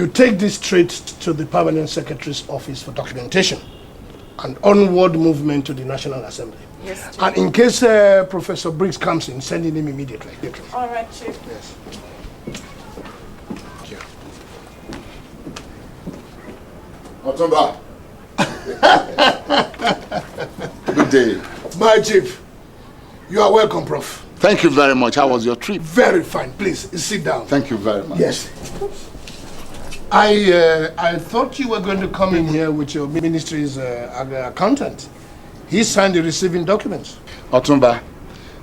You take this straight to the Permanent Secretary's office for documentation and onward movement to the National Assembly. Yes, Chief. And in case Professor Briggs comes in, send him immediately. All right, Chief. Yes. Thank you. Otumba. Good day. My chief, you are welcome, Prof. Thank you very much. How was your trip? Very fine. Please, sit down. Thank you very much. Yes. I thought you were going to come in here with your ministry's accountant. He signed the receiving documents. Otumba,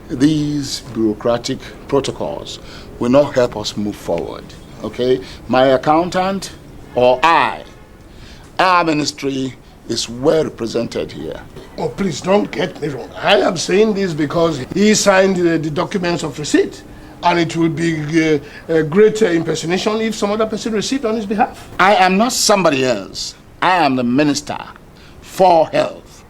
these bureaucratic protocols will not help us move forward. Okay? My accountant or our ministry is well represented here. Oh, please don't get me wrong. I am saying this because he signed the documents of receipt. And it will be a great impersonation if some other person received on his behalf. I am not somebody else. I am the Minister for Health.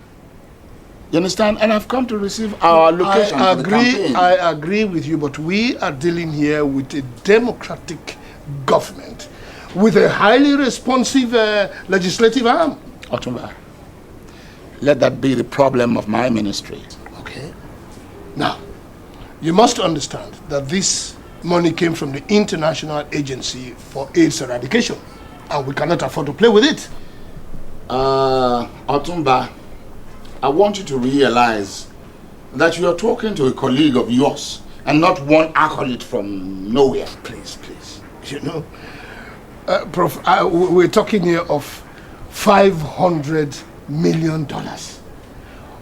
You understand? And I've come to receive our allocation for the campaign. I agree with you, but we are dealing here with a democratic government with a highly responsive legislative arm. Otumba, let that be the problem of my ministry. Okay. Now, you must understand that this money came from the International Agency for AIDS Eradication, and we cannot afford to play with it. Otumba, I want you to realize that you are talking to a colleague of yours and not one acolyte from nowhere. Please, please. You know, Prof, we're talking here of $500 million.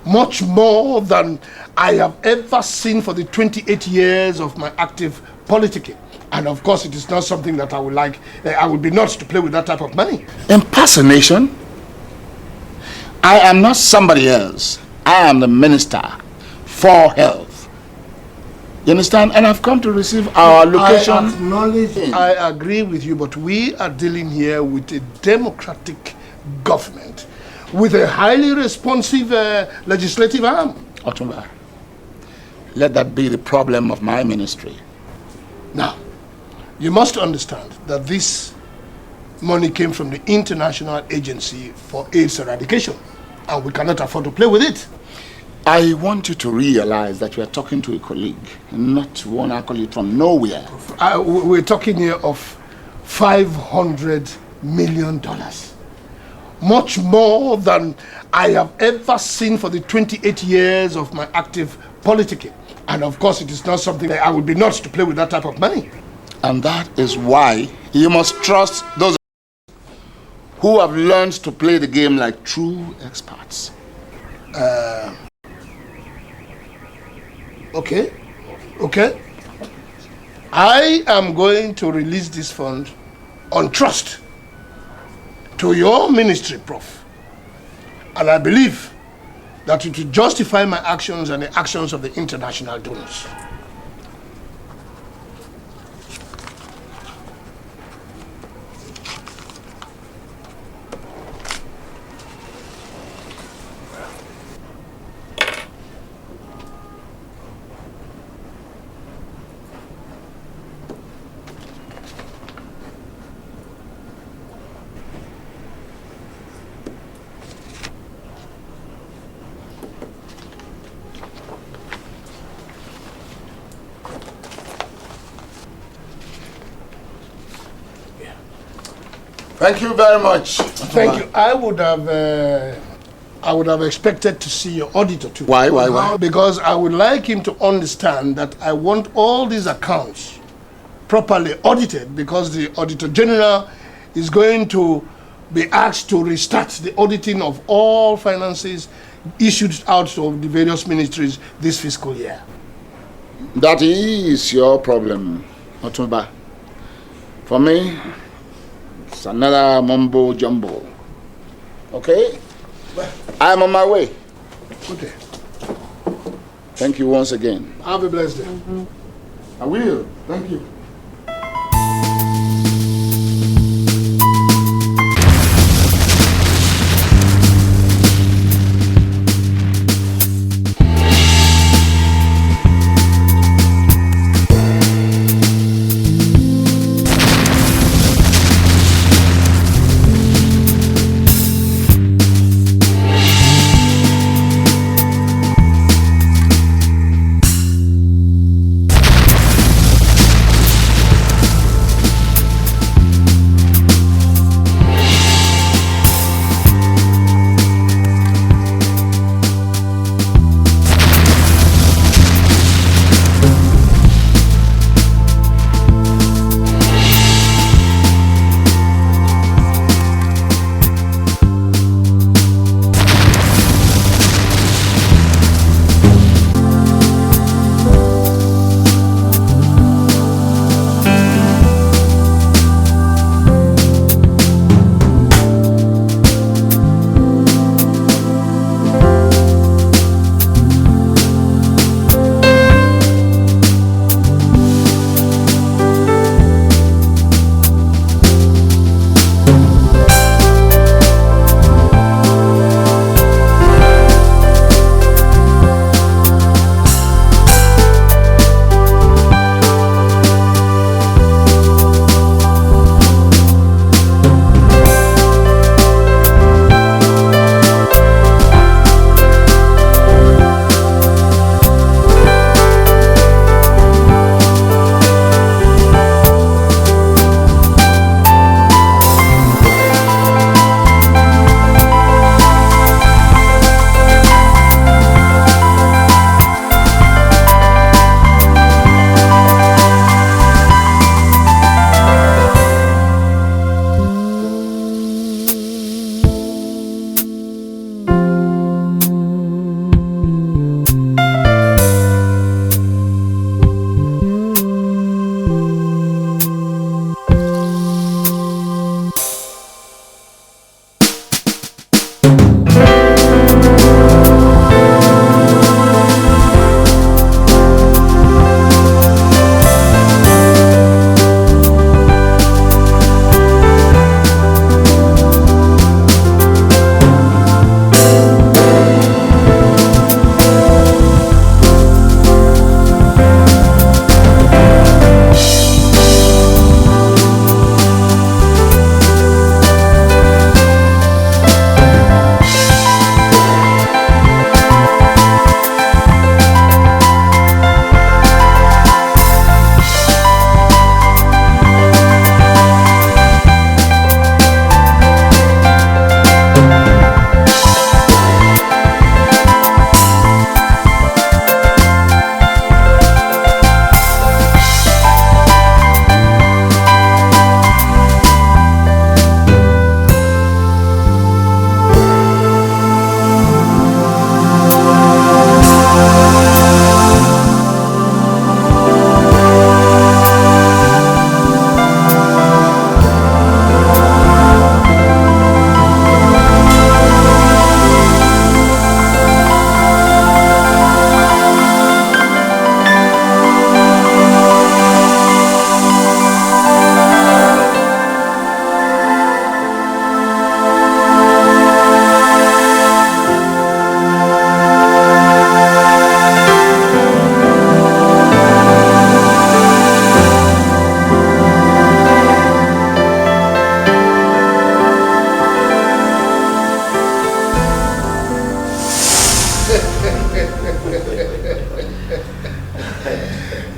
Much more than I have ever seen for the 28 years of my active politicking. And of course, it is not something that I would like. I would be nuts to play with that type of money. Impersonation? I am not somebody else. I am the Minister for Health. You understand? And I've come to receive our allocation. I acknowledge, I agree with you, but we are dealing here with a democratic government with a highly responsive legislative arm. Otumba, let that be the problem of my ministry. Now, you must understand that this money came from the International Agency for AIDS Eradication, and we cannot afford to play with it. I want you to realize that you are talking to a colleague, not one acolyte from nowhere. We're talking here of $500 million. Much more than I have ever seen for the 28 years of my active politicking. And of course, it is not something that I would be nuts to play with that type of money. And that is why you must trust those who have learned to play the game like true experts. Okay. I am going to release this fund on trust to your ministry, Prof. And I believe that it will justify my actions and the actions of the international donors. Thank you very much. Thank you. I would have expected to see your auditor too. Why? Because I would like him to understand that I want all these accounts properly audited, because the Auditor General is going to be asked to restart the auditing of all finances issued out of the various ministries this fiscal year. That is your problem, Otumba. For me, it's another mumbo jumbo. Okay? I'm on my way. Okay. Thank you once again. Have a blessed day. I will. Thank you.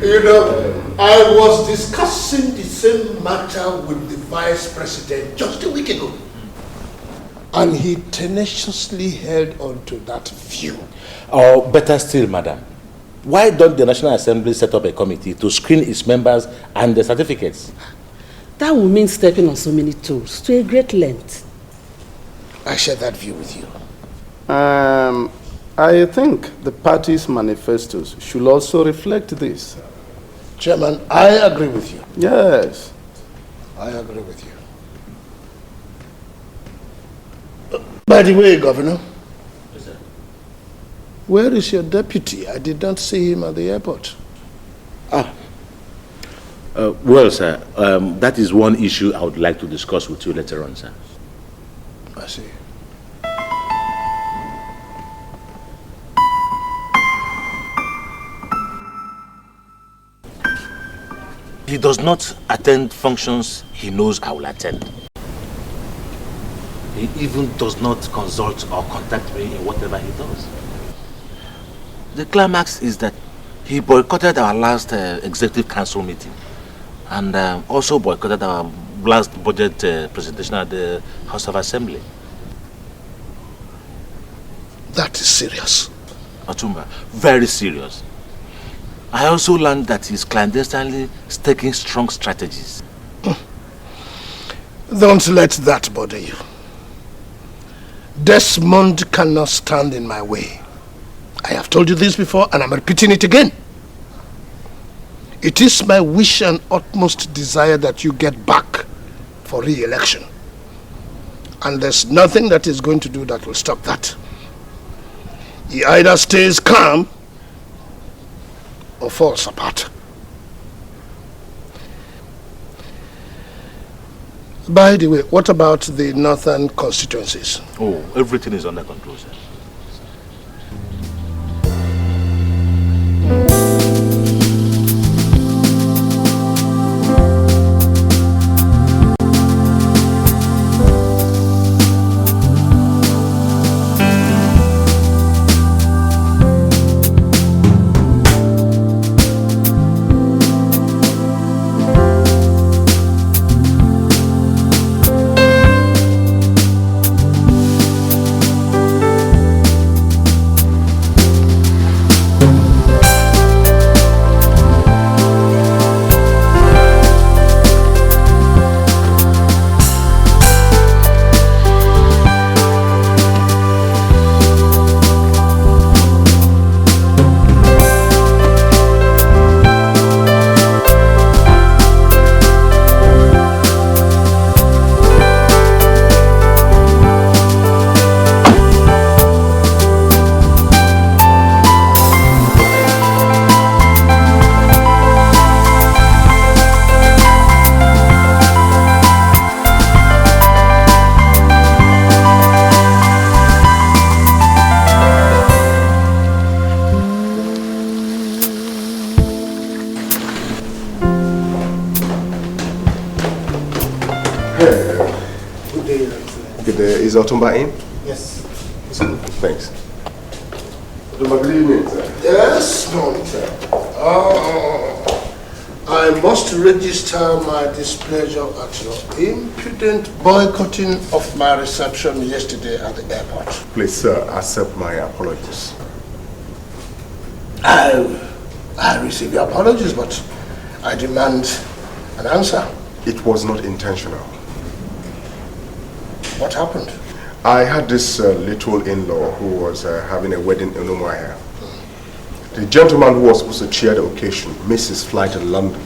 You know, I was discussing the same matter with the Vice President just a week ago. And he tenaciously held on to that view. Or better still, madam, why don't the National Assembly set up a committee to screen its members and the certificates? That would mean stepping on so many toes to a great length. I share that view with you. I think the party's manifestos should also reflect this. Chairman, I agree with you. Yes. I agree with you. By the way, Governor, Yes, sir. where is your deputy? I did not see him at the airport. Well, sir, that is one issue I would like to discuss with you later on, sir. I see. He does not attend functions he knows I will attend. He even does not consult or contact me in whatever he does. The climax is that he boycotted our last executive council meeting and also boycotted our last budget presentation at the House of Assembly. That is serious. Otumba, very serious. I also learned that he's clandestinely staking strong strategies. Don't let that bother you. Desmond cannot stand in my way. I have told you this before and I'm repeating it again. It is my wish and utmost desire that you get back for re-election. And there's nothing that is going to do that will stop that. He either stays calm or falls apart. By the way, what about the northern constituencies? Oh, everything is under control, sir. Is Otumba in? Yes. Thanks. Otumba, good evening, sir. Yes, morning, sir. I must register my displeasure at your impudent boycotting of my reception yesterday at the airport. Please, sir, accept my apologies. I receive your apologies, but I demand an answer. It was not intentional. What happened? I had this little in-law who was having a wedding in Umuahia. The gentleman who was supposed to chair the occasion missed his flight in London.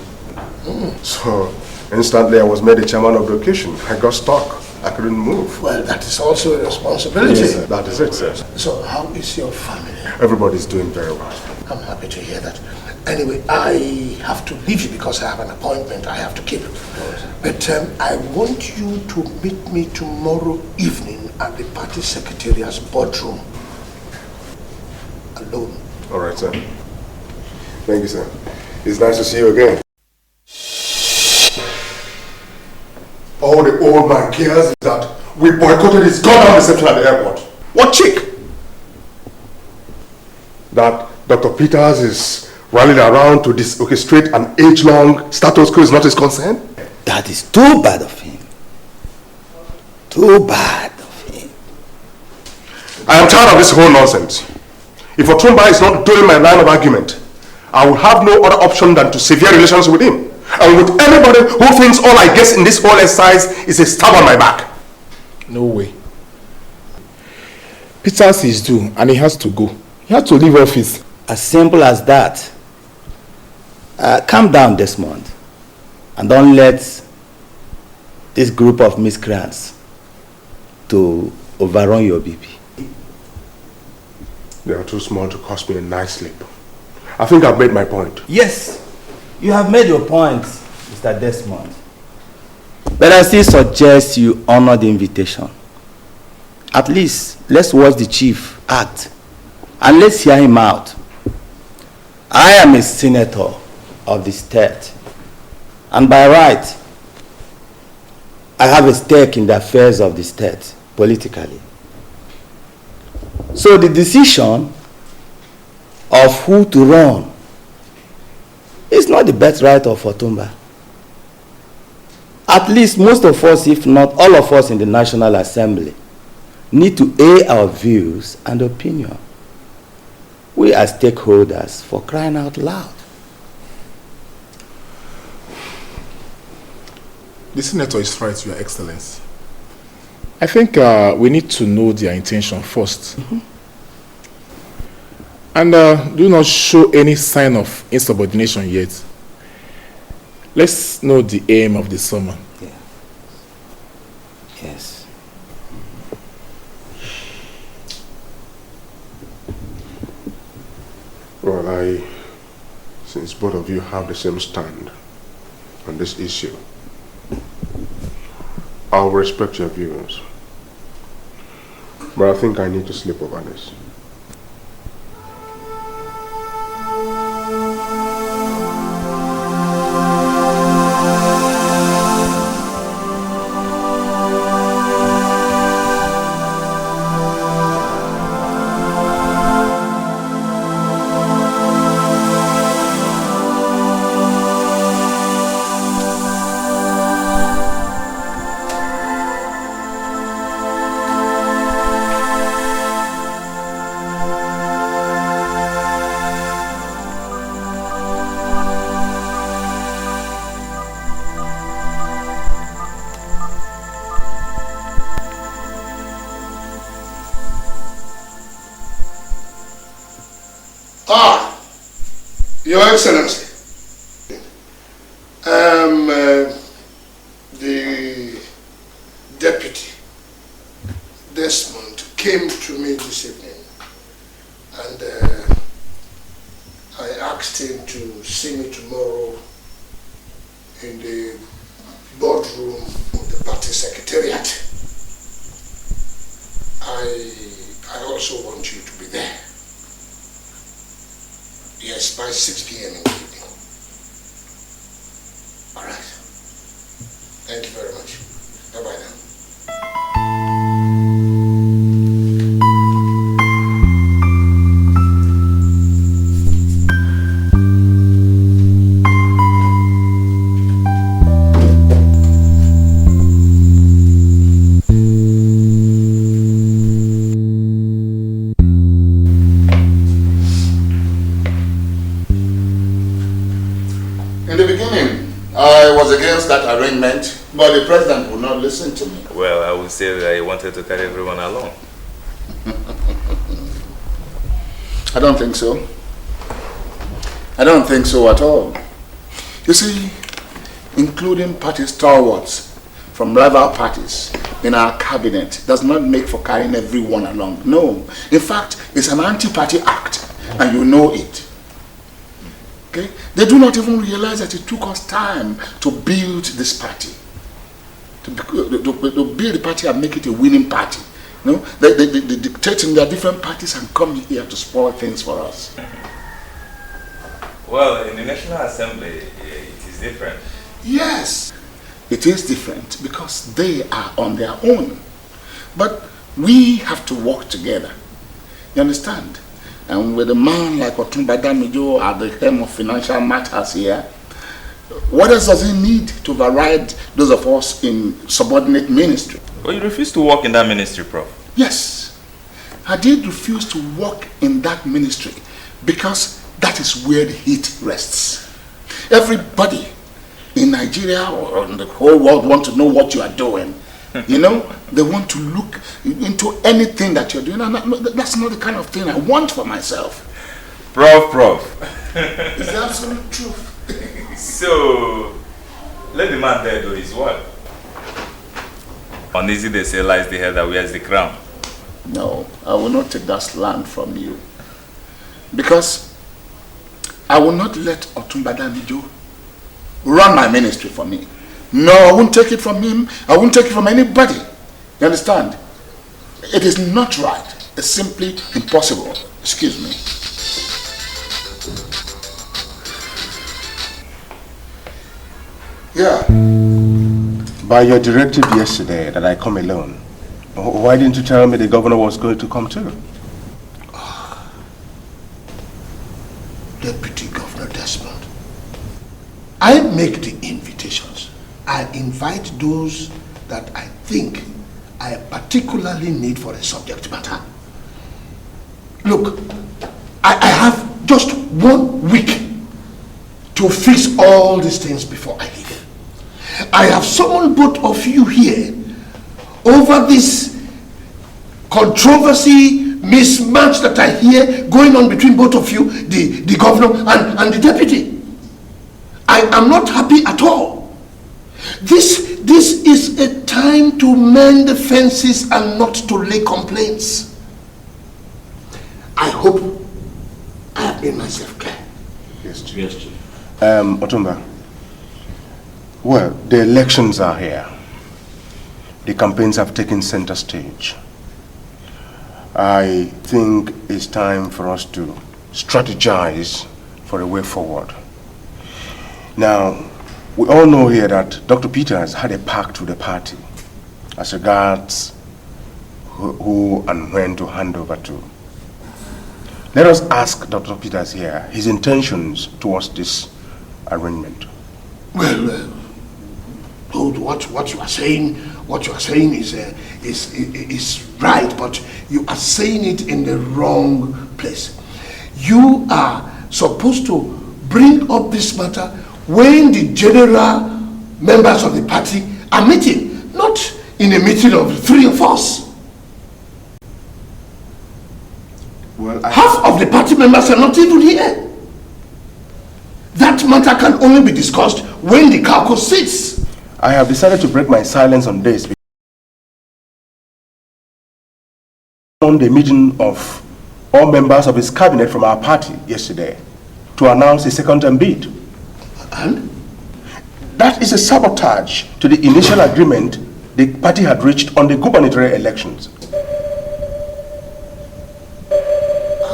So instantly I was made the chairman of the occasion. I got stuck. I couldn't move. Well, that is also a responsibility. Yes, sir. That is it, sir. So how is your family? Everybody's doing very well. I'm happy to hear that. Anyway, I have to leave you because I have an appointment I have to keep. But I want you to meet me tomorrow evening at the party secretariat's boardroom. Alone. All right, sir. Thank you, sir. It's nice to see you again. All the old man cares is that we boycotted his goddamn reception at the airport. What chick? that Dr. Peters is rallying around to orchestrate an age-long status quo is not his concern? That is too bad of him. Too bad of him. I am tired of this whole nonsense. If Otumba is not doing my line of argument, I will have no other option than to sever relations with him. And with anybody who thinks all I guess in this whole exercise is a stab on my back. No way. Peters is due and he has to go. He has to leave office. As simple as that. Calm down, Desmond. And don't let this group of miscreants to overrun your BP. They are too small to cost me a nice sleep. I think I've made my point. Yes, you have made your point, Mr. Desmond. But I still suggest you honor the invitation. At least, let's watch the chief act. And let's hear him out. I am a senator of the state. And by right, I have a stake in the affairs of the state, politically. So the decision of who to run is not the birthright of Otumba. At least most of us, if not all of us in the National Assembly, need to air our views and opinion. We are stakeholders, for crying out loud. The senator is right, Your Excellency. I think we need to know their intention first. And do not show any sign of insubordination yet. Let's know the aim of the summon. Yeah. Yes. Well, since both of you have the same stand on this issue, I'll respect your views. But I think I need to sleep over this. Your Excellency, the deputy, Desmond, came to me this evening and I asked him to see me tomorrow in the boardroom of the party secretariat. I also want you to be there. Yes, by 6 p.m. in the evening. All right. Thank you very much. Bye-bye now. Against that arrangement, but the president would not listen to me. Well, I would say that he wanted to carry everyone along. I don't think so. I don't think so at all. You see, including party stalwarts from rival parties in our cabinet does not make for carrying everyone along. No. In fact, it's an anti-party act, and you know it. Okay? They do not even realize that it took us time to build this party. To build the party and make it a winning party. You know? They dictate in their different parties and come here to spoil things for us. Well, in the National Assembly, it is different. Yes, it is different because they are on their own. But we have to work together. You understand? And with a man like Otumba Damijo at the helm of financial matters here, what else does he need to override those of us in subordinate ministry? Well, you refuse to work in that ministry, Prof. Yes, I did refuse to work in that ministry because that is where the heat rests. Everybody in Nigeria or in the whole world want to know what you are doing. You know, they want to look into anything that you're doing. And that's not the kind of thing I want for myself. Prof. It's the absolute truth. So, let the man there do his work. Uneasy they say lies the head that wears the crown. No, I will not take that slant from you. Because I will not let Otumba Damijo run my ministry for me. No, I won't take it from him. I won't take it from anybody. You understand? It is not right. It's simply impossible. Excuse me. Yeah. By your directive yesterday that I come alone, why didn't you tell me the governor was going to come too? Deputy Governor Desmond, I make the invitations. I invite those that I think I particularly need for a subject matter. Look, I have just 1 week to fix all these things before I leave. I have summoned both of you here over this controversy, mismatch that I hear going on between both of you, the governor and the deputy. I am not happy at all. This is a time to mend the fences and not to lay complaints. I hope I have made myself clear. Yes, Chief. Yes, Chief. Otumba, well, the elections are here. The campaigns have taken center stage. I think it's time for us to strategize for a way forward. Now, we all know here that Dr. Peters had a pact with the party as regards who and when to hand over to. Let us ask Dr. Peters here his intentions towards this arrangement. Well, what you are saying is right, but you are saying it in the wrong place. You are supposed to bring up this matter when the general members of the party are meeting, not in a meeting of the 3 of us. Well, half of the party members are not even here. That matter can only be discussed when the caucus sits. I have decided to break my silence on this on the meeting of all members of his cabinet from our party yesterday to announce a second-term bid. And? That is a sabotage to the initial agreement the party had reached on the gubernatorial elections.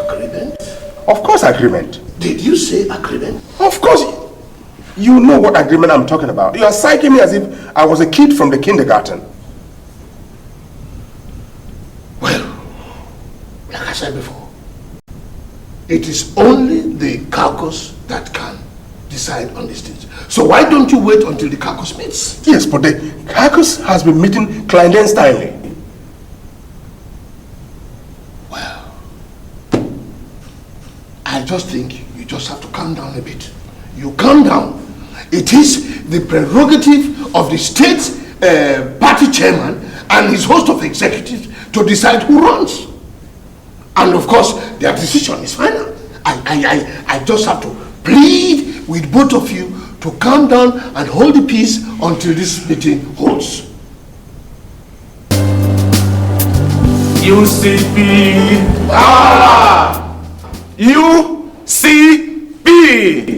Agreement? Of course, agreement. Did you say agreement? Of course. You know what agreement I'm talking about. You are psyching me as if I was a kid from the kindergarten. Well, like I said before, it is only the caucus that can decide on these things. So why don't you wait until the caucus meets? Yes, but the caucus has been meeting clandestinely. Well, I just think you just have to calm down a bit. You calm down. It is the prerogative of the state party chairman and his host of executives to decide who runs. And of course, their decision is final. I just have to plead with both of you to calm down and hold the peace until this meeting holds. UCP. UCP.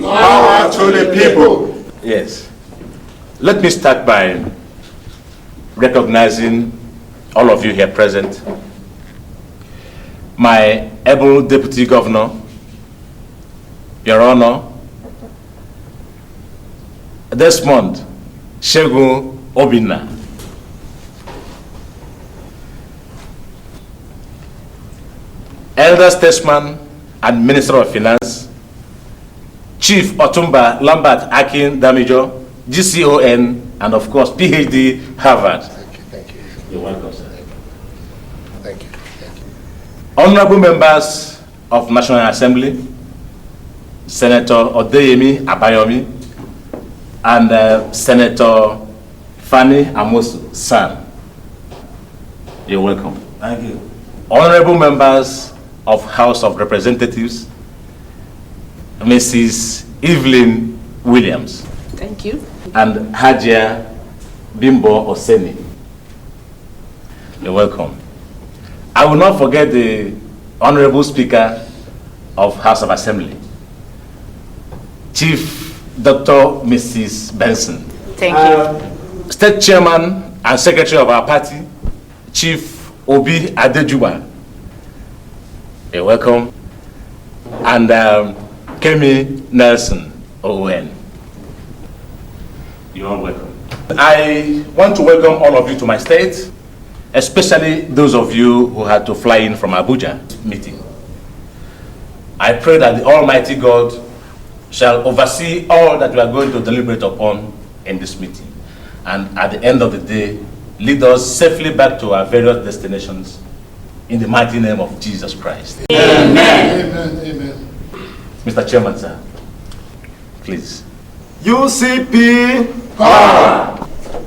Power to the people. Yes. Let me start by recognizing all of you here present. My able Deputy Governor, Your Honor, Desmond Shegun Obinna. Elder statesman and Minister of Finance, Chief Otumba Lambert Akin Damijo, GCON, and of course PhD Harvard. Thank you. You're welcome, sir. Thank you. Honorable members of National Assembly, Senator Odeyemi Abayomi, and Senator Fanny Amosu San. You're welcome. Thank you. Honorable members of House of Representatives, Mrs. Evelyn Williams. Thank you. And Hajia Bimbo Oseni. You're welcome. I will not forget the Honorable Speaker of House of Assembly, Chief Dr. Mrs. Benson. Thank you. State Chairman and Secretary of our party, Chief Obi Adejuba. You're welcome. And Kemi Nelson Owen. You are welcome. I want to welcome all of you to my state, especially those of you who had to fly in from Abuja meeting. I pray that the Almighty God shall oversee all that we are going to deliberate upon in this meeting, and at the end of the day, lead us safely back to our various destinations in the mighty name of Jesus Christ. Amen. Amen. Mr. Chairman, sir, please. UCP power.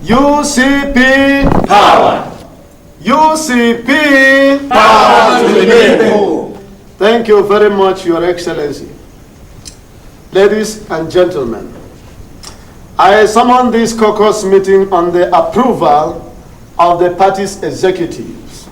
UCP power. UCP power to the people. Thank you very much, Your Excellency. Ladies and gentlemen, I summon this caucus meeting on the approval of the party's executives.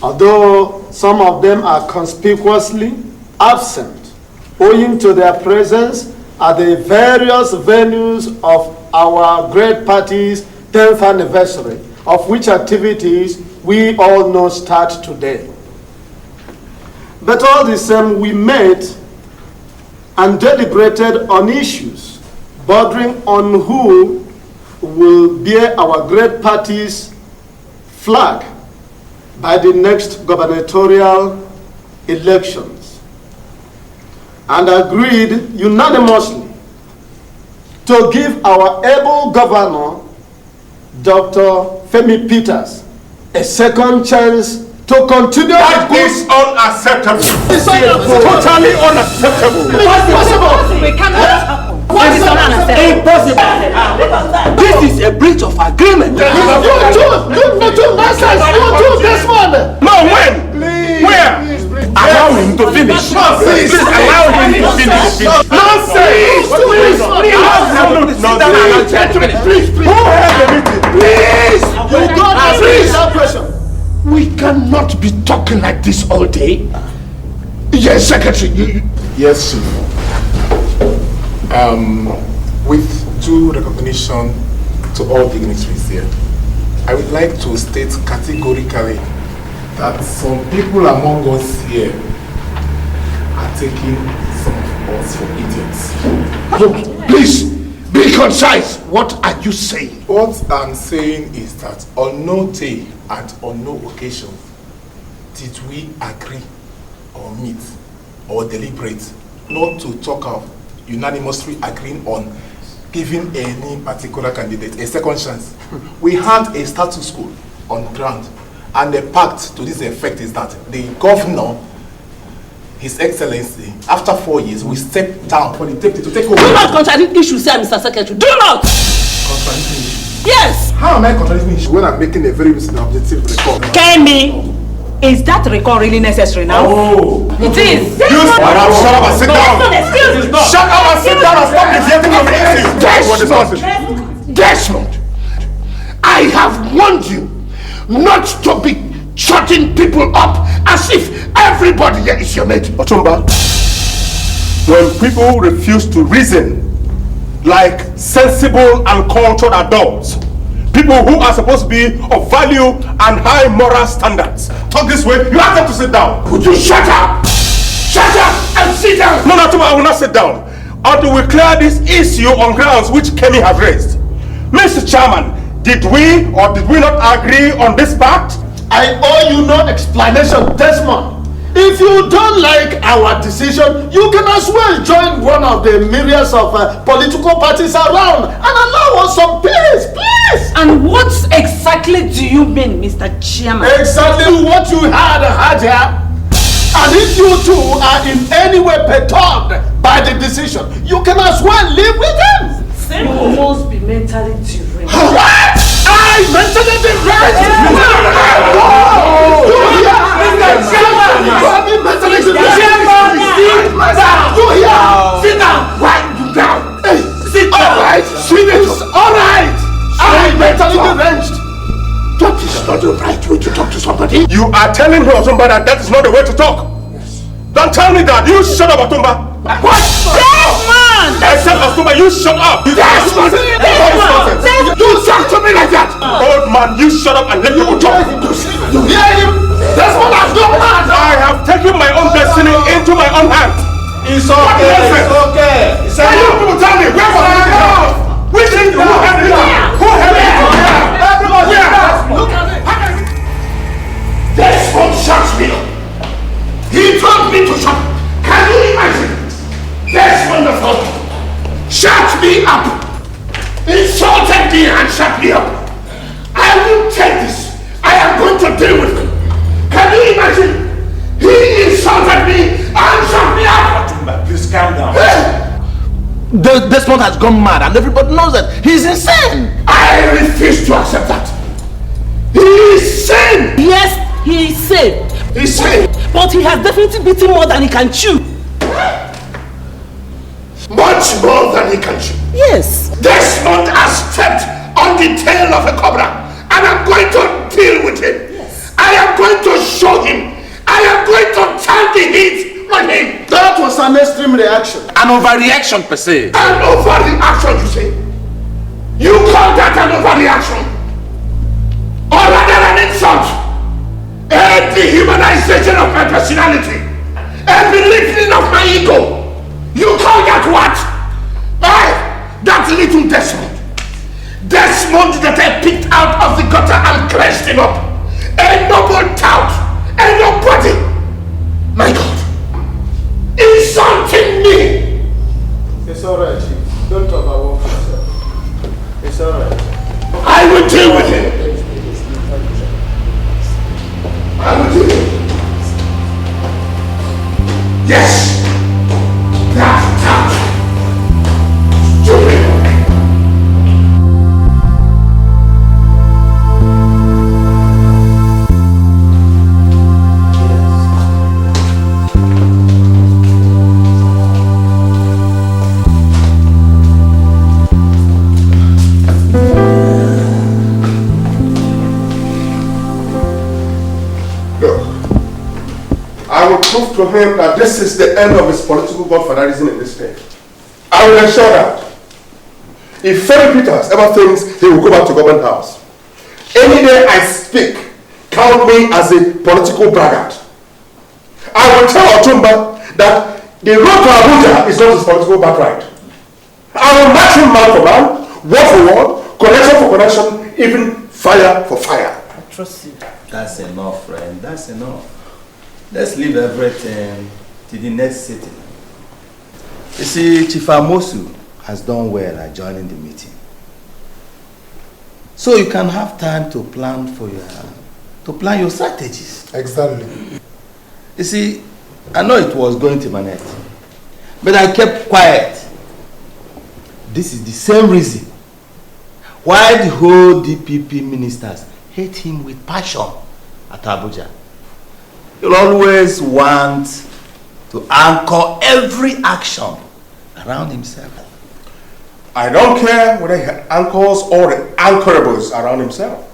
Although some of them are conspicuously absent, owing to their presence at the various venues of our great party's 10th anniversary, of which activities we all know start today. But all the same, we met and deliberated on issues bordering on who will bear our great party's flag by the next gubernatorial elections, and agreed unanimously to give our able governor, Dr. Femi Peters, a second chance to continue. That is unacceptable. It's totally unacceptable. Impossible. We cannot. What is unacceptable? Impossible. This is a breach of agreement. You do nonsense. You do this one. No, when? Please. Where? Allow him to finish. Please allow him to finish. Nonsense. Please. Who held the meeting? Please. You don't answer that question. We cannot be talking like this all day. Yes, Secretary. Yes, Chief. With due recognition to all dignitaries here, I would like to state categorically that some people among us here are taking some of us for idiots. Please, be concise. What are you saying? What I'm saying is that on no day and on no occasion did we agree or meet or deliberate not to talk of unanimously agreeing on giving any particular candidate a second chance. We had a status quo on ground, and the pact to this effect is that the governor, His Excellency, after 4 years, will step down for the deputy to take over. Do not contradict issues here, Mr. Secretary. Do not! Contradicting issue. Yes! How am I contradicting issue when I'm making a very reasonable objective record? Kemi, is that record really necessary now? Oh! It is! Shut up and sit down! Excuse me! Shut up and sit down and stop deviating from the issue! Desmond, I have warned you not to be shutting people up as if everybody here is your mate. Otumba, when people refuse to reason like sensible and cultured adults, people who are supposed to be of value and high moral standards, talk this way, you have them to sit down. Would you shut up? Shut up and sit down! No, Otumba, I will not sit down until we clear this issue on grounds which Kemi has raised. Mr. Chairman, did we or did we not agree on this pact? I owe you no explanation, Desmond. If you don't like our decision, you can as well join one of the myriads of political parties around and allow us some peace, please. And what exactly do you mean, Mr. Chairman? Exactly what you had here. And if you two are in any way perturbed by the decision, you can as well live with them. You must be mentally deranged. What? I mentally deranged? Sit down! Right down! Sit down! Alright, students, alright! I'm mentally deranged! That is not the right way to talk to somebody. You are telling me, Otumba, that is not the way to talk. Yes. Don't tell me that. You shut up, Otumba. What? Desmond! I said, Otumba, you shut up. Desmond! You talk to me like that. Old man, you shut up and let people talk. You hear him? Desmond has no heart. I have taken my own destiny into my own hands. It's okay. It's okay. Can you people tell me where was I go? Which thing who had it? Who had it? Everybody, look at it. Desmond shuts me up. He told me to shut up. Can you imagine? Desmond the Fourth shut me up, insulted me and shut me up. I will take this. I am going to deal with him. Can you imagine? He insulted me and shut me up. Please calm down. Desmond has gone mad and everybody knows that he's insane. I refuse to accept that. He is sane. Yes, he is sane. He's sane. But he has definitely beaten more than he can chew. Much more than he can chew. Yes. Desmond has stepped on the tail of a cobra and I'm going to deal with him. Yes. I am going to show him. I am going to turn the heat on him. That was an extreme reaction. An overreaction per se. An overreaction, you say? You call that an overreaction? Or rather an insult? A dehumanization of my personality? A belittling of my ego? You call that what? That little Desmond. Desmond that I picked out of the gutter and crashed him up. A noble tout. A nobody. My God. Insulting me. It's alright, Chief. Don't overwork yourself. It's alright. I will deal with him. I will deal with him. Yes. That tout. Stupid. I will prove to him that this is the end of his political godfatherism in this state. I will ensure that. If Ferry Peters ever thinks he will go back to government house, any day I speak, count me as a political braggart. I will tell Otumba that the road to Abuja is not his political birthright. I will match him man for man, word for word, connection for connection, even fire for fire. I trust you. That's enough, friend. That's enough. Let's leave everything to the next sitting. You see, Chief Amosu has done well at joining the meeting. So you can have time to plan your strategies. Exactly. You see, I know it was going to Manette, but I kept quiet. This is the same reason why the whole DPP ministers hate him with passion at Abuja. He'll always want to anchor every action around himself. I don't care whether he anchors or the anchorables around himself.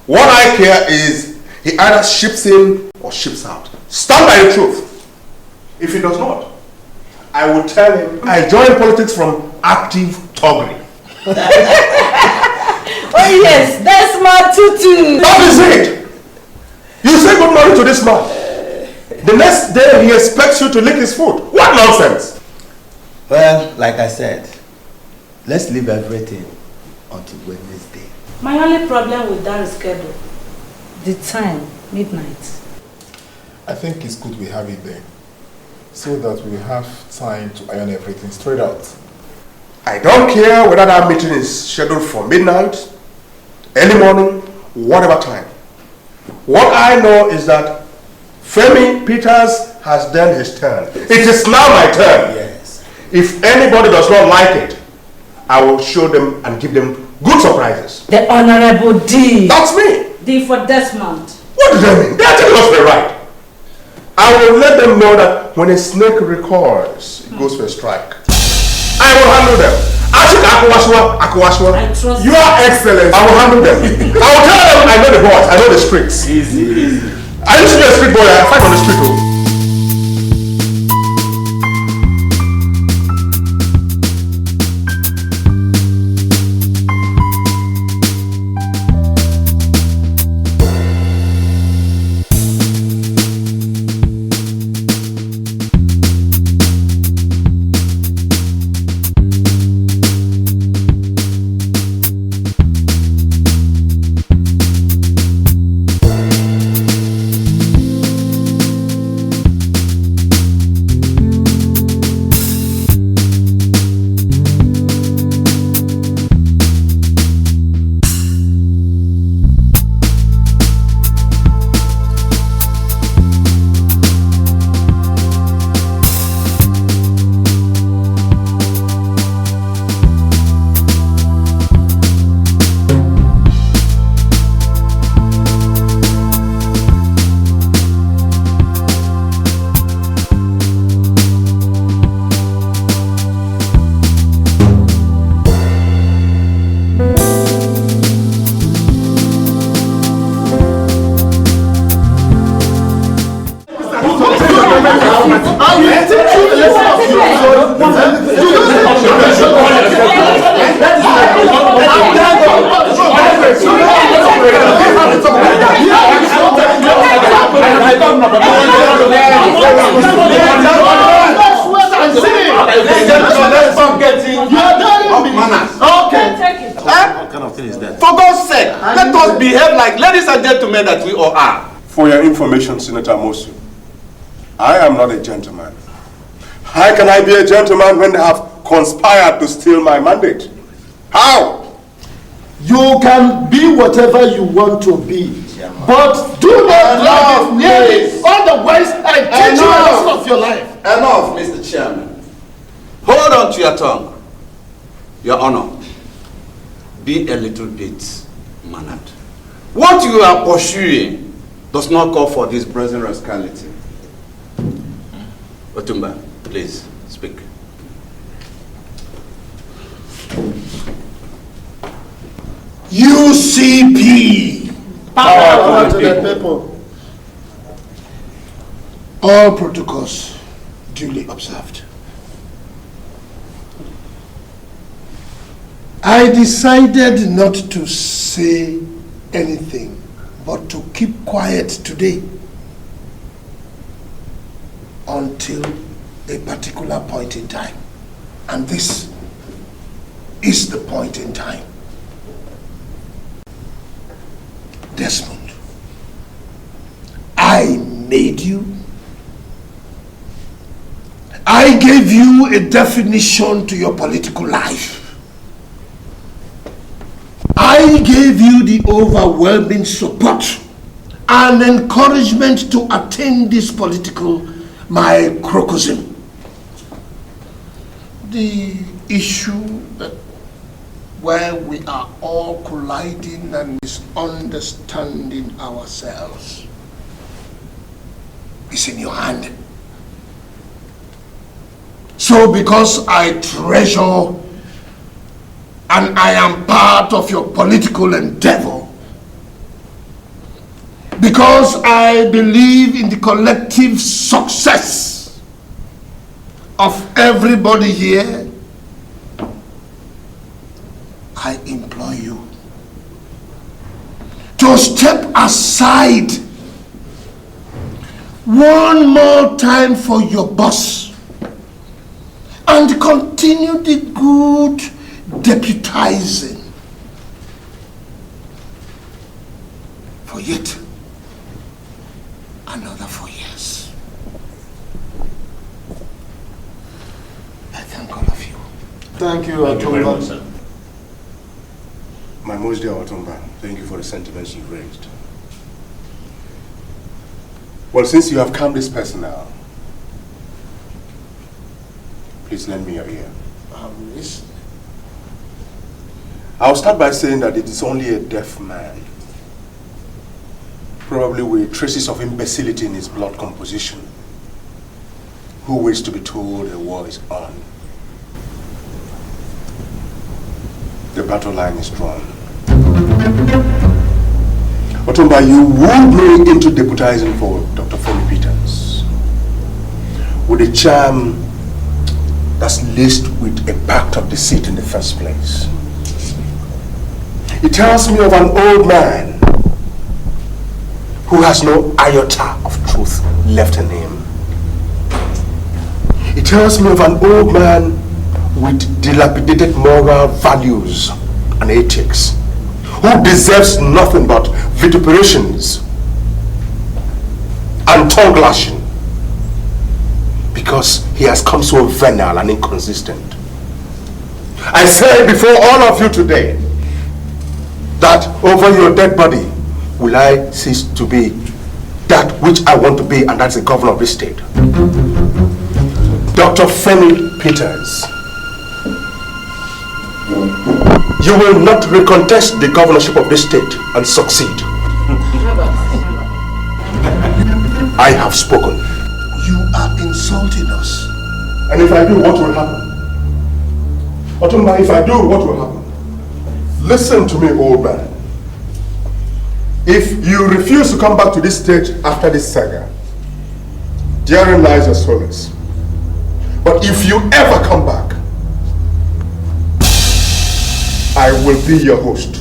What I care is he either ships in or ships out. Stand by the truth. If he does not, I will tell him I joined politics from active thuggery. Oh yes, that's my tutu. That is it. You say good morning to this man. The next day he expects you to lick his foot. What nonsense! Well, like I said, let's leave everything until Wednesday. My only problem with that schedule, the time, midnight. I think it's good we have it there, so that we have time to iron everything straight out. I don't care whether that meeting is scheduled for midnight, early morning, whatever time. What I know is that Femi Peters has done his turn. It is now my turn. Yes. If anybody does not like it, I will show them and give them good surprises. The Honorable D. That's me. D for Desmond. What does that mean? They are telling us we're right. I will let them know that when a snake recoils, it goes for a strike. I will handle them. You are excellent. I will handle them. I will tell them I know the boys, I know the streets. Easy, easy. I used to be a street boy, I fight on the street. Oh. That we all are. For your information, Senator Mosu, I am not a gentleman. How can I be a gentleman when they have conspired to steal my mandate? How? You can be whatever you want to be, but do not drag it near it. Otherwise, I teach you the rest of your life. Enough, Mr. Chairman. Hold on to your tongue. Your Honor, be a little bit mannered. What you are pursuing does not call for this brazen rascality. Otumba, please speak. UCP. Power to the people. All protocols duly observed. I decided not to say anything but to keep quiet today until a particular point in time. And this is the point in time. Desmond, I made you. I gave you a definition to your political life. I gave you the overwhelming support and encouragement to attain this political microcosm. The issue where we are all colliding and misunderstanding ourselves is in your hand. So because I treasure and I am part of your political endeavor, because I believe in the collective success of everybody here, I implore you to step aside one more time for your boss and continue the good deputizing for yet another 4 years. Thank you, Thank you very much, Otumba. sir. My most dear Otumba, thank you for the sentiments you've raised. Well, since you have come this person now, please lend me your ear. Yes. I'll start by saying that it is only a deaf man, probably with traces of imbecility in his blood composition, who waits to be told the war is on. The battle line is drawn. Otumba, you wooed me into deputizing for Dr. Femi Peters with a charm that's laced with a pact of deceit in the first place. It tells me of an old man who has no iota of truth left in him. It tells me of an old man with dilapidated moral values and ethics, who deserves nothing but vituperations and tongue lashing because he has come so venal and inconsistent. I say before all of you today that over your dead body will I cease to be that which I want to be, and that's the governor of this state. Dr. Femi Peters, you will not recontest the governorship of this state and succeed. I have spoken. You are insulting us. And if I do, what will happen? Otumba, if I do, what will happen? Listen to me, old man. If you refuse to come back to this stage after this saga, therein lies your solace. But if you ever come back, I will be your host.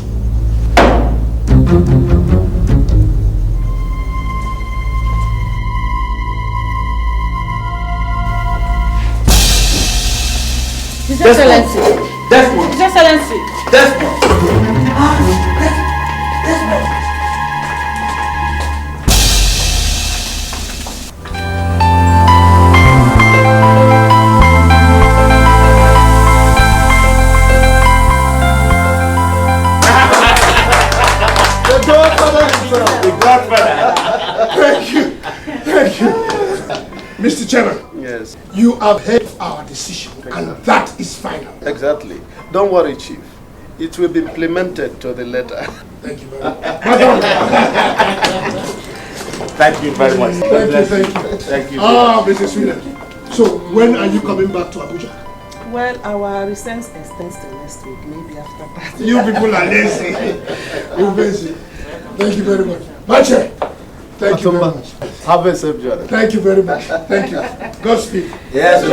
His Excellency. Desmond. His Excellency. Desmond. The Godfather. Thank you. Thank you. Mr. Chairman. Yes. You have heard our decision, and that is final. Exactly. Don't worry, Chief. It will be implemented to the letter. Thank you very much. Thank you very much. Thank you. Thank you. Ah, Mrs. Sweden. So, when are you coming back to Abuja? Well, our recess extends to next week, maybe after that. You people are lazy. You're lazy. Thank you very much. Mache, thank you very much. Have a safe journey. Thank you very much. Thank you. Godspeed. Yes,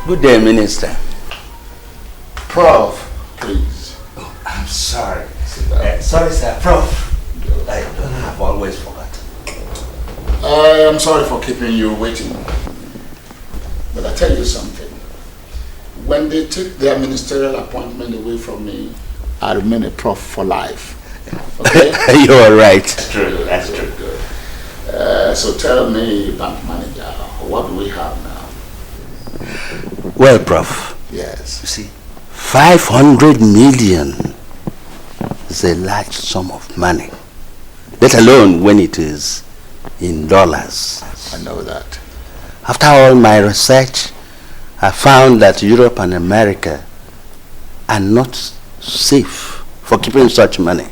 Good day, Minister. Prof, please. Oh, I'm sorry. Sorry, sir. Prof, I don't have always forgotten. I am sorry for keeping you waiting. But I tell you something. When they take their ministerial appointment away from me, I remain a prof for life. Okay? You're right. That's true. That's true. Good. So tell me, bank manager, what do we have now? Well, Prof. Yes. You see, 500 million is a large sum of money, let alone when it is in dollars. I know that. After all my research, I found that Europe and America are not safe for keeping such money.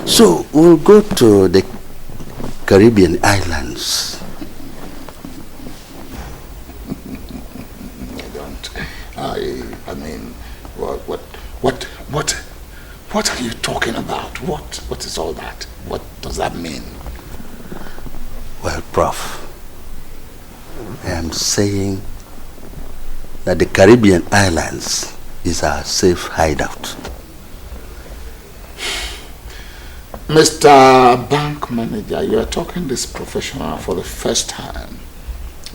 So we'll go to the Caribbean islands. I mean, what are you talking about? What is all that? What does that mean? Well, Prof, I am saying that the Caribbean islands is our safe hideout. Mr. Bank Manager, you are talking this professional for the first time.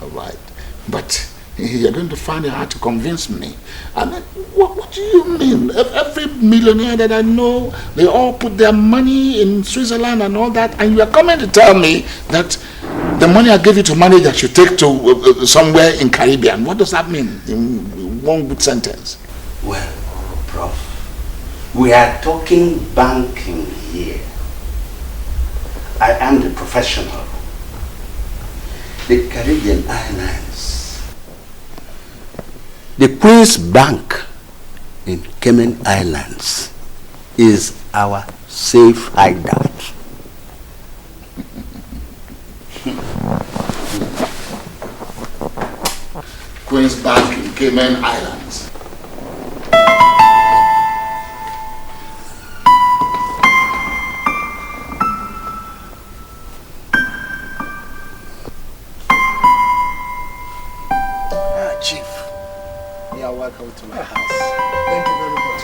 All right. But you're going to find it hard to convince me. I mean, what do you mean? Every millionaire that I know, they all put their money in Switzerland and all that, and you are coming to tell me that the money I gave you to manage I should take to somewhere in Caribbean. What does that mean in one good sentence? Well, Prof, we are talking banking here. I am the professional. The Caribbean islands. The Queen's Bank in Cayman Islands is our safe hideout. Queen's Bank in Cayman Islands. Chief, you are welcome to my house. Thank you very much.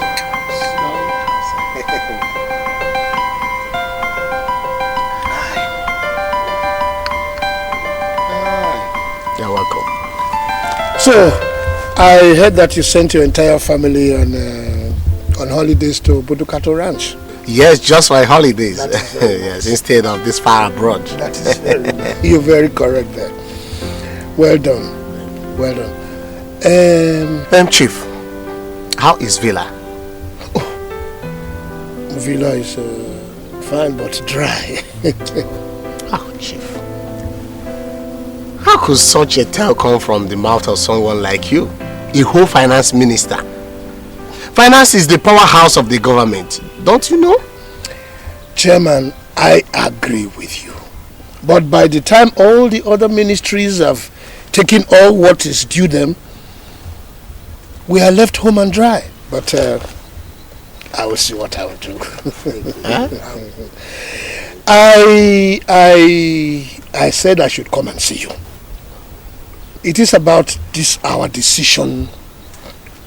You're welcome. So, I heard that you sent your entire family on holidays to Budukato Ranch. Yes, just for holidays. Yes, instead of this far abroad. That is very You're very correct there. Well done. Well done. Chief, how is Villa? Oh, Villa is fine but dry. Oh, Chief. How could such a tale come from the mouth of someone like you, a whole finance minister? Finance is the powerhouse of the government, don't you know? Chairman, I agree with you. But by the time all the other ministries have taken all what is due them, we are left home and dry. But I will see what I will do. I said I should come and see you. It is about our decision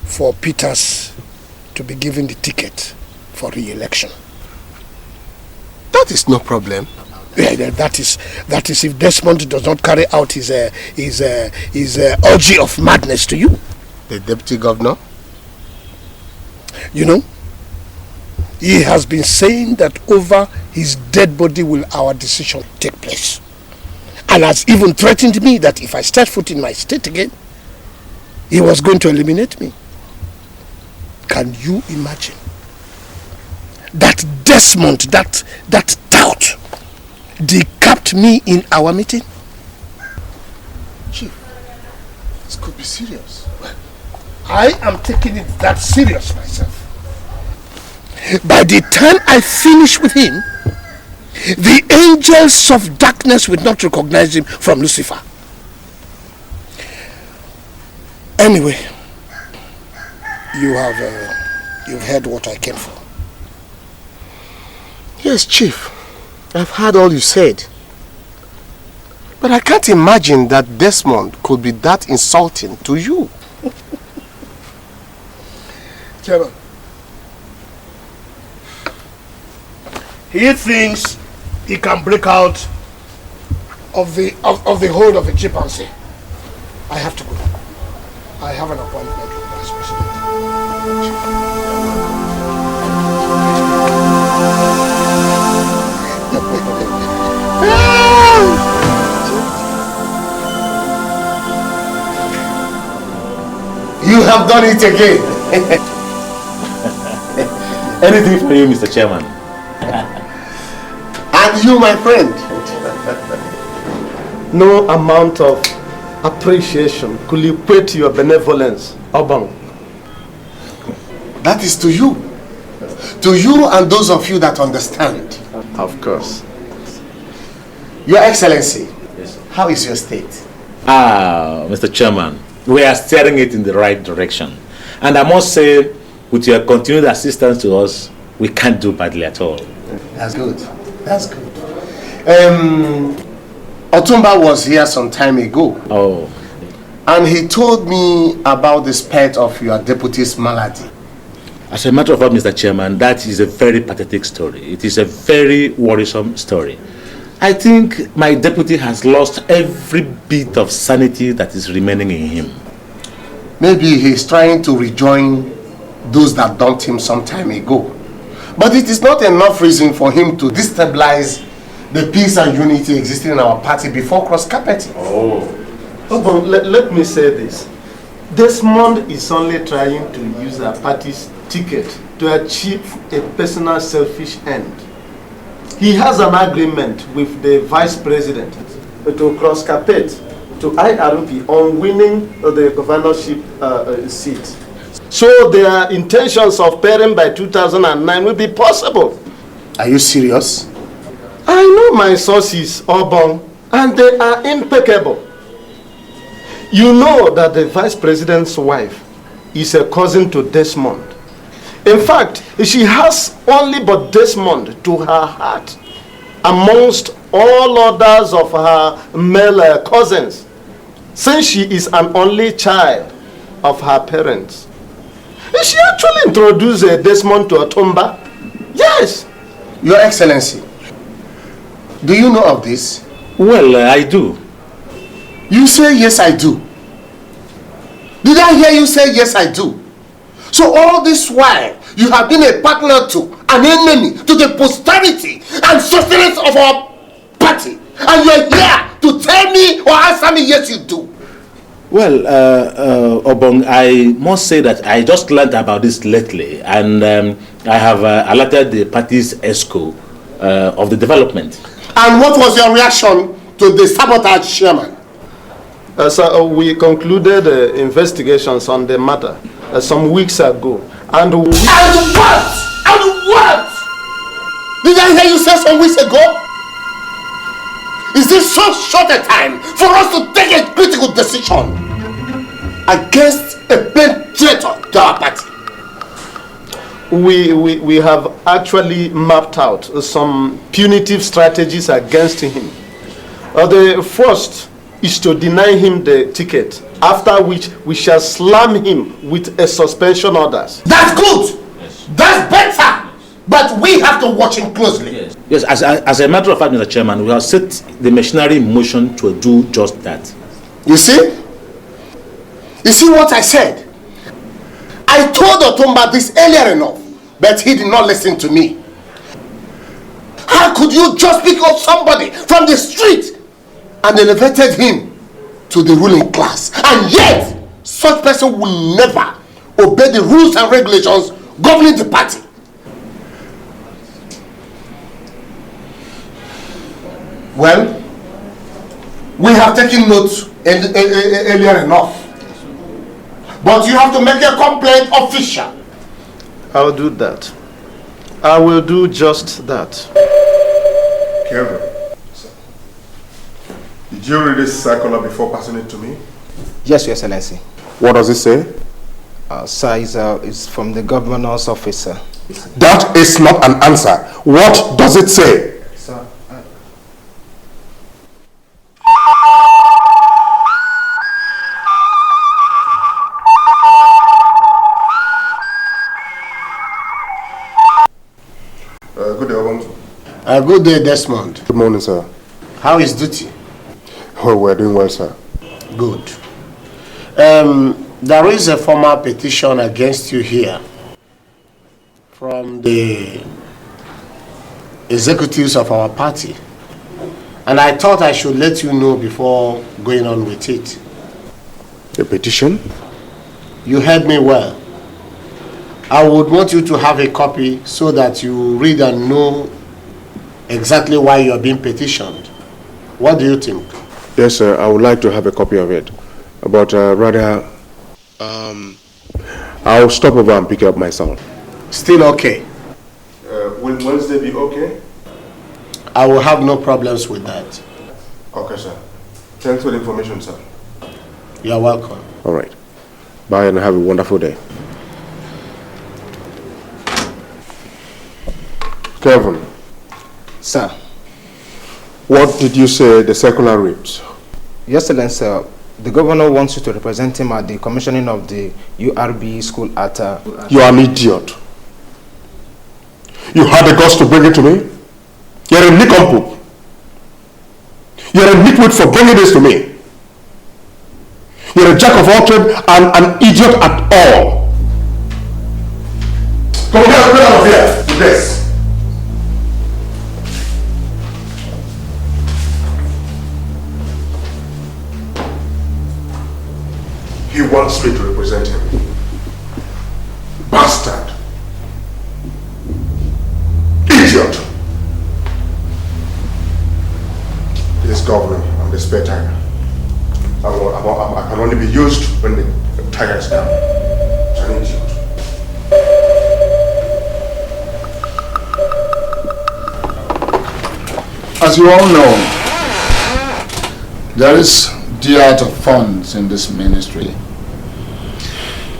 for Peters to be given the ticket for re-election. That is no problem. Yeah, that is if Desmond does not carry out his orgy of madness to you. The deputy governor? You know, he has been saying that over his dead body will our decision take place. And has even threatened me that if I step foot in my state again, he was going to eliminate me. Can you imagine? That Desmond, that tout, decapped me in our meeting? Chief, this could be serious. I am taking it that serious myself. By the time I finish with him, the angels of darkness will not recognize him from Lucifer. Anyway, you've heard what I came for. Yes, Chief. I've heard all you said. But I can't imagine that Desmond could be that insulting to you. Chairman, he thinks he can break out of the hold of a chimpanzee. I have to go. I have an appointment with the Vice President. You have done it again. Anything for you, Mr. Chairman. And you, my friend. No amount of appreciation could equate to your benevolence, Obang. That is to you. To you and those of you that understand. Of course. Your Excellency, yes. How is your state? Mr. Chairman, we are steering it in the right direction. And I must say, with your continued assistance to us, we can't do badly at all. That's good. That's good. Otumba was here some time ago. Oh. And he told me about the spread of your deputy's malady. As a matter of fact, Mr. Chairman, that is a very pathetic story. It is a very worrisome story. I think my deputy has lost every bit of sanity that is remaining in him. Maybe he's trying to rejoin those that dumped him some time ago. But it is not enough reason for him to destabilize the peace and unity existing in our party before cross-carpeting. But let me say this. Desmond is only trying to use our party's ticket to achieve a personal selfish end. He has an agreement with the vice president to cross-carpet to IRP on winning the governorship seat. So their intentions of pairing by 2009 will be possible. Are you serious? I know my sources, Obong, and they are impeccable. You know that the vice president's wife is a cousin to Desmond. In fact, she has only but Desmond to her heart amongst all others of her male cousins, since she is an only child of her parents. She actually introduced Desmond to Otumba. Yes. Your Excellency, do you know of this? Well, I do. You say yes, I do. Did I hear you say yes, I do? So all this while, you have been a partner to, an enemy to the posterity and sustenance of our party. And you are here to tell me or answer me, yes, you do. Well, Obong, I must say that I just learned about this lately, and I have alerted the party's ESCO of the development. And what was your reaction to the sabotage chairman? So we concluded investigations on the matter some weeks ago. And what? And what? Did I hear you say some weeks ago? Is this so short a time for us to take a critical decision against a plain traitor to our party? We have actually mapped out some punitive strategies against him. The first is to deny him the ticket, after which we shall slam him with a suspension orders. That's good. Yes. That's better. But we have to watch him closely. Yes, as a matter of fact, Mr. Chairman, we have set the machinery in motion to do just that. You see? You see what I said? I told Otumba this earlier enough, but he did not listen to me. How could you just pick up somebody from the street and elevated him to the ruling class? And yet, such person will never obey the rules and regulations governing the party. Well, we have taken note earlier enough. But you have to make a complaint official. I'll do that. I will do just that. Kevin, did you read this circular before passing it to me? Yes, Your Excellency. What does it say? Sir, it's from the governor's office, sir. That is not an answer. What does it say? Sir, Good day, Obong. Good day, Desmond. Good morning, sir. How is duty? Oh, we're doing well, sir. Good. There is a formal petition against you here from the executives of our party. And I thought I should let you know before going on with it. A petition? You heard me well. I would want you to have a copy so that you read and know exactly why you are being petitioned. What do you think? Yes, sir. I would like to have a copy of it. But rather, I'll stop over and pick it up myself. Still okay? Will Wednesday be okay? I will have no problems with that. Okay, sir. Thanks for the information, sir. You're welcome. All right. Bye and have a wonderful day. Kevin. Sir. What did you say the circular reads? Your Excellency, The governor wants you to represent him at the commissioning of the URB school at... You are an idiot. You had the guts to bring it to me? You're a nincompoop. You're a nitwit for bringing this to me. You're a jack of all trades and an idiot at all. Come on, get out of here with this. He wants me to represent him. Bastard. Idiot. This governor, I'm the spare tire. I can only be used when the tire is down. It's an idiot. As you all know, there is dearth of funds in this ministry.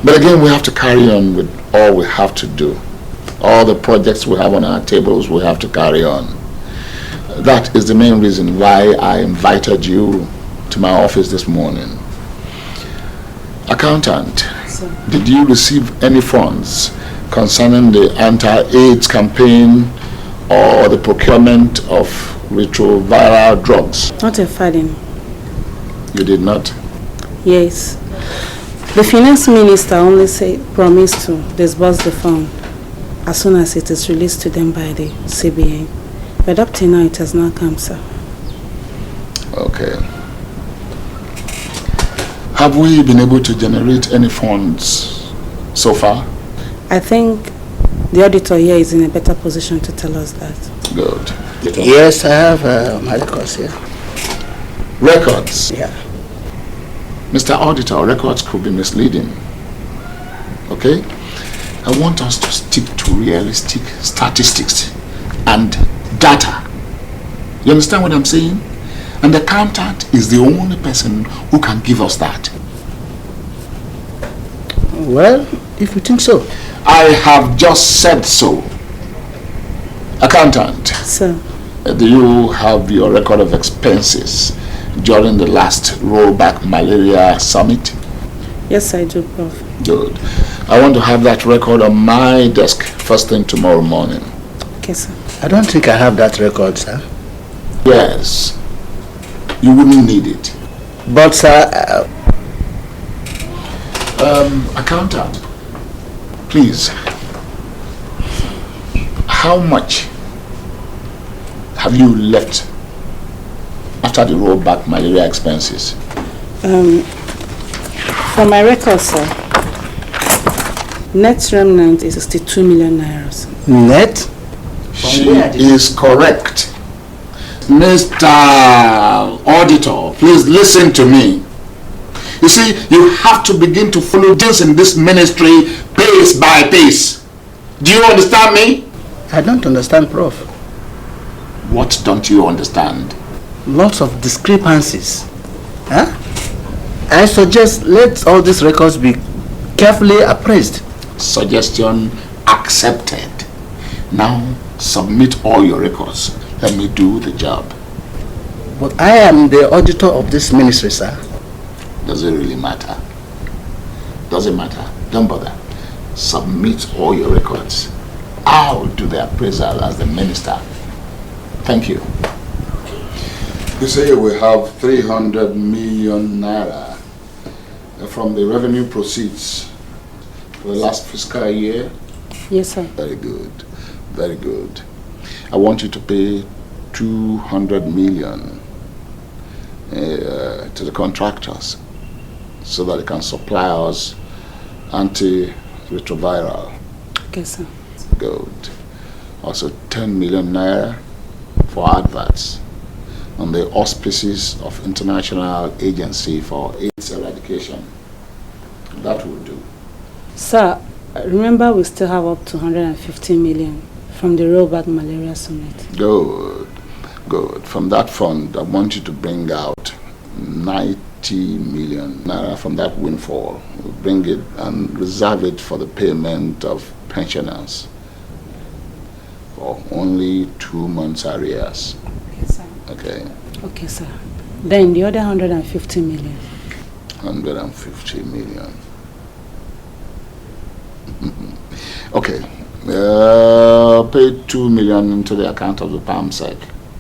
But again, we have to carry on with all we have to do. All the projects we have on our tables, we have to carry on. That is the main reason why I invited you to my office this morning. Accountant, did you receive any funds concerning the anti-AIDS campaign or the procurement of retroviral drugs? Not a farthing. You did not? Yes. The finance minister only promised to disburse the fund as soon as it is released to them by the CBN. But up to now, it has not come, sir. Okay. Have we been able to generate any funds so far? I think the auditor here is in a better position to tell us that. Good. Yes, I have my records here. Records? Yeah. Mr. Auditor, records could be misleading. Okay? I want us to stick to realistic statistics and data. You understand what I'm saying? And the accountant is the only person who can give us that. Well, if you think so. I have just said so. Accountant. Sir. Do you have your record of expenses during the last rollback malaria summit? Yes, I do, Prof. Good. I want to have that record on my desk first thing tomorrow morning. Okay, sir. I don't think I have that record, sir. Yes. You wouldn't need it. But, sir... accountant, please. How much have you left after the rollback malaria expenses? For my records, sir, net remnant is 62 million naira. Net? She is correct. Mr. Auditor, please listen to me. You see, you have to begin to follow things in this ministry pace by pace. Do you understand me? I don't understand, Prof. What don't you understand? Lots of discrepancies. Huh? I suggest let all these records be carefully appraised. Suggestion accepted. Now submit all your records. Let me do the job. But I am the auditor of this ministry, sir. Does it really matter? Doesn't matter. Don't bother. Submit all your records. I'll do the appraisal as the minister. Thank you. You say we have 300 million naira from the revenue proceeds for the last fiscal year? Yes, sir. Very good. Very good. I want you to pay 200 million to the contractors so that they can supply us antiretroviral. Okay, sir. Good. Also 10 million naira for adverts on the auspices of International Agency for AIDS Eradication. That will do. Sir, remember we still have up to 150 million from the rollback malaria summit. Good. Good. From that fund, I want you to bring out 90 million naira from that windfall. We'll bring it and reserve it for the payment of pensioners for only 2 months arrears. Okay, sir. Okay. Okay, sir. Then the other 150 million. 150 million. Okay. Pay 2 million into the account of the PAMSEC.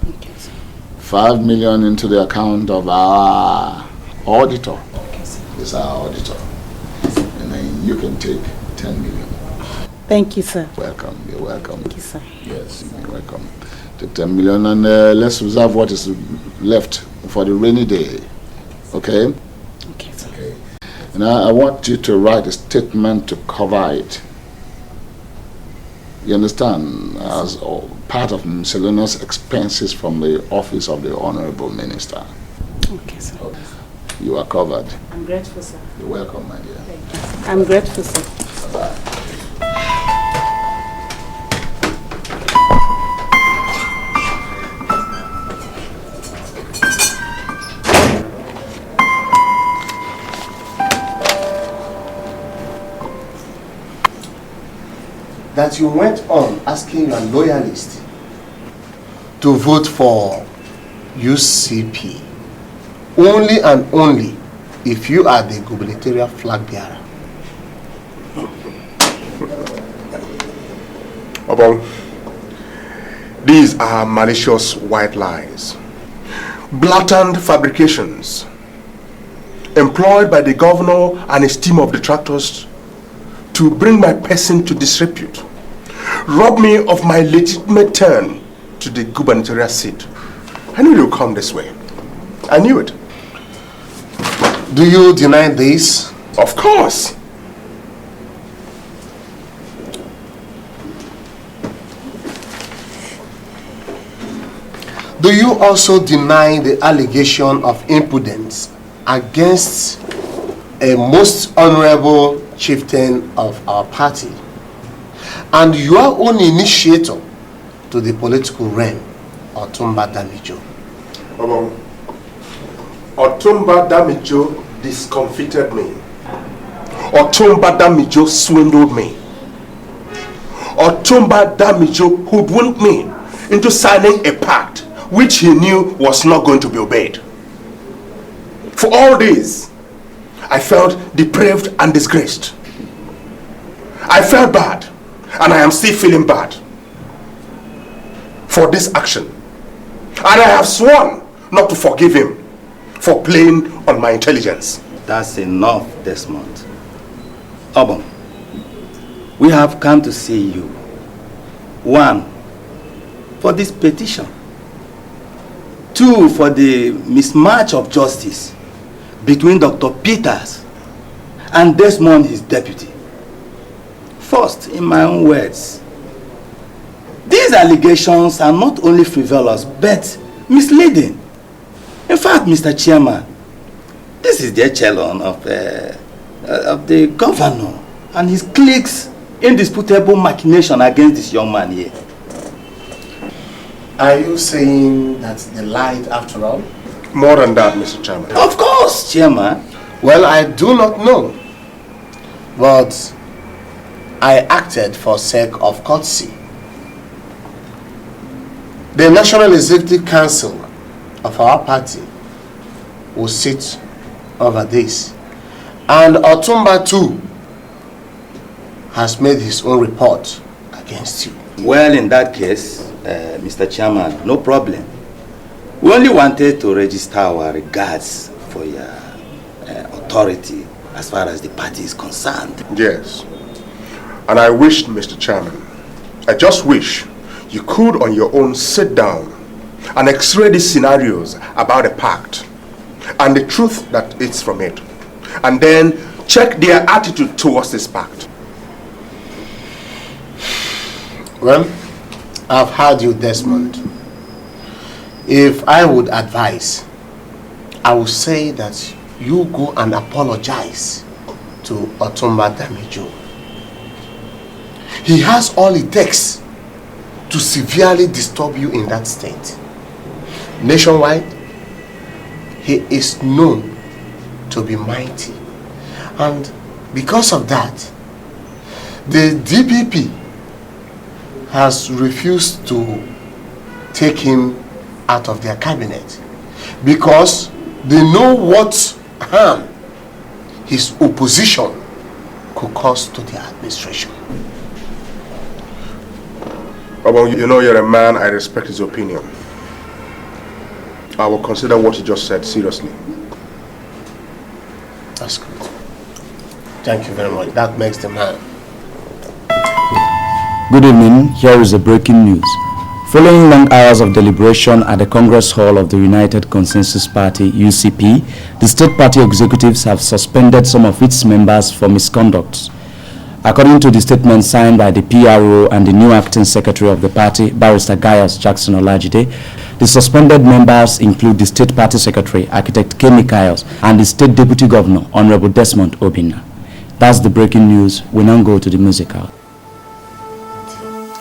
Okay, sir. 5 million into the account of our auditor. Okay, sir. It's our auditor. And then you can take 10 million. Thank you, sir. Welcome. You're welcome. Thank you, sir. Yes, you're welcome. Take 10 million and let's reserve what is left for the rainy day. Okay? Okay, sir. Okay. And I want you to write a statement to cover it. You understand? As part of miscellaneous expenses from the office of the Honorable Minister. Okay, sir. Okay. You are covered. I'm grateful, sir. You're welcome, my dear. Thank you. I'm grateful, sir. Bye-bye. That you went on asking your loyalists to vote for UCP only and only if you are the gubernatorial flag bearer. Obong, these are malicious white lies, blatant fabrications employed by the governor and his team of detractors to bring my person to disrepute, rob me of my legitimate turn to the gubernatorial seat. I knew you would come this way. I knew it. Do you deny this? Of course. Do you also deny the allegation of impudence against a most honorable chieftain of our party and your own initiator to the political realm, Otumba Damijo? Otumba Damijo discomfited me. Otumba Damijo swindled me. Otumba Damijo hoodwinked me into signing a pact which he knew was not going to be obeyed. For all this, I felt depraved and disgraced. I felt bad, and I am still feeling bad for this action. And I have sworn not to forgive him for playing on my intelligence. That's enough, Desmond. Obon, we have come to see you. One, for this petition. Two, for the mismatch of justice between Dr. Peters and Desmond, his deputy. First, in my own words, these allegations are not only frivolous, but misleading. In fact, Mr. Chairman, this is the echelon of the governor and his clique's indisputable machination against this young man here. Are you saying that's the light after all? More than that, Mr. Chairman. Of course, Chairman. Well, I do not know, but I acted for sake of courtesy. The National Executive Council of our party will sit over this, and Otumba too has made his own report against you. Well, in that case, Mr. Chairman, no problem. We only wanted to register our regards for your authority as far as the party is concerned. Yes. And I wish, Mr. Chairman, I just wish you could on your own sit down and x-ray these scenarios about the pact and the truth that it's from it. And then check their attitude towards this pact. Well, I've heard you, Desmond. If I would advise, I would say that you go and apologize to Otumba Damijo. He has all it takes to severely disturb you in that state. Nationwide, he is known to be mighty. And because of that, the DPP has refused to take him out of their cabinet because they know what harm his opposition could cause to the administration. Well, you know you're a man, I respect his opinion. I will consider what you just said seriously. That's good. Thank you very much. That makes the man. Good evening. Here is the breaking news. Following long hours of deliberation at the Congress Hall of the United Consensus Party, UCP, the state party executives have suspended some of its members for misconduct. According to the statement signed by the PRO and the new acting secretary of the party, Barrister Gaius Jackson Olajide, the suspended members include the state party secretary, Architect Kemi Kaios, and the state deputy governor, Honorable Desmond Obinna. That's the breaking news. We now go to the musical.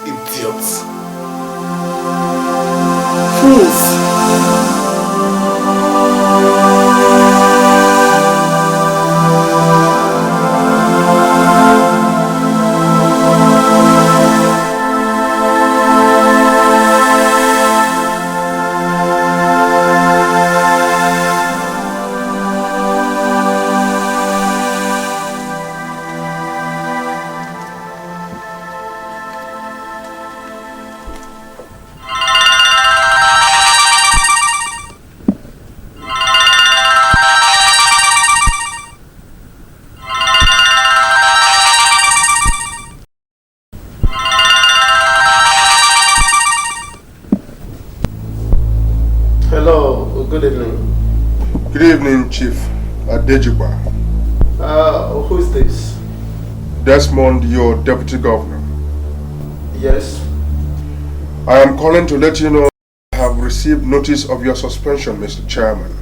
Idiots. Fools. Chief Adejuba. Who is this? Desmond, your deputy governor. Yes. I am calling to let you know I have received notice of your suspension, Mr. Chairman.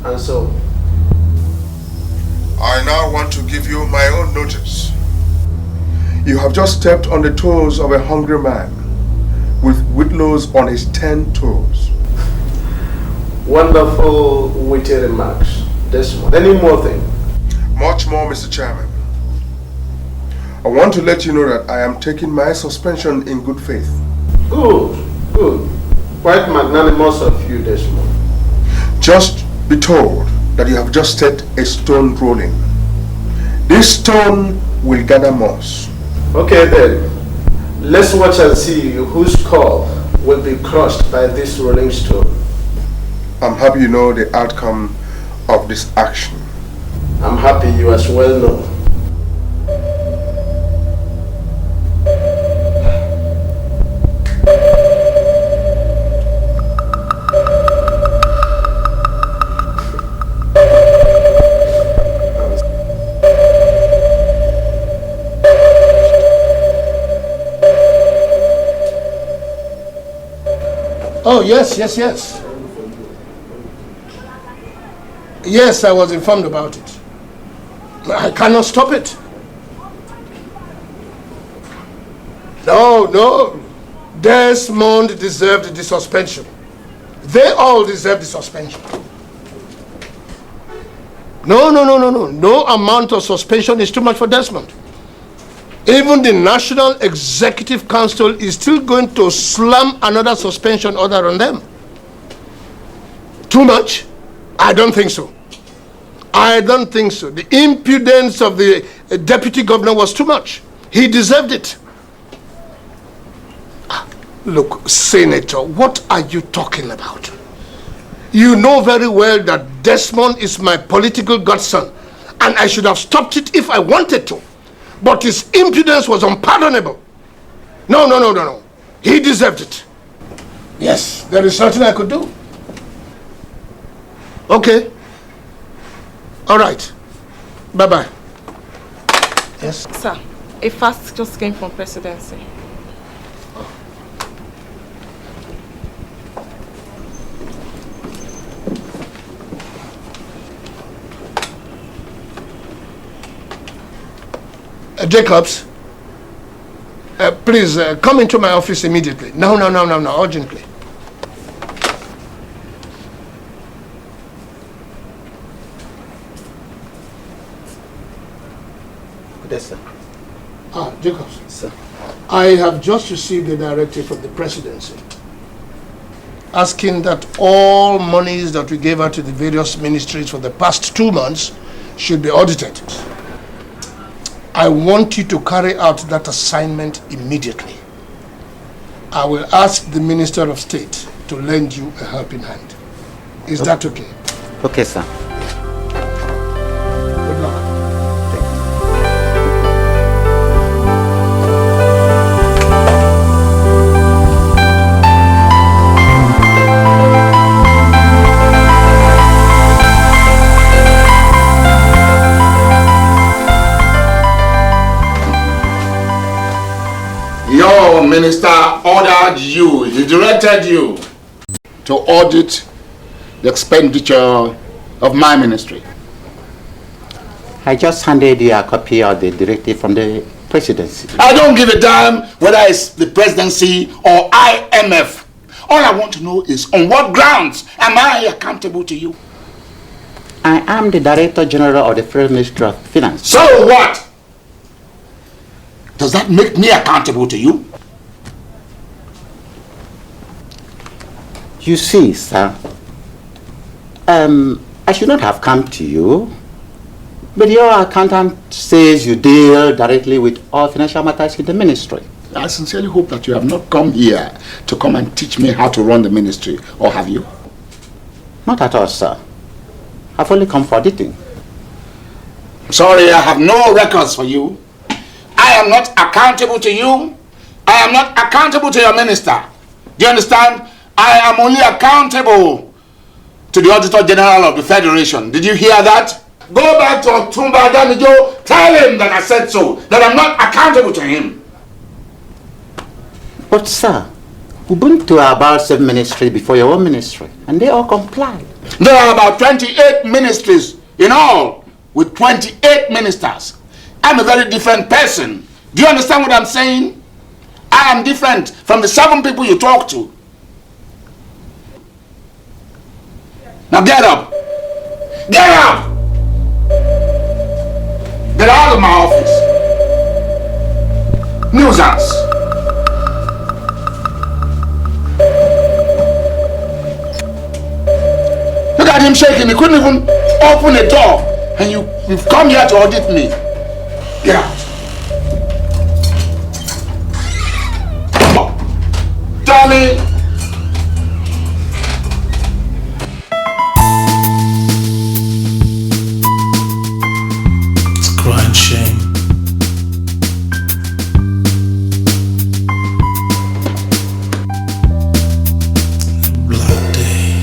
And so? I now want to give you my own notice. You have just stepped on the toes of a hungry man with whitlows on his 10 toes. Wonderful witty remarks. Desmond. Any more thing? Much more, Mr. Chairman. I want to let you know that I am taking my suspension in good faith. Good, good. Quite magnanimous of you, Desmond. Just be told that you have just set a stone rolling. This stone will gather moss. Okay then. Let's watch and see whose skull will be crushed by this rolling stone. I'm happy you know the outcome of this action. I'm happy you as well know. Oh, yes. Yes, I was informed about it. I cannot stop it. No. Desmond deserved the suspension. They all deserve the suspension. No. No amount of suspension is too much for Desmond. Even the National Executive Council is still going to slam another suspension order on them. Too much? I don't think so. The impudence of the deputy governor was too much. He deserved it. Look, Senator, what are you talking about? You know very well that Desmond is my political godson, and I should have stopped it if I wanted to. But his impudence was unpardonable. No. He deserved it. Yes, there is nothing I could do. Okay. All right. Bye-bye. Yes? Sir, a fax just came from presidency. Jacobs, please come into my office immediately. No, urgently. Yes, sir. Jacobs. Sir. I have just received a directive from the presidency asking that all monies that we gave out to the various ministries for the past 2 months should be audited. I want you to carry out that assignment immediately. I will ask the Minister of State to lend you a helping hand. Is that okay? Okay, sir. Good luck. Your minister ordered you, he directed you to audit the expenditure of my ministry. I just handed you a copy of the directive from the presidency. I don't give a damn whether it's the presidency or IMF. All I want to know is on what grounds am I accountable to you? I am the Director General of the Federal Ministry of Finance. So what? Does that make me accountable to you? You see, sir, I should not have come to you, but your accountant says you deal directly with all financial matters in the ministry. I sincerely hope that you have not come here to come and teach me how to run the ministry, or have you? Not at all, sir. I've only come for auditing. Sorry, I have no records for you. I am not accountable to you. I am not accountable to your minister. Do you understand? I am only accountable to the Auditor General of the Federation. Did you hear that? Go back to Otumba Damijo. Tell him that I said so. That I'm not accountable to him. But sir, Ubuntu are about 7 ministries before your own ministry, and they all complied. There are about 28 ministries in all, with 28 ministers. I'm a very different person. Do you understand what I'm saying? I am different from the 7 people you talk to. Now get up. Get up! Get out of my office. Nuisance. Look at him shaking. He couldn't even open a door. And you've come here to audit me. Get out. Come on. Tommy. It's crying shame. Black day.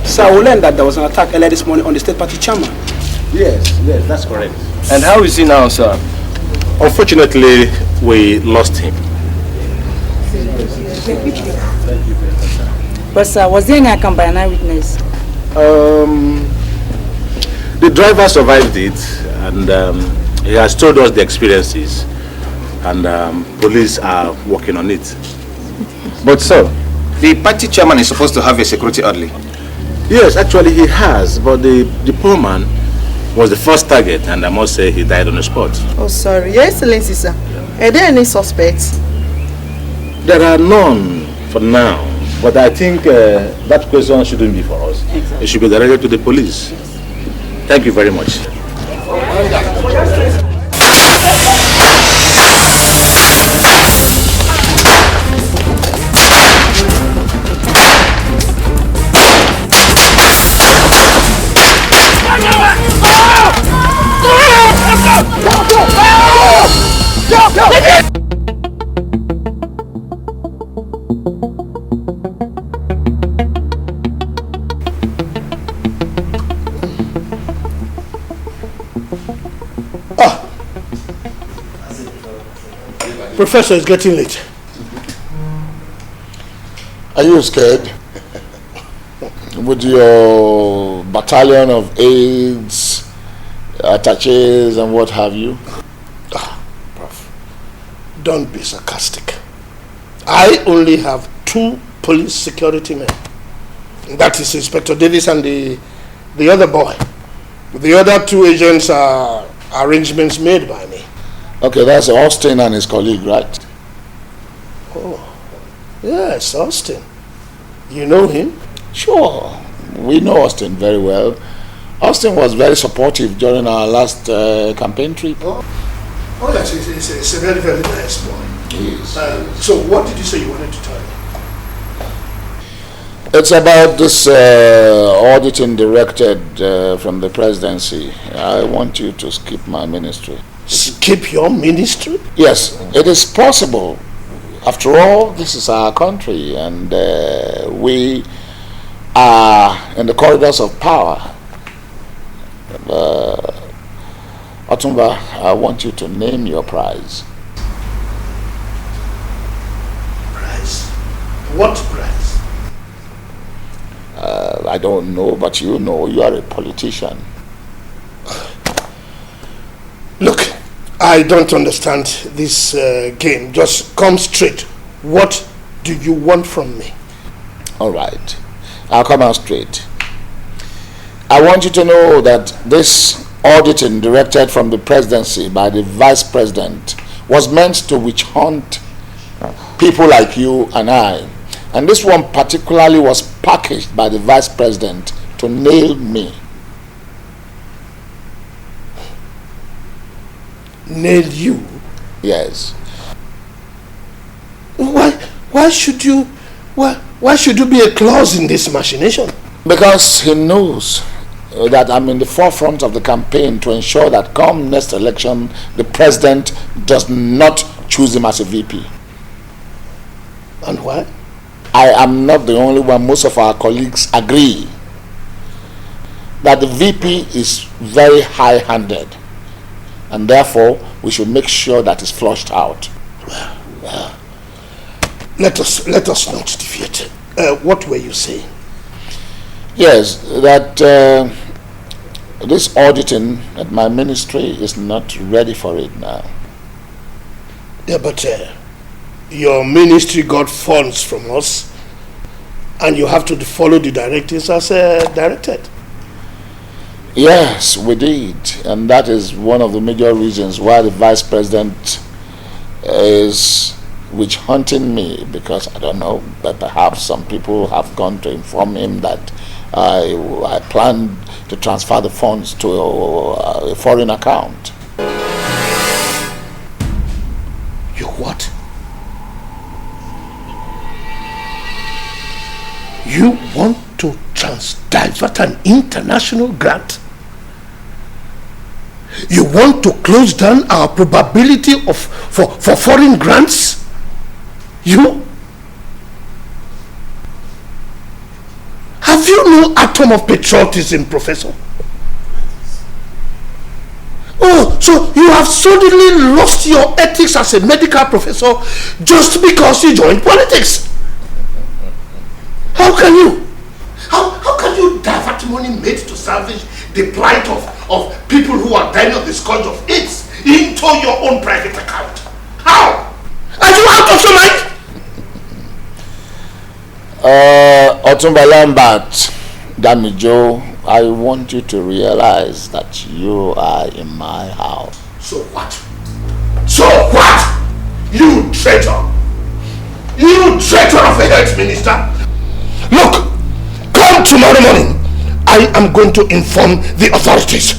Sir, we learned that there was an attack earlier this morning on the state party chairman. Yes. Yes, that's correct. And how is he now, sir? Unfortunately, we lost him. But sir, was there any accompanying eyewitness? The driver survived it, and he has told us the experiences, and police are working on it. But sir, the party chairman is supposed to have a security orderly. Yes, actually he has, but the poor man was the first target, and I must say he died on the spot. Oh, sorry. Your Excellency, sir. Are there any suspects? There are none for now, but I think that question shouldn't be for us. Exactly. It should be directed to the police. Thank you very much. Professor, it's getting late. Are you scared? With your battalion of aides, attaches, and what have you? Prof, don't be sarcastic. I only have 2 police security men. That is Inspector Davis and the other boy. The other 2 agents are arrangements made by me. Okay, that's Austin and his colleague, right? Oh, yes, Austin. You know him? Sure. We know Austin very well. Austin was very supportive during our last campaign trip. Oh yes, it's a very, very nice boy. Yes. So what did you say you wanted to tell me? It's about this auditing directed from the presidency. I want you to skip my ministry. Skip your ministry? Yes, it is possible. After all, this is our country, and we are in the corridors of power. Otumba, I want you to name your prize. Prize? What prize? I don't know, but you know, you are a politician. Look, I don't understand this game. Just come straight. What do you want from me? All right. I'll come out straight. I want you to know that this auditing directed from the presidency by the vice president was meant to witch hunt people like you and I. And this one particularly was packaged by the vice president to nail me. Nail you? Yes. Why should you be a clause in this machination? Because he knows that I'm in the forefront of the campaign to ensure that come next election, the president does not choose him as a VP. And why? I am not the only one. Most of our colleagues agree that the VP is very high-handed, and therefore we should make sure that it's flushed out. Well, let us not deviate. What were you saying? Yes, that this auditing at my ministry is not ready for it now. Yeah, but your ministry got funds from us, and you have to follow the directives as directed. Yes, we did, and that is one of the major reasons why the vice president is witch hunting me, because I don't know, but perhaps some people have gone to inform him that I plan to transfer the funds to a foreign account. You what? You want to divert an international grant? You want to close down our probability for foreign grants? You? Have you no atom of patriotism, Professor? So you have suddenly lost your ethics as a medical professor just because you joined politics. How can you? How can you divert money made to salvage the plight of people who are dying of the scourge of AIDS into your own private account? How? Are you out of your mind? Otumba Lambert, Damijo, I want you to realize that you are in my house. So what? So what? You traitor! You traitor of a health minister! Look, come tomorrow morning. I am going to inform the authorities.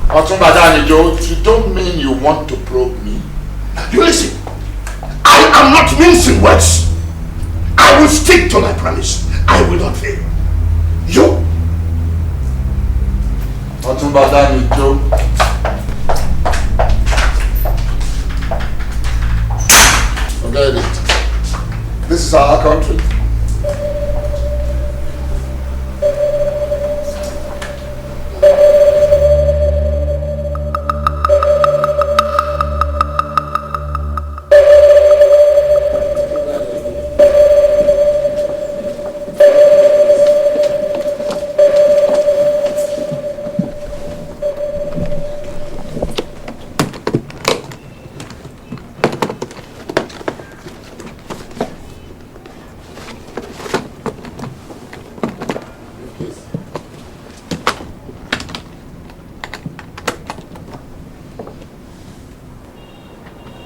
Otumba Damijo, you don't mean you want to probe me? You listen, I am not mincing words. I will stick to my promise. I will not fail. You? Otumba Damijo. Forget it. This is our country.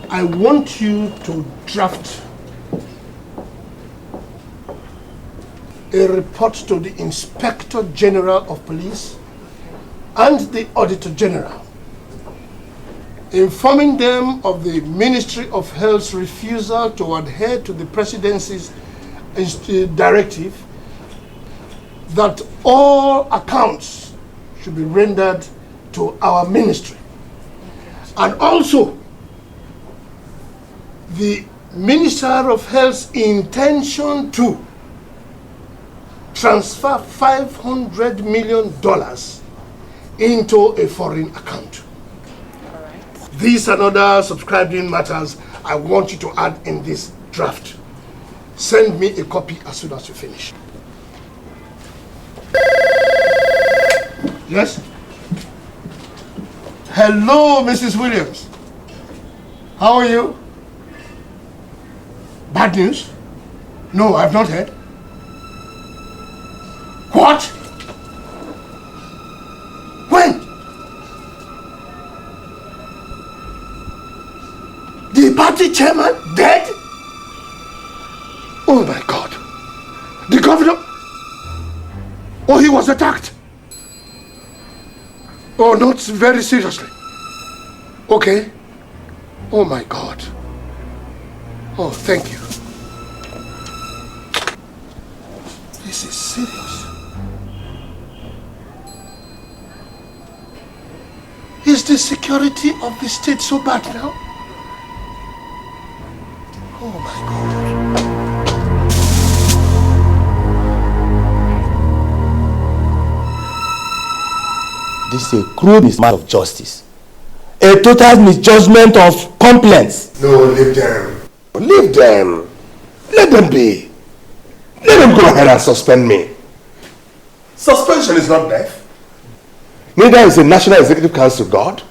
I want you to draft a report to the Inspector General of Police and the Auditor General, informing them of the Ministry of Health's refusal to adhere to the Presidency's directive that all accounts should be rendered to our ministry, and also the Minister of Health's intention to transfer $500 million into a foreign account. These and other subscribing matters I want you to add in this draft. Send me a copy as soon as you finish. Yes? Hello, Mrs. Williams. How are you? Bad news? No, I've not heard. What? When? The party chairman dead? Oh my God. The governor? Oh, he was attacked? Oh, not very seriously. Okay. Oh my God. Oh, thank you. This is serious. Is the security of the state so bad now? Oh my God. This is a crude mismatch of justice. A total misjudgment of complaints. No, leave them. Leave them. Let them be. Let them go ahead and suspend me. Suspension is not death. Neither is the National Executive Council God.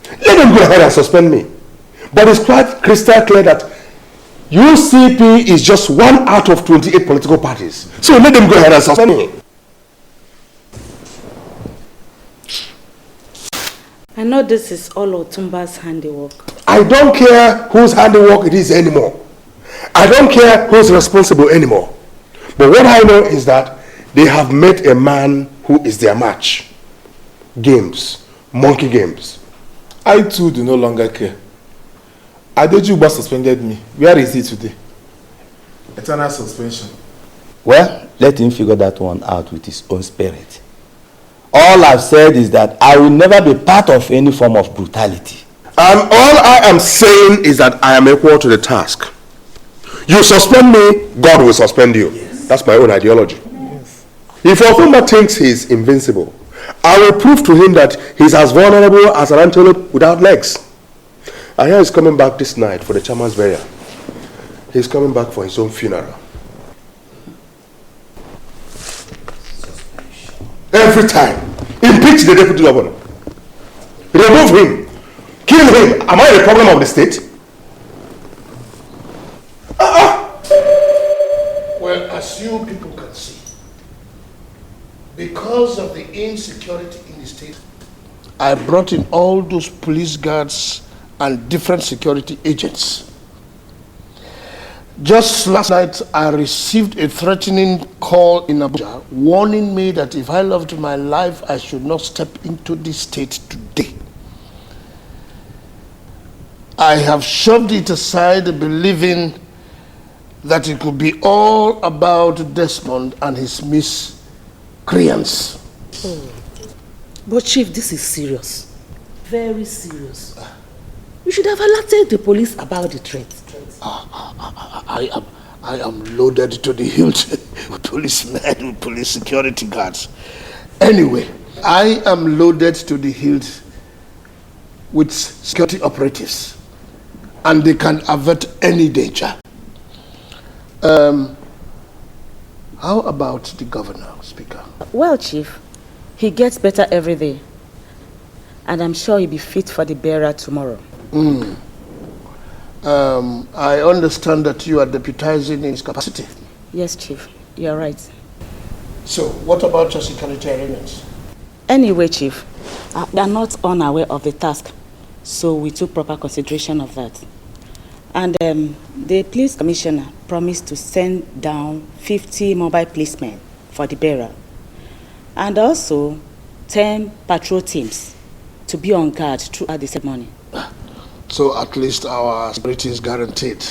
Let them go ahead and suspend me. But it's quite crystal clear that UCP is just one out of 28 political parties. So let them go ahead and suspend me. I know this is all Otumba's handiwork. I don't care whose handiwork it is anymore. I don't care who's responsible anymore. But what I know is that they have met a man who is their match. Games. Monkey games. I too do no longer care. Adejuba suspended me. Where is he today? Eternal suspension. Well, let him figure that one out with his own spirit. All I've said is that I will never be part of any form of brutality. And all I am saying is that I am equal to the task. You suspend me, God will suspend you. Yes. That's my own ideology. Yes. If Otumba thinks he's invincible, I will prove to him that he's as vulnerable as an antelope without legs. I hear he's coming back this night for the chairman's burial. He's coming back for his own funeral. Every time, impeach the deputy governor. Remove him. Kill him. Am I the problem of the state? Well, as you people can see, because of the insecurity in the state, I brought in all those police guards and different security agents. Just last night, I received a threatening call in Abuja warning me that if I loved my life, I should not step into this state today. I have shoved it aside, believing that it could be all about Desmond and his miscreants. But Chief, this is serious. Very serious. You should have alerted the police about the threat. I am loaded to the hilt with policemen, with police security guards. Anyway, I am loaded to the hilt with security operatives, and they can avert any danger. How about the governor, Speaker? Well, Chief, he gets better every day, and I'm sure he'll be fit for the burial tomorrow. I understand that you are deputizing in his capacity. Yes, Chief, you're right. So, what about your security arrangements? Anyway, Chief, we are not unaware of the task, so we took proper consideration of that. And the police commissioner promised to send down 50 mobile policemen for the burial, and also 10 patrol teams to be on guard throughout the ceremony. So at least our security is guaranteed.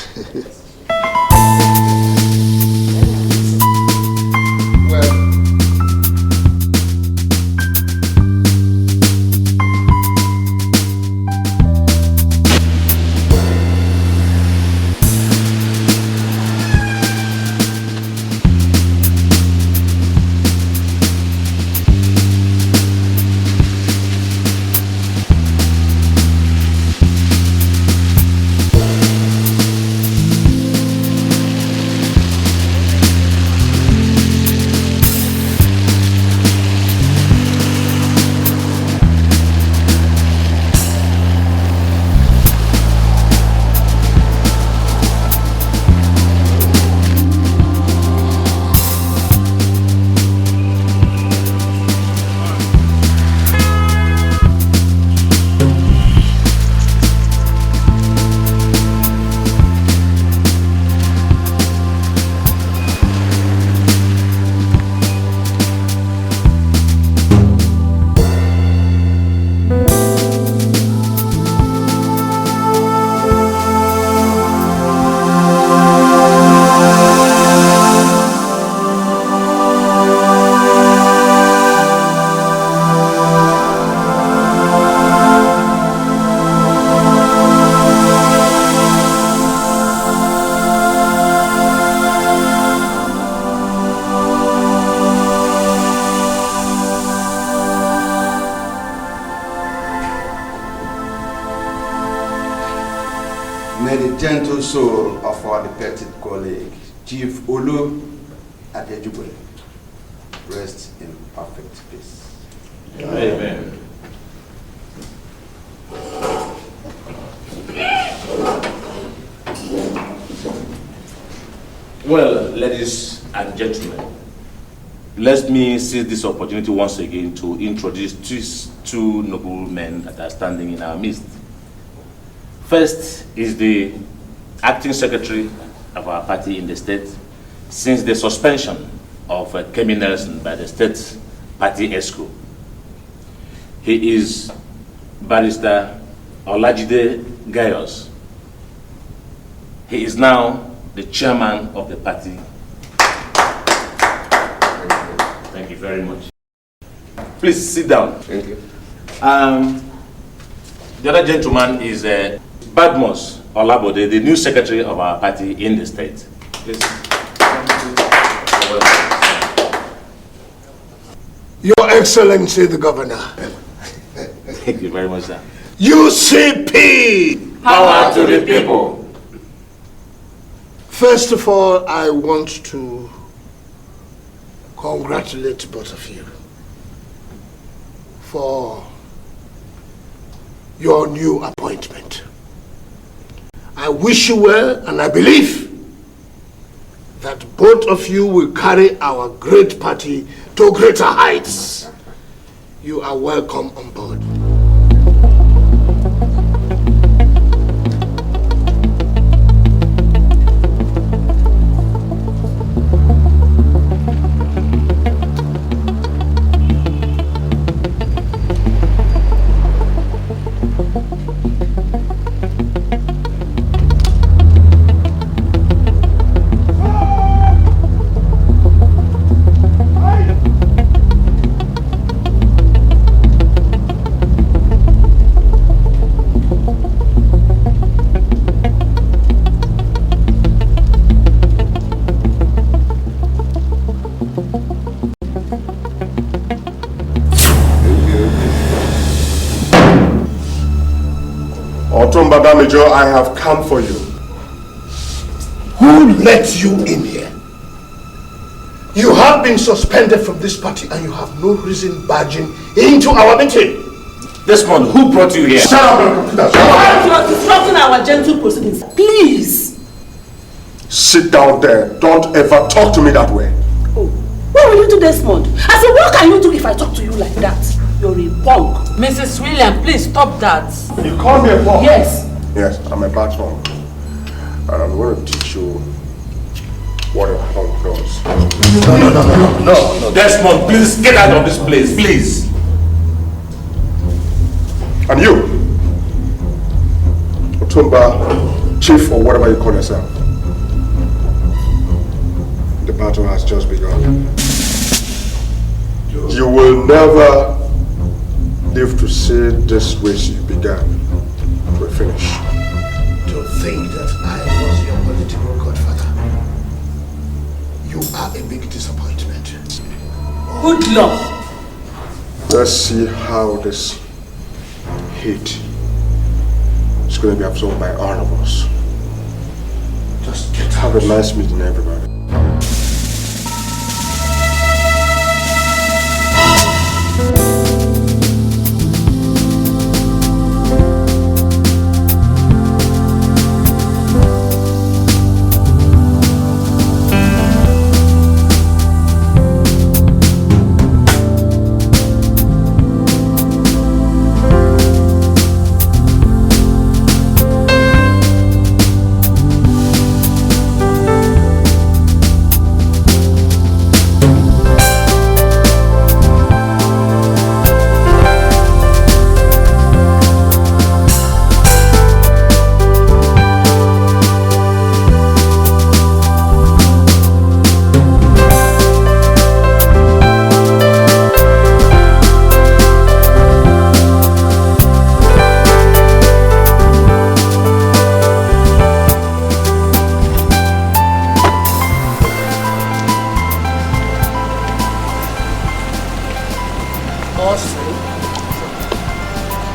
May the gentle soul of our defected colleague, Chief Olu Adejubwe, rest in perfect peace. Amen. Well, ladies and gentlemen, let me seize this opportunity once again to introduce these two noble men that are standing in our midst. First is the acting secretary of our party in the state since the suspension of Kemi Nelson by the state party ESCO. He is Barrister Olajide Gayos. He is now the chairman of the party. Thank you very much. Please sit down. Thank you. The other gentleman is Badmus Olabode, the new secretary of our party in the state. Please. Your Excellency the Governor. Thank you very much, sir. UCP! Power to the people. First of all, I want to congratulate both of you for your new appointment. I wish you well, and I believe that both of you will carry our great party to greater heights. You are welcome on board. Major, I have come for you. Who let you in here? You have been suspended from this party and you have no reason barging into our meeting. Desmond, who brought you here? Shut up! You are disrupting our gentle proceedings. Please! Sit down there. Don't ever talk to me that way. Oh, what will you do, Desmond? I said, what can you do if I talk to you like that? You're a punk. Mrs. William, please stop that. You call me a punk? Yes. Yes, I'm a patron. And I'm going to teach you what a punk does. No. Desmond, please get out of this place, please. And you, Otumba, chief or whatever you call yourself, the battle has just begun. You will never live to see this race you began to a finish. To think that I was your political godfather. You are a big disappointment. Good luck. Let's see how this hate is going to be absorbed by all of us. Just have a nice meeting, everybody.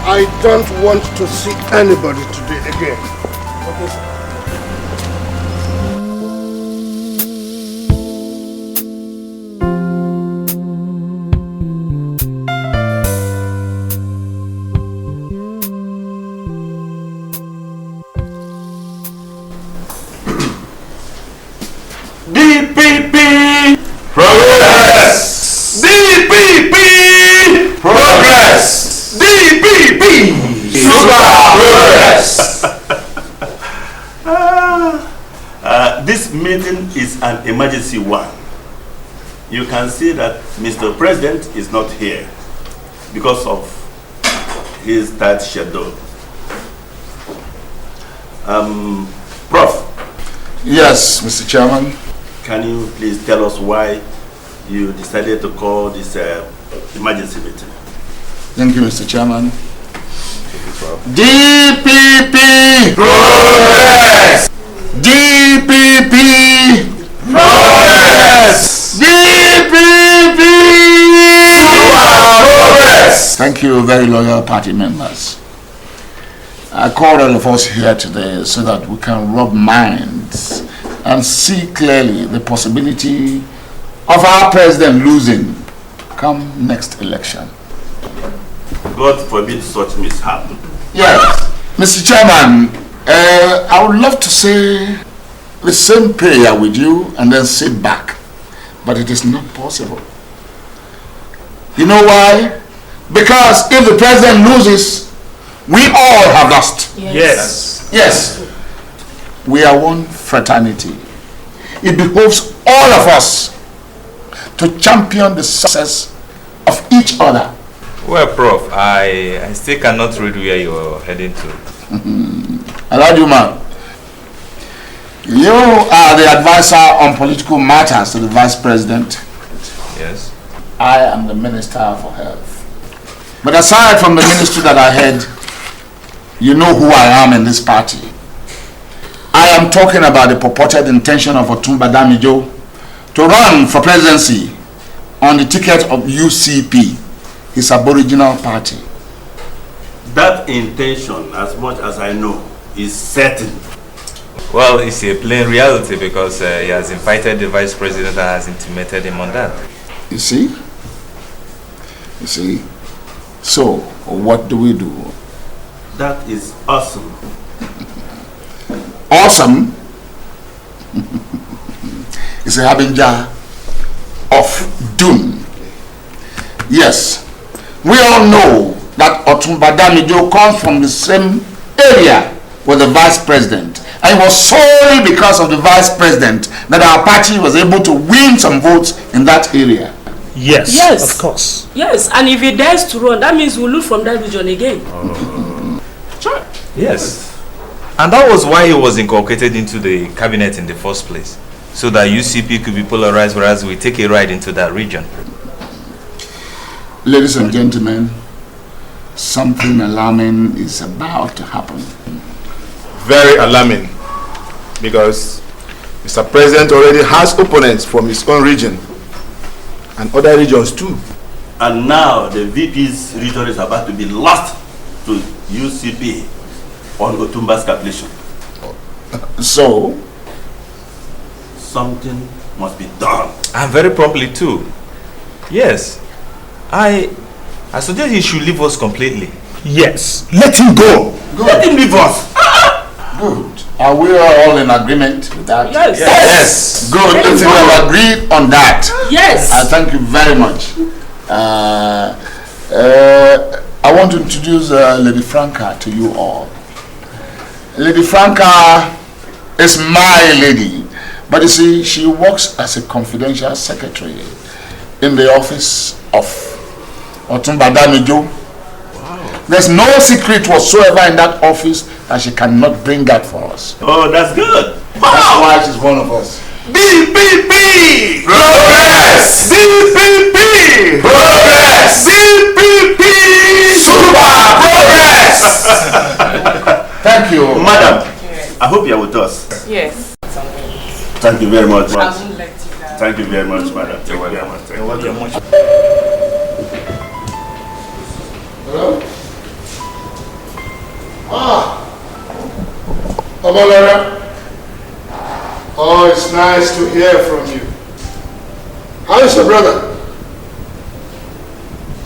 I don't want to see anybody today again. Okay, sir. DPP Progress! DPP Progress! DPP Super Progress! This meeting is an emergency one. You can see that Mr. President is not here because of his tight schedule. Prof. Yes, Mr. Chairman. Can you please tell us why you decided to call this emergency meeting? Thank you, Mr. Chairman. DPP Progress! DPP Progress! DPP Thank you, very loyal party members. I called all of us here today so that we can rub minds and see clearly the possibility of our president losing come next election. God forbid such mishap. Yes, Mr. Chairman, I would love to say the same prayer with you and then sit back, but it is not possible. You know why? Because if the president loses, we all have lost. Yes. Yes. We are one fraternity. It behoves all of us to champion the success of each other. Well, Prof, I still cannot read where you're heading to. Elebuwa, you are the advisor on political matters to the Vice President. Yes. I am the Minister for Health. But aside from the ministry that I head, you know who I am in this party. I am talking about the purported intention of Otumba Damijo to run for presidency on the ticket of UCP, his aboriginal party. That intention, as much as I know, is certain. Well, it's a plain reality because he has invited the Vice President and has intimated him on that. You see? You see? So, what do we do? That is awesome. Awesome is a harbinger of doom. Yes, we all know that Otumba Damijo comes from the same area with the Vice President, and it was solely because of the Vice President that our party was able to win some votes in that area. Yes, of course. Yes, and if he dares to run, that means we'll lose from that region again. Sure. Yes. And that was why he was inculcated into the cabinet in the first place, so that UCP could be polarized, whereas we take a ride into that region. Ladies and gentlemen, something alarming is about to happen. Very alarming, because Mr. President already has opponents from his own region and other regions too. And now the VP's region is about to be lost to UCP on Otumba's calculation. So? Something must be done. And very promptly too. Yes. I suggest he should leave us completely. Yes. Let him go. Good. Let him leave us. Good. Are we all in agreement with that? Yes. Yes. Good. Let's have agreed on that. Yes. Thank you very much. I want to introduce Lady Franca to you all. Lady Franca is my lady, but you see, she works as a confidential secretary in the office of Otumba Damijo. Wow. There's no secret whatsoever in that office that she cannot bring out for us. Oh, that's good. That's why she's one of us. BPP! Progress! BPP! Progress! BPP! Super Progress! Thank you. Madam, I hope you are with us. Yes. Thank you very much. I won't let you down. Thank you very much, madam. You're welcome. You're welcome. Hello? Omolara. Oh, it's nice to hear from you. How is your brother?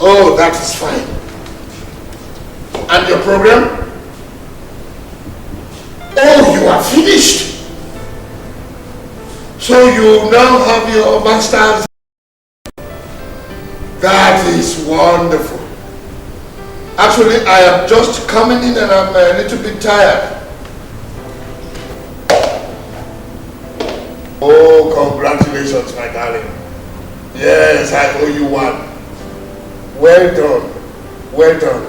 Oh, that is fine. And your program? Oh, you are finished. So you now have your master's. That is wonderful. Actually, I am just coming in and I'm a little bit tired. Oh, congratulations, my darling. Yes, I owe you one. Well done. Well done.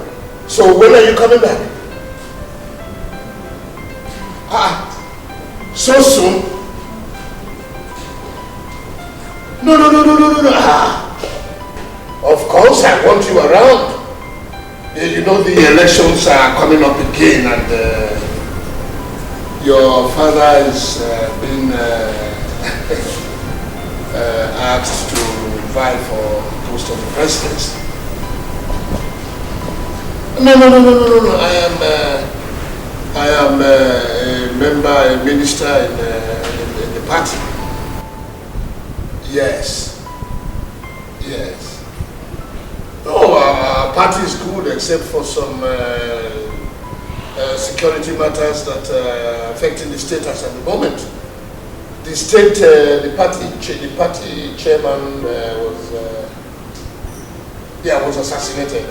So when are you coming back? So soon? No. Of course, I want you around. You know the elections are coming up again, and your father is being asked to vie for the post of the presidency. No. I am a member, a minister in the party. Yes. No, our party is good except for some security matters that are affecting the status at the moment. The state, the party chairman was assassinated.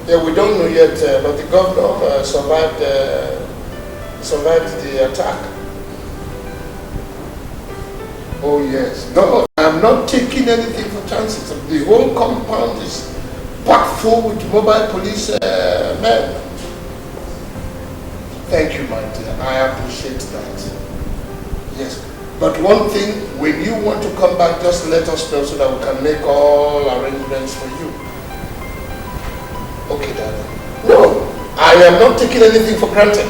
Yeah, we don't know yet, but the governor survived the attack. Oh yes. No, I'm not taking anything for chances. The whole compound is packed full with mobile police men. Thank you, my dear. I appreciate that. Yes. But one thing, when you want to come back, just let us know so that we can make all arrangements for you. Okay, darling. No, I am not taking anything for granted.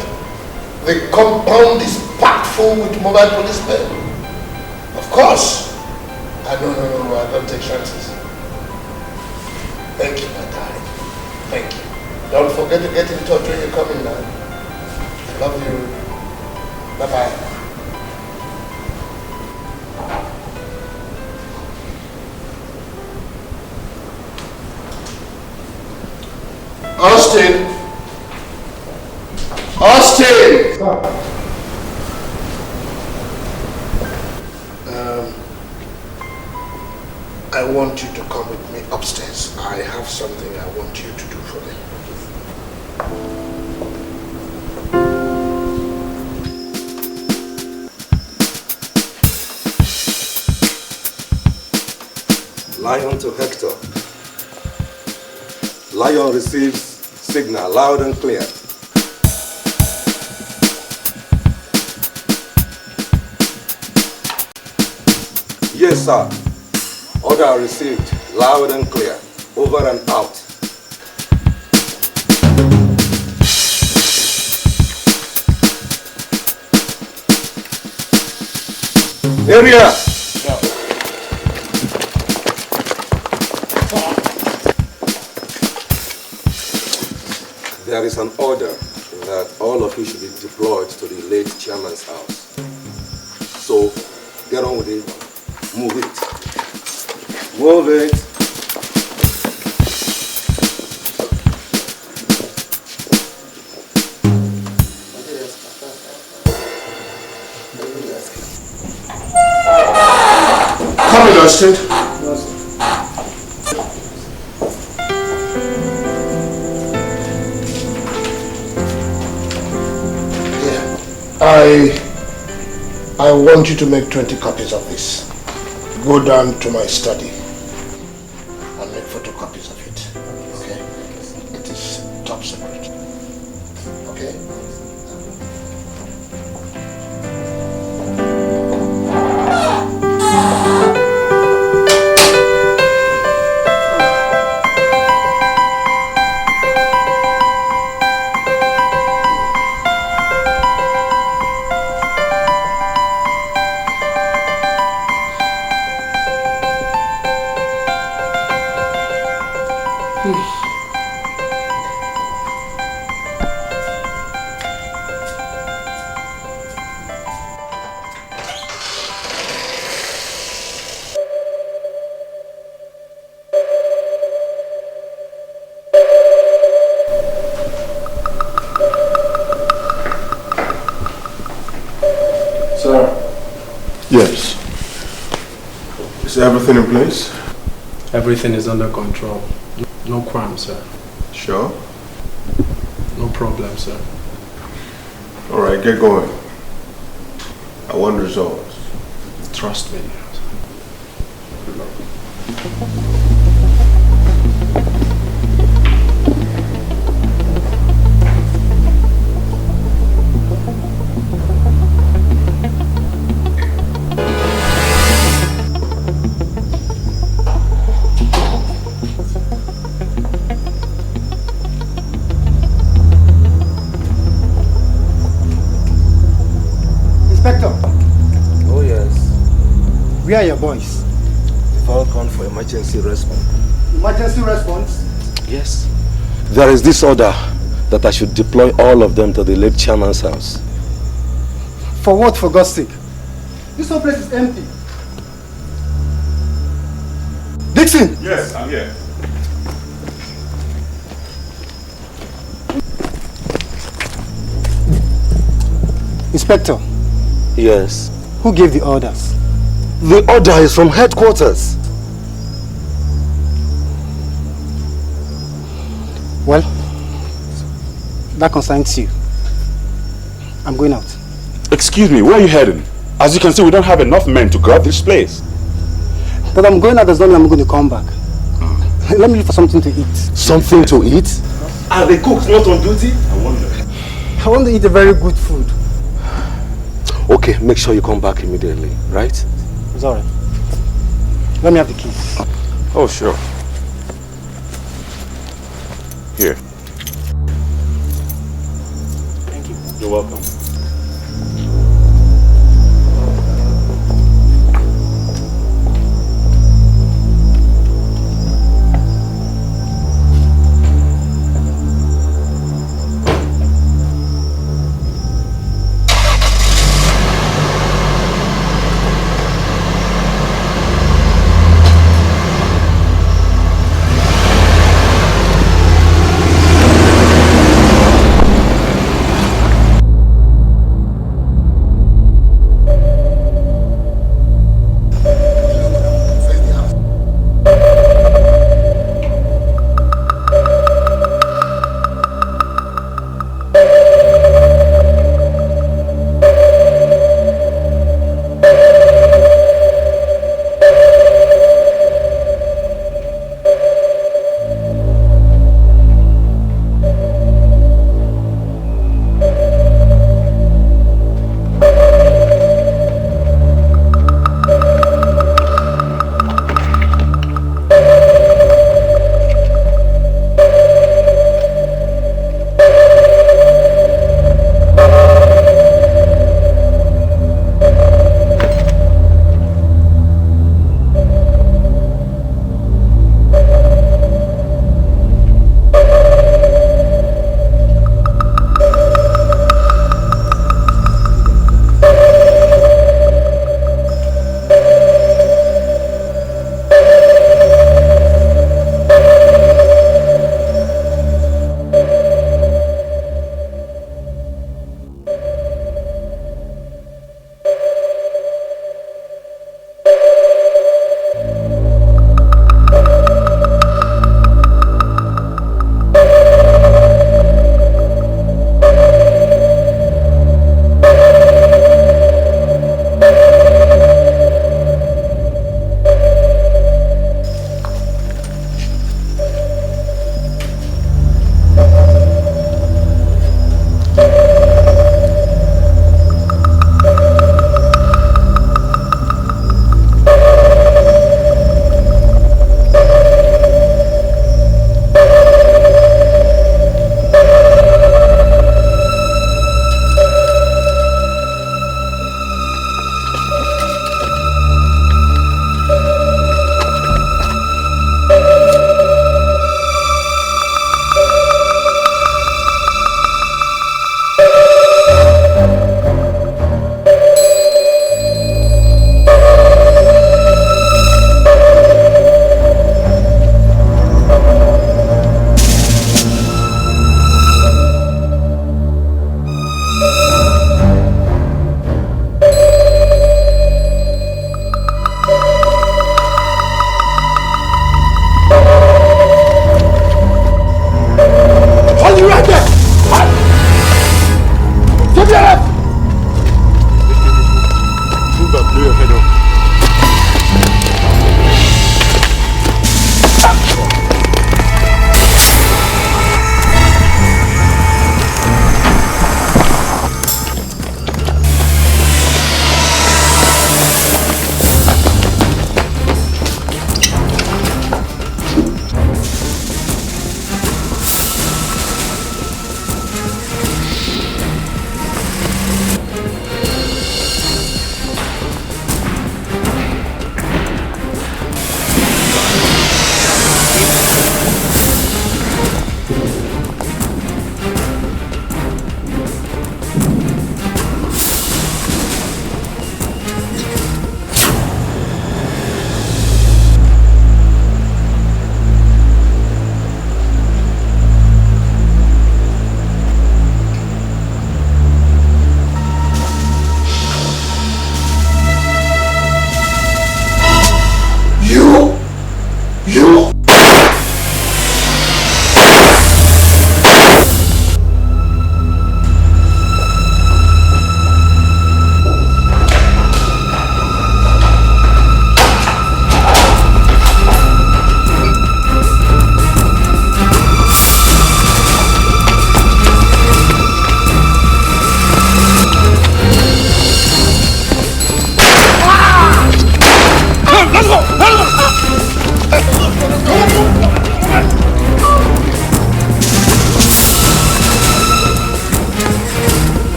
The compound is packed full with mobile policemen. Of course. No, I don't take chances. Thank you, my darling. Thank you. Don't forget to get in touch when you're coming now. I love you. Bye-bye. Austin! I want you to come with me upstairs. I have something I want you to do for me. Lion to Hector. Lion receives signal loud and clear. Yes, sir. Order received loud and clear. Over and out. Area! There is an order that all of you should be deployed to the late chairman's house. So, get on with it. Move it. Move it. Come in, Austin. I want you to make 20 copies of this. Go down to my study and make photocopies of it. Okay? It is top secret. Okay? Yes. Is everything in place? Everything is under control. No crime, sir. Sure? No problem, sir. Alright, get going. I want results. Trust me. Good luck. Oh yes. Where are your boys? They've all gone for emergency response. Emergency response? Yes. There is this order that I should deploy all of them to the late chairman's house. For what, for God's sake? This whole place is empty. Dixon! Yes, I'm here. Inspector. Yes. Who gave the orders? The order is from headquarters. Well, that concerns you. I'm going out. Excuse me, where are you heading? As you can see, we don't have enough men to guard this place. But I'm going out does not mean I'm going to come back. Let me look for something to eat. Something to eat? Are the cooks not on duty? I wonder. I want to eat a very good food. Okay, make sure you come back immediately, right? It's alright. Let me have the keys. Oh, sure. Here. Thank you. You're welcome.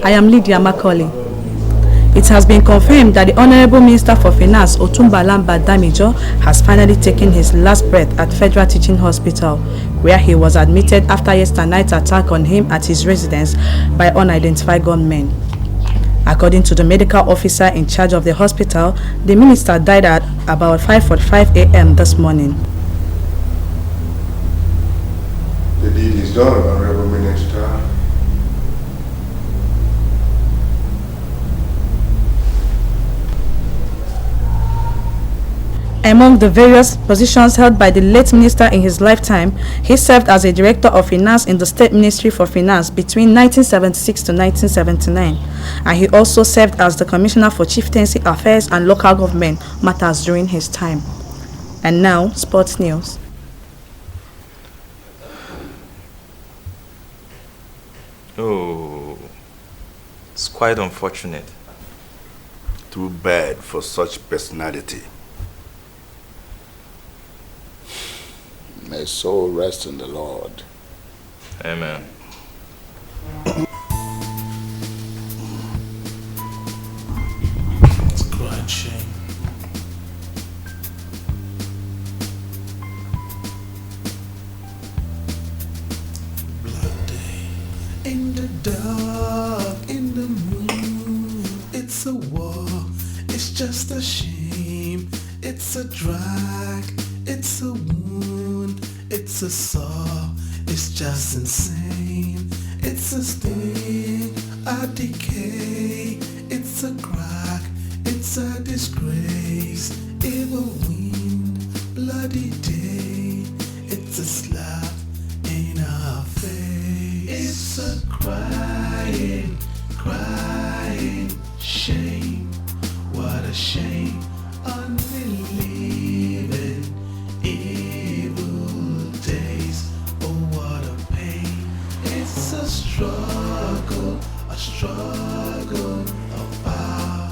I am Lydia Macaulay. It has been confirmed that the Honorable Minister for Finance, Otumba Lamba Damijo, has finally taken his last breath at Federal Teaching Hospital, where he was admitted after yesterday's night's attack on him at his residence by unidentified gunmen. According to the medical officer in charge of the hospital, the minister died at about 5:45 a.m. this morning. The deed is done, Honorable Minister. Among the various positions held by the late minister in his lifetime, he served as a director of finance in the State Ministry for Finance between 1976 to 1979, and he also served as the Commissioner for Chieftaincy Affairs and Local Government Matters during his time. And now, sports news. Oh, it's quite unfortunate. Too bad for such personality. May soul rest in the Lord. Amen. It's quite shame. Bloody. In the dark, in the moon, it's a war, it's just a shame, it's a drag, it's a wound, it's a saw, it's just insane, it's a sting, a decay, it's a crack, it's a disgrace, evil wind, bloody day, it's a slap in our face, it's a crying, crying shame, what a shame, unbelieving, evil days, oh what a pain, it's a struggle of power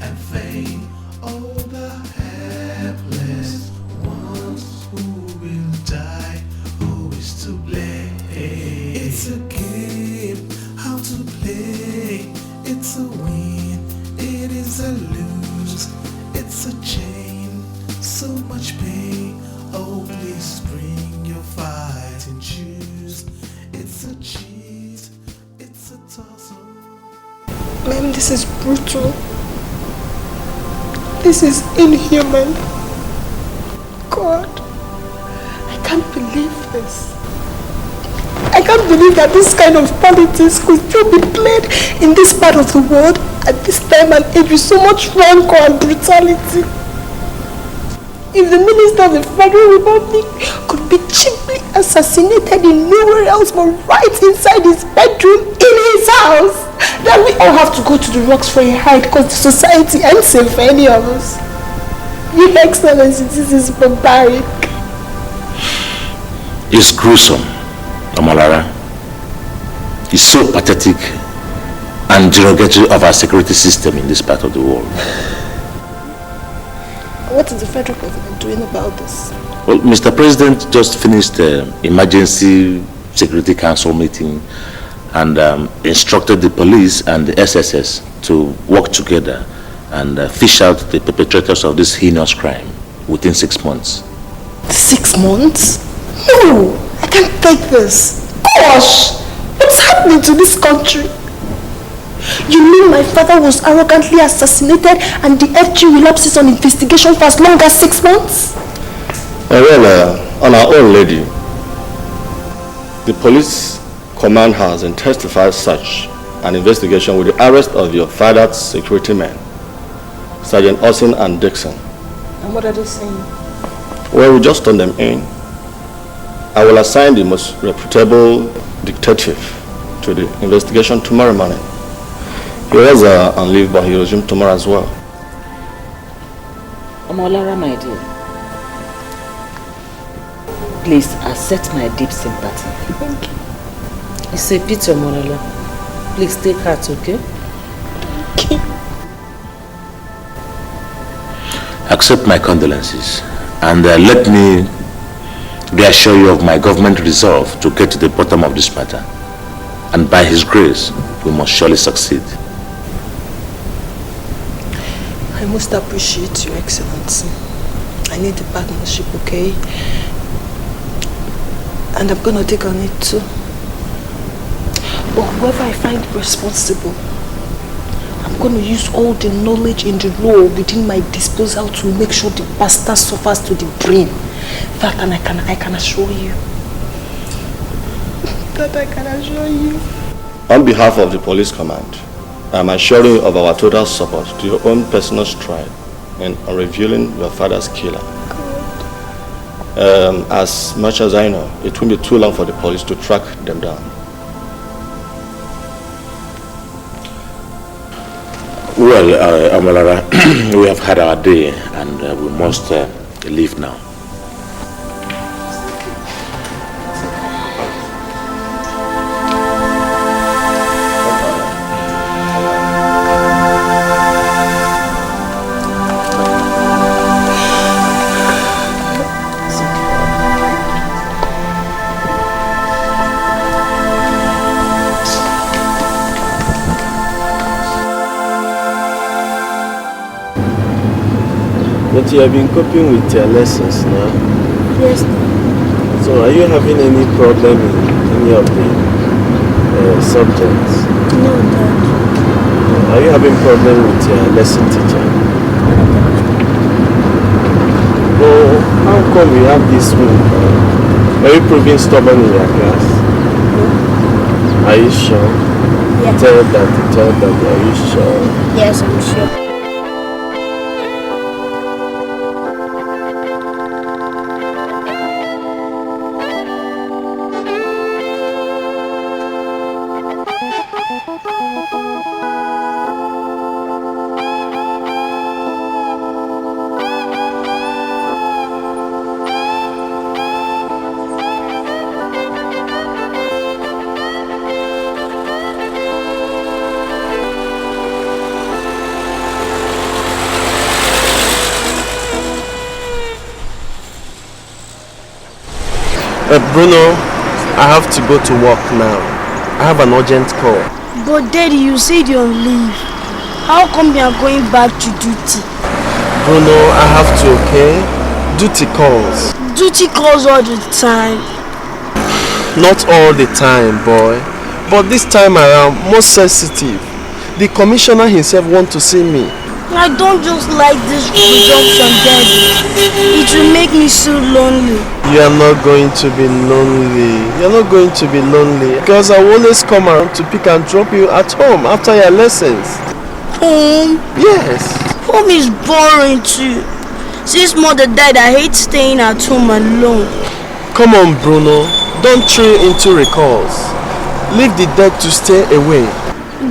and fame, oh the helpless ones who will die, who is to blame, it's a game, how to play, it's a win, it is a lose, it's a chain, so much pain, oh please bring your fighting shoes, it's a cheat, it's a tussle. Ma'am, this is brutal. This is inhuman. God, I can't believe this. I can't believe that this kind of politics could still be played in this part of the world at this time and age with so much rancor and brutality. If the minister of the Federal Republic could be cheaply assassinated in nowhere else but right inside his bedroom in his house, then we all have to go to the rocks for a hide because the society ain't safe for any of us. Your Excellency, this is barbaric. It's gruesome, Amalara. It's so pathetic and derogatory of our security system in this part of the world. What is the federal government doing about this? Well, Mr. President just finished the Emergency Security Council meeting and instructed the police and the SSS to work together and fish out the perpetrators of this heinous crime within 6 months. 6 months? No, I can't take this. Gosh, what's happening to this country? You mean my father was arrogantly assassinated and the FG relapses on investigation for as long as 6 months? Well, on our own lady, the police command has intensified such an investigation with the arrest of your father's security men, Sergeant Austin and Dixon. And what are they saying? Well, we just turned them in. I will assign the most reputable detective to the investigation tomorrow morning. He was on leave, but he will resume tomorrow as well. Omolara, my dear, please accept my deep sympathy. Thank you. It's a pity, Omolara. Please take heart, okay? Thank you. Accept my condolences and let me reassure you of my government resolve to get to the bottom of this matter. And by His grace, we must surely succeed. I most appreciate Your Excellency. I need the partnership, okay? And I'm gonna take on it too. But whoever I find responsible, I'm gonna use all the knowledge in the law within my disposal to make sure the bastard suffers to the brain. That and I can assure you. That I can assure you. On behalf of the police command, I am assuring you of our total support to your own personal stride in revealing your father's killer. As much as I know, it won't be too long for the police to track them down. Well, Amalara, we have had our day and we must leave now. But you have been coping with your lessons now? Yes. So are you having any problem in any of the subjects? No, Dad. Are you having problem with your lesson teacher? Oh, how come you have this mood? Are you proving stubborn in your class? No. Are you sure? Yeah. Tell that, are you sure? Yes, I'm sure. Bruno, I have to go to work now. I have an urgent call. But Daddy, you said you're on leave. How come you are going back to duty? Bruno, I have to, okay? Duty calls. Duty calls all the time. Not all the time, boy. But this time around, most sensitive. The commissioner himself wants to see me. I don't just like this reduction, Daddy. It will make me so lonely. You are not going to be lonely. You're not going to be lonely. Because I will always come around to pick and drop you at home after your lessons. Home? Yes. Home is boring too. Since mother died, I hate staying at home alone. Come on, Bruno. Don't throw into recalls. Leave the dead to stay away.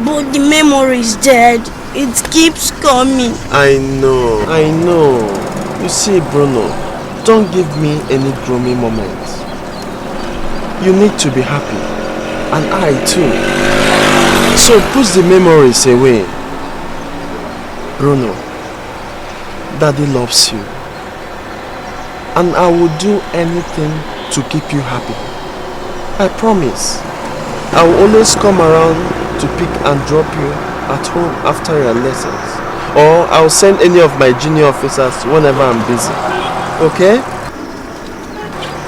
But the memory is dead. It keeps coming. I know. You see, Bruno, don't give me any gloomy moments. You need to be happy. And I too. So push the memories away. Bruno, Daddy loves you. And I will do anything to keep you happy. I promise. I will always come around to pick and drop you at home after your lessons, or I'll send any of my junior officers whenever I'm busy. Okay?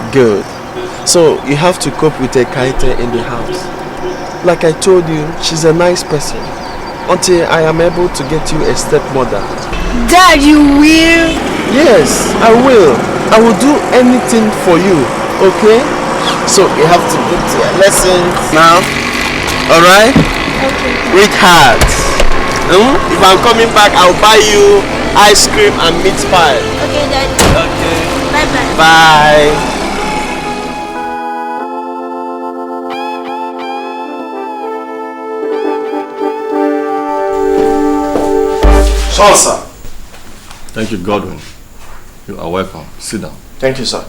Good. So you have to cope with a kite in the house. Like I told you, she's a nice person. Until I am able to get you a stepmother. Dad, you will? Yes, I will. I will do anything for you. Okay? So you have to go to your lessons now. Alright? Okay. Read hard. If I'm coming back, I'll buy you ice cream and meat pie. Okay, Daddy. Okay. Bye-bye. Bye. Sean, sir. Thank you, Godwin. You are welcome. Sit down. Thank you, sir.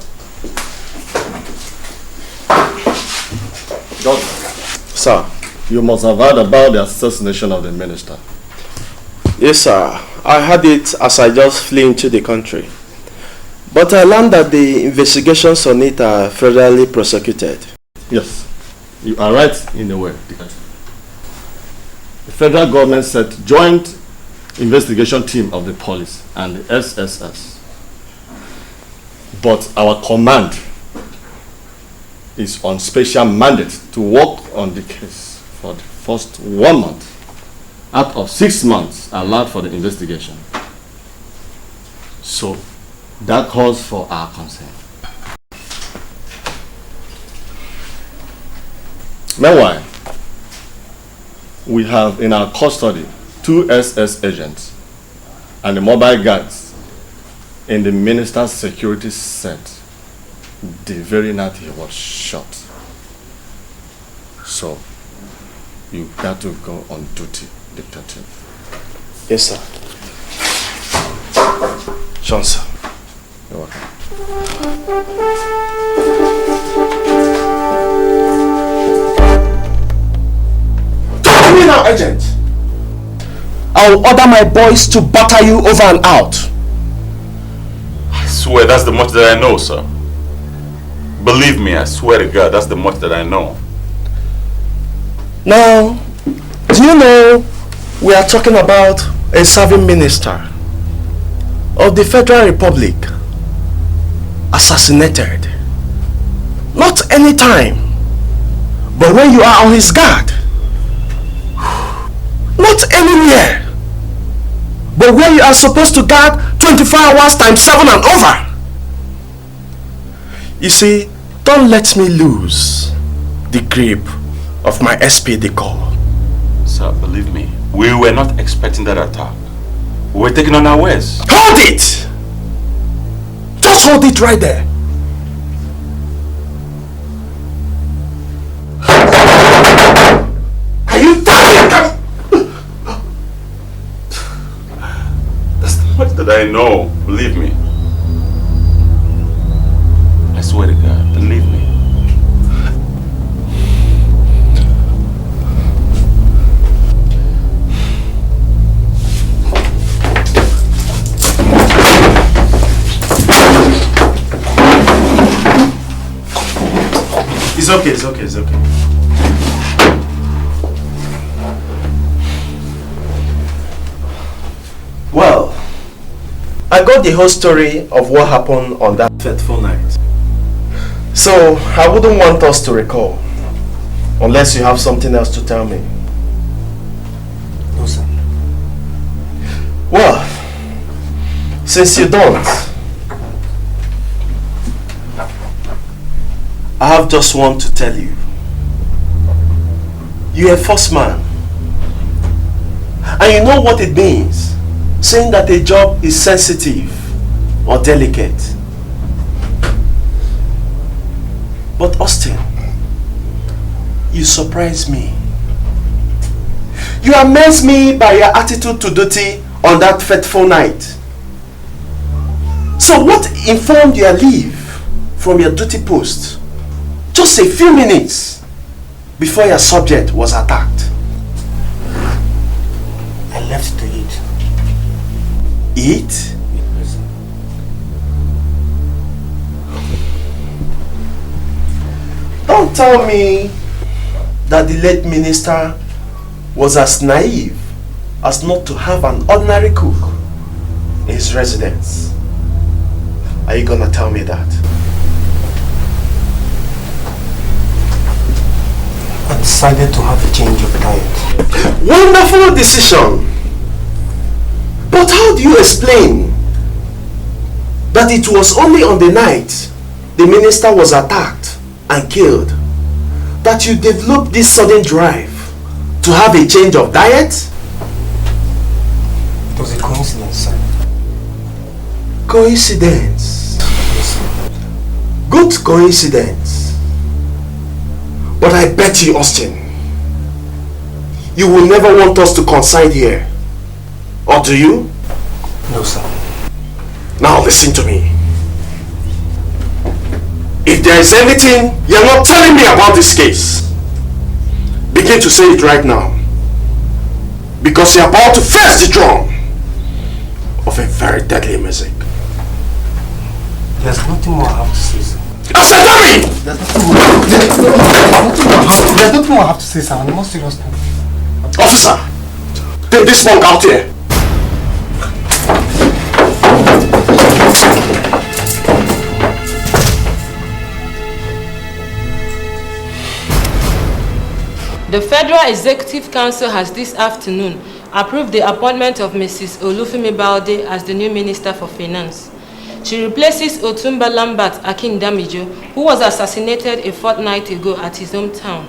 Godwin. Sir, you must have heard about the assassination of the minister. Yes, sir. I heard it as I just flew into the country. But I learned that the investigations on it are federally prosecuted. Yes, you are right in a way. the federal government set joint investigation team of the police and the SSS. But our command is on special mandate to work on the case for the first 1 month out of 6 months allowed for the investigation. So that calls for our consent. Meanwhile, we have in our custody 2 SS agents and the mobile guards in the minister's security set the very night he was shot. So, you got to go on duty, Detective. Yes, sir. Sean, sir. You're welcome. Talk to me now, agent. I will order my boys to batter you over and out. I swear that's the much that I know, sir. Believe me, I swear to God, that's the much that I know. Now, do you know we are talking about a serving minister of the Federal Republic assassinated? Not any time, but when you are on his guard. Not anywhere, but where you are supposed to guard 24 hours times 7 and over. You see, don't let me lose the grip of my SPD call. Sir, believe me, we were not expecting that attack. We were taking on our ways. Hold it! Just hold it right there. Are you tired? That's the much that I know, believe me. I swear to God, believe me. It's okay, it's okay, it's okay. Well, I got the whole story of what happened on that fateful night. So, I wouldn't want us to recall, unless you have something else to tell me. No, sir. Well, since you don't, I have just one to tell you. You're a first man. And you know what it means, saying that a job is sensitive or delicate. But Austin, you surprise me. You amaze me by your attitude to duty on that fateful night. So what informed your leave from your duty post just a few minutes before your subject was attacked? I left to eat. Eat? Don't tell me that the late minister was as naive as not to have an ordinary cook in his residence. Are you gonna tell me that? I decided to have a change of diet. Wonderful decision! But how do you explain that it was only on the night the minister was attacked and killed that you developed this sudden drive to have a change of diet? It was a coincidence, sir. Coincidence? Good coincidence. But I bet you, Austin, you will never want us to coincide here. Or do you? No, sir. Now listen to me. If there is anything you're not telling me about this case, begin to say it right now. Because you're about to face the drum of a very deadly music. There's nothing more I have to say, sir. I said, Tommy! There's nothing more I have to say, sir. On a more serious note. Officer! Take this monk out here. The Federal Executive Council has this afternoon approved the appointment of Mrs. Olufemi Balde as the new Minister for Finance. She replaces Otumba Lambert Akindamijo, who was assassinated a fortnight ago at his hometown.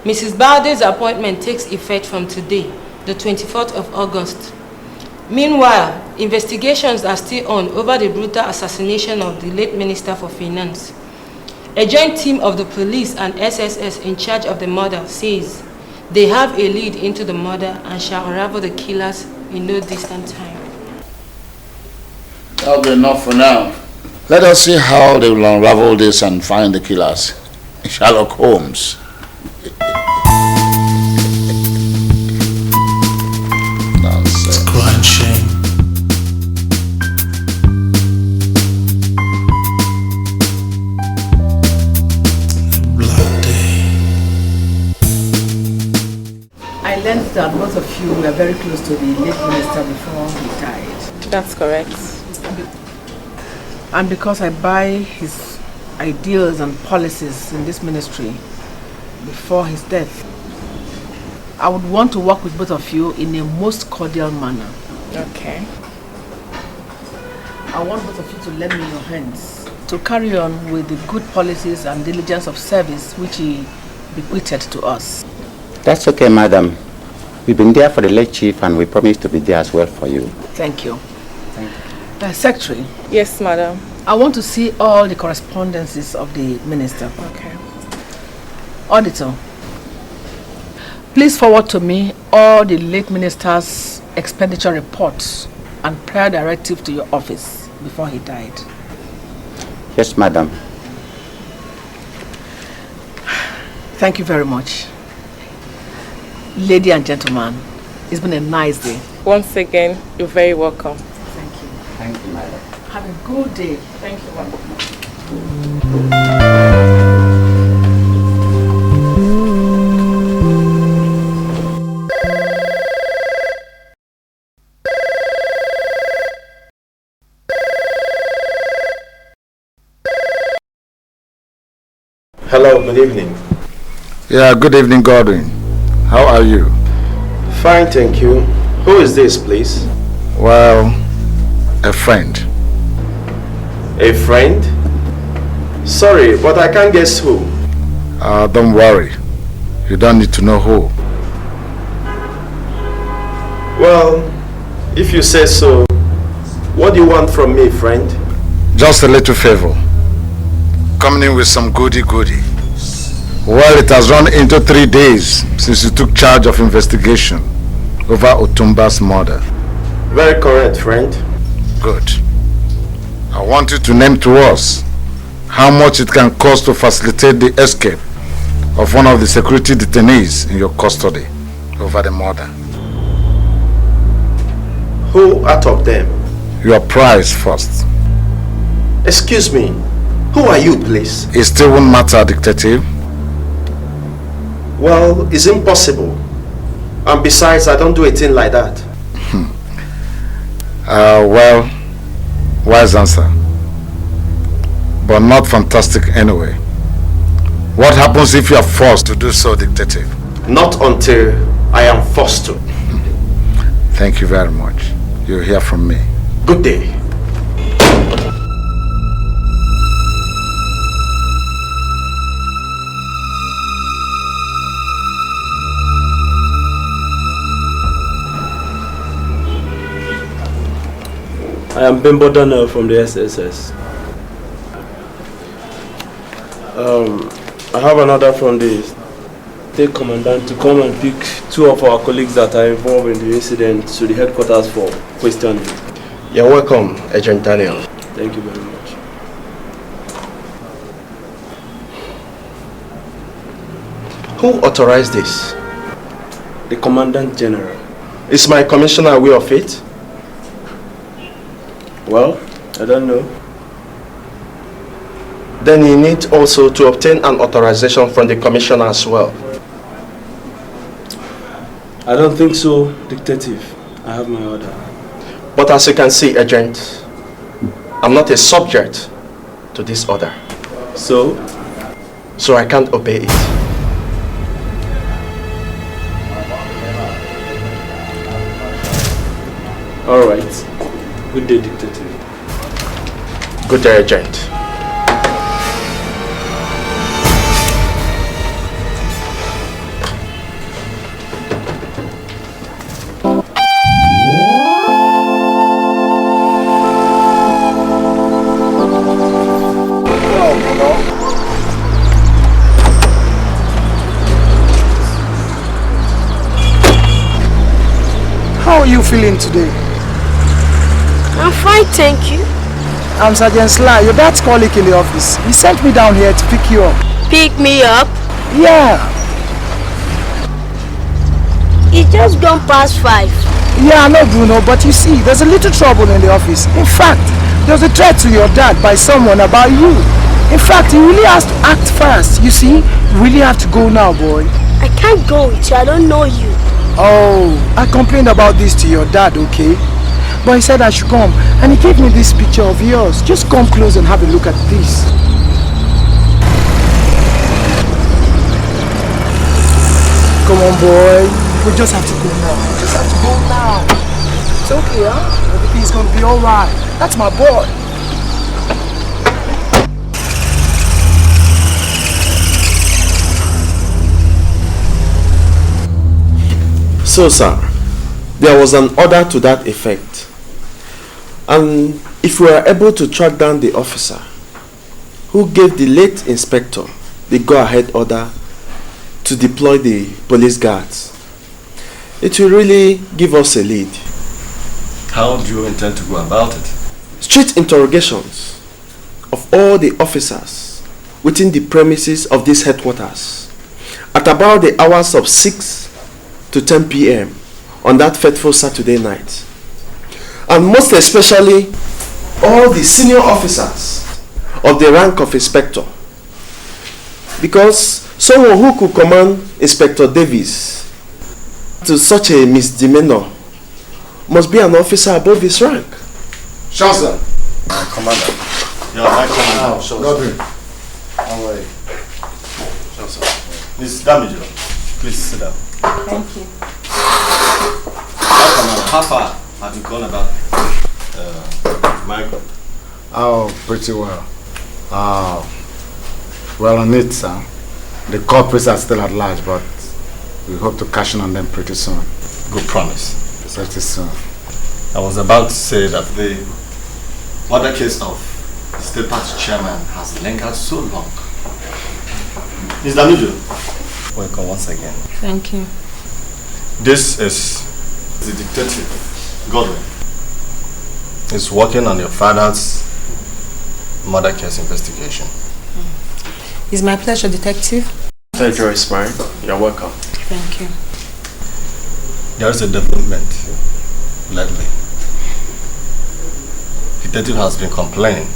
Mrs. Balde's appointment takes effect from today, the 24th of August. Meanwhile, investigations are still on over the brutal assassination of the late Minister for Finance. A joint team of the police and SSS in charge of the murder says they have a lead into the murder and shall unravel the killers in no distant time. That'll be enough for now. Let us see how they will unravel this and find the killers. Sherlock Holmes. Nonsense. Crying shame. I learned that both of you were very close to the late minister before he died. That's correct. And because I buy his ideals and policies in this ministry before his death, I would want to work with both of you in a most cordial manner. Okay. I want both of you to lend me your hands to carry on with the good policies and diligence of service which he bequeathed to us. That's okay, madam. We've been there for the late chief and we promise to be there as well for you. Thank you. Secretary. Yes, madam. I want to see all the correspondences of the minister. Okay. Auditor, please forward to me all the late minister's expenditure reports and prior directive to your office before he died. Yes, madam. Thank you very much. Lady and gentlemen, it's been a nice day. Once again, you're very welcome. Thank you. Thank you, madam. Have a good day. Thank you, madam. Hello, good evening. Yeah, good evening, Godwin. How are you? Fine, thank you. Who is this, please? Well, a friend. A friend? Sorry, but I can't guess who. Don't worry. You don't need to know who. Well, if you say so, what do you want from me, friend? Just a little favor. Coming in with some goody-goody. Well, it has run into 3 days since you took charge of investigation over Otumba's murder. Very correct, friend. Good. I want you to name to us how much it can cost to facilitate the escape of one of the security detainees in your custody over the murder. Who out of them? Your prize first. Excuse me, who are you, please? It still won't matter, Detective. Well, it's impossible. And besides, I don't do a thing like that. Well, wise answer. But not fantastic anyway. What happens if you are forced to do so, Detective? Not until I am forced to. Thank you very much. You'll hear from me. Good day. I am Bimbo Daniel from the SSS. I have an order from the State Commandant to come and pick 2 of our colleagues that are involved in the incident to the headquarters for questioning. You're welcome, Agent Daniel. Thank you very much. Who authorized this? The Commandant General. Is my commissioner aware of it? Well, I don't know. Then you need also to obtain an authorization from the commissioner as well. I don't think so, Detective. I have my order. But as you can see, Agent, I'm not a subject to this order. So I can't obey it. All right. Good day, Detective. Good day, Agent. How are you feeling today? I'm fine, thank you. I'm Sergeant Sly, your dad's colleague in the office. He sent me down here to pick you up. Pick me up? Yeah. It's just gone past 5. Yeah, I know, Bruno, but you see, there's a little trouble in the office. In fact, there's a threat to your dad by someone about you. In fact, he really has to act fast. You see, you really have to go now, boy. I can't go with you, I don't know you. Oh, I complained about this to your dad, okay? But he said I should come, and he gave me this picture of yours. Just come close and have a look at this. Come on, boy. We just have to go now. We just have to go now. It's okay, huh? Everything's gonna be alright. That's my boy. So, sir, there was an order to that effect. And if we are able to track down the officer who gave the late inspector the go-ahead order to deploy the police guards, it will really give us a lead. How do you intend to go about it? Street interrogations of all the officers within the premises of these headquarters at about the hours of 6 to 10 p.m. on that fateful Saturday night. And most especially, all the senior officers of the rank of inspector. Because someone who could command Inspector Davis to such a misdemeanor must be an officer above his rank. Chancellor. Commander. Yeah, my commander. Godwin. How are you? Chancellor. Miss Damager, please sit down. Thank you. How far have you gone about Michael? Oh, pretty well. Well on it, sir. The culprits are still at large, but we hope to cash in on them pretty soon. Good promise. Pretty soon. I was about to say that the murder case of the state party chairman has lingered so long. Ms. Damijo, welcome once again. Thank you. This is the detective, Godwin. He's working on your father's murder case investigation. It's my pleasure, Detective. Pleasure is mine. You're welcome. Thank you. There is a development lately. Detective has been complaining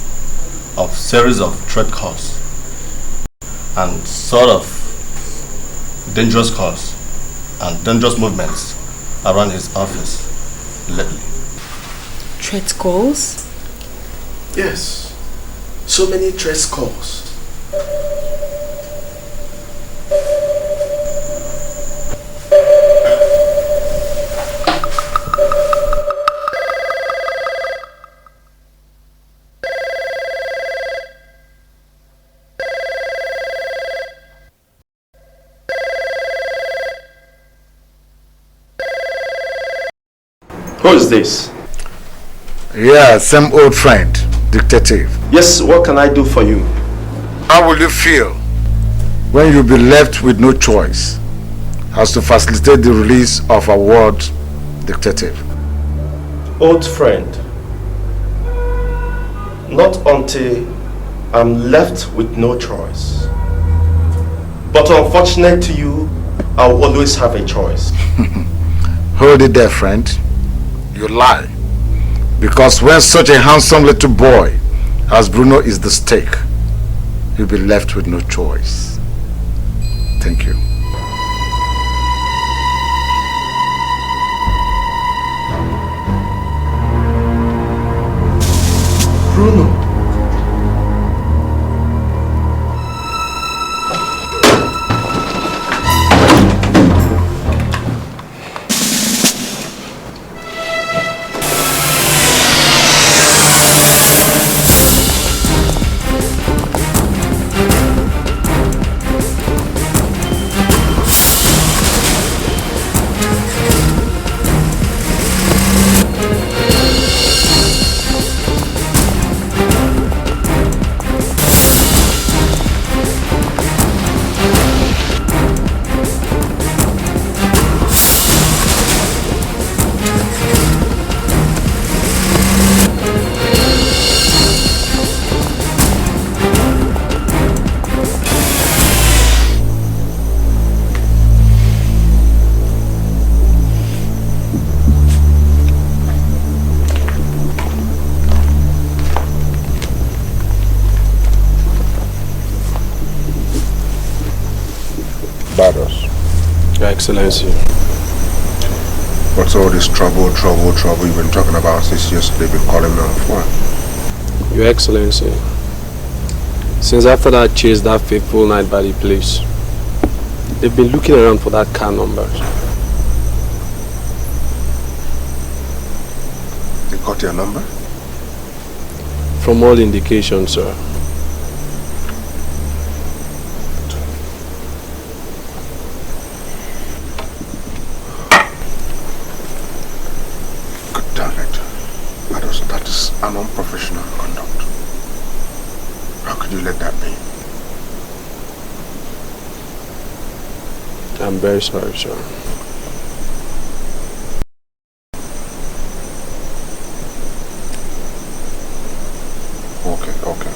of series of threat calls and sort of dangerous calls and dangerous movements around his office lately. Threat calls? Yes. So many threat calls. Who is this? Yeah, same old friend, Detective. Yes, what can I do for you? How will you feel when you'll be left with no choice as to facilitate the release of a ward detective? Old friend, not until I'm left with no choice. But unfortunate to you, I'll always have a choice. Hold it there, friend. You lie. Because when such a handsome little boy as Bruno is the stake, you'll be left with no choice. Thank you. Bardos. Your Excellency. What's all this trouble you've been talking about since yesterday? Been calling me on what? Your Excellency. Since after that chase that fateful night by the police, they've been looking around for that car number. They got your number? From all indications, sir. God damn it. That is an unprofessional conduct. How could you let that be? I'm very sorry, sir. Okay.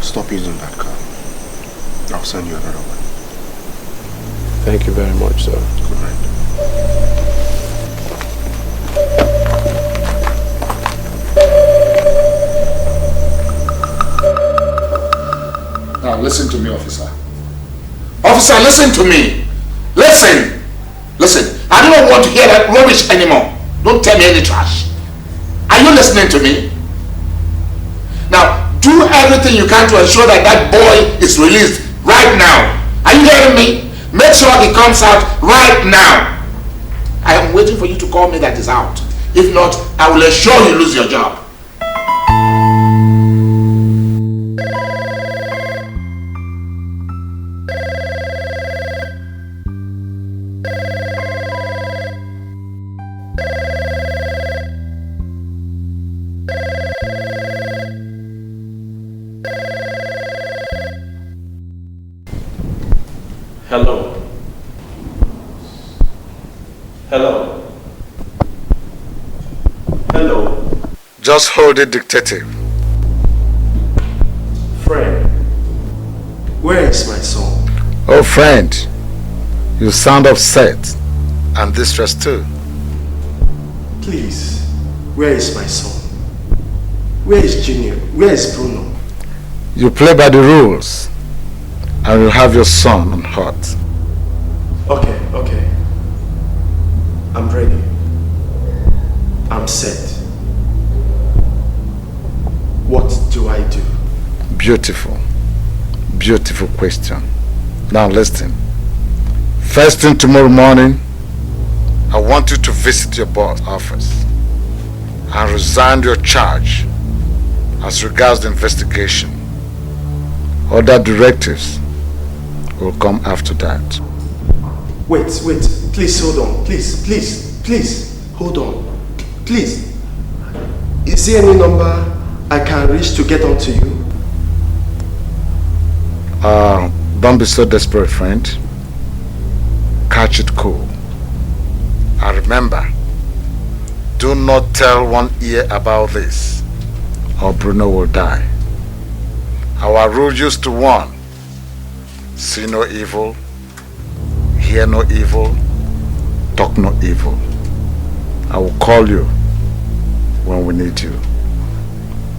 Stop using that car. I'll send you another one. Thank you very much, sir. Good night. Now listen to me, officer. Officer, listen to me. Listen. I don't want to hear that rubbish anymore. Don't tell me any trash. Are you listening to me? Now, do everything you can to ensure that that boy is released right now. Are you hearing me? Make sure he comes out right now. I am waiting for you to call me that is out. If not, I will ensure you lose your job. Hello. Just hold it, detective. Friend, where is my son? Oh, friend, you sound upset and distressed too. Please, where is my son? Where is Junior? Where is Bruno? You play by the rules and you'll have your son unhurt. Okay. I'm ready. I'm set. What do I do? Beautiful question. Now listen. First thing tomorrow morning, I want you to visit your boss office and resign your charge as regards the investigation. Other directives will come after that. Wait, please hold on. Please, hold on. Please, is there any number I can reach to get onto you? Don't be so desperate, friend. Catch it cool. And remember, do not tell one ear about this, or Bruno will die. Our rule used to warn: see no evil, hear no evil, talk no evil. I will call you when we need you.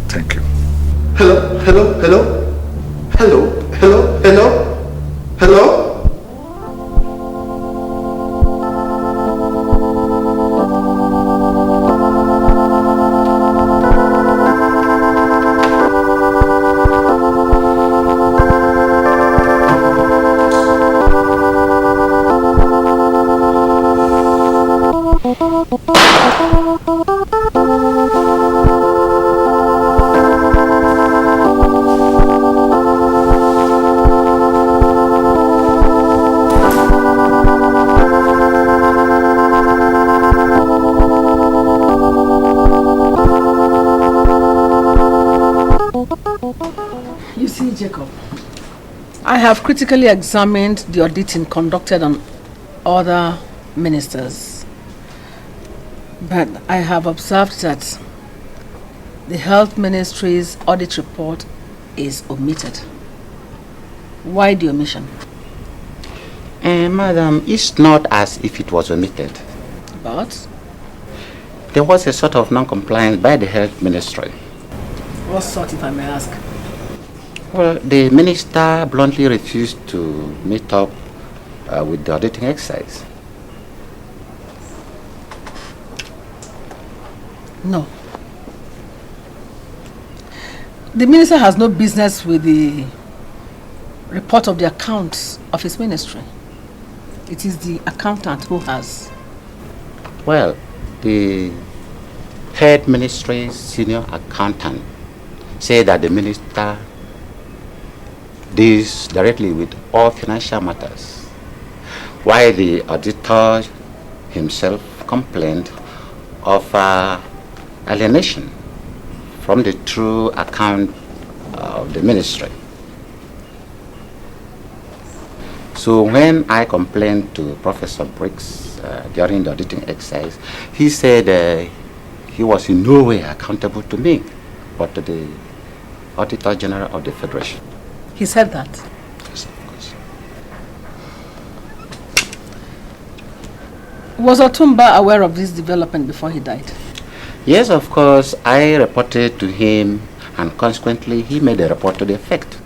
Thank you. Hello? You see, Jacob, I have critically examined the auditing conducted on other ministers, but I have observed that the Health Ministry's audit report is omitted. Why the omission? Madam, it's not as if it was omitted. But? There was a sort of non-compliance by the Health Ministry. What sort, if I may ask? Well, the minister bluntly refused to meet up with the auditing exercise. No. The minister has no business with the report of the accounts of his ministry. It is the accountant who has. Well, the head ministry's senior accountant said that the minister deals directly with all financial matters, while the auditor himself complained of alienation from the true account of the ministry. So when I complained to Professor Briggs during the auditing exercise, he said he was in no way accountable to me, but to the Auditor General of the Federation. He said that? Yes, of course. Was Otumba aware of this development before he died? Yes, of course. I reported to him, and consequently he made a report to the effect.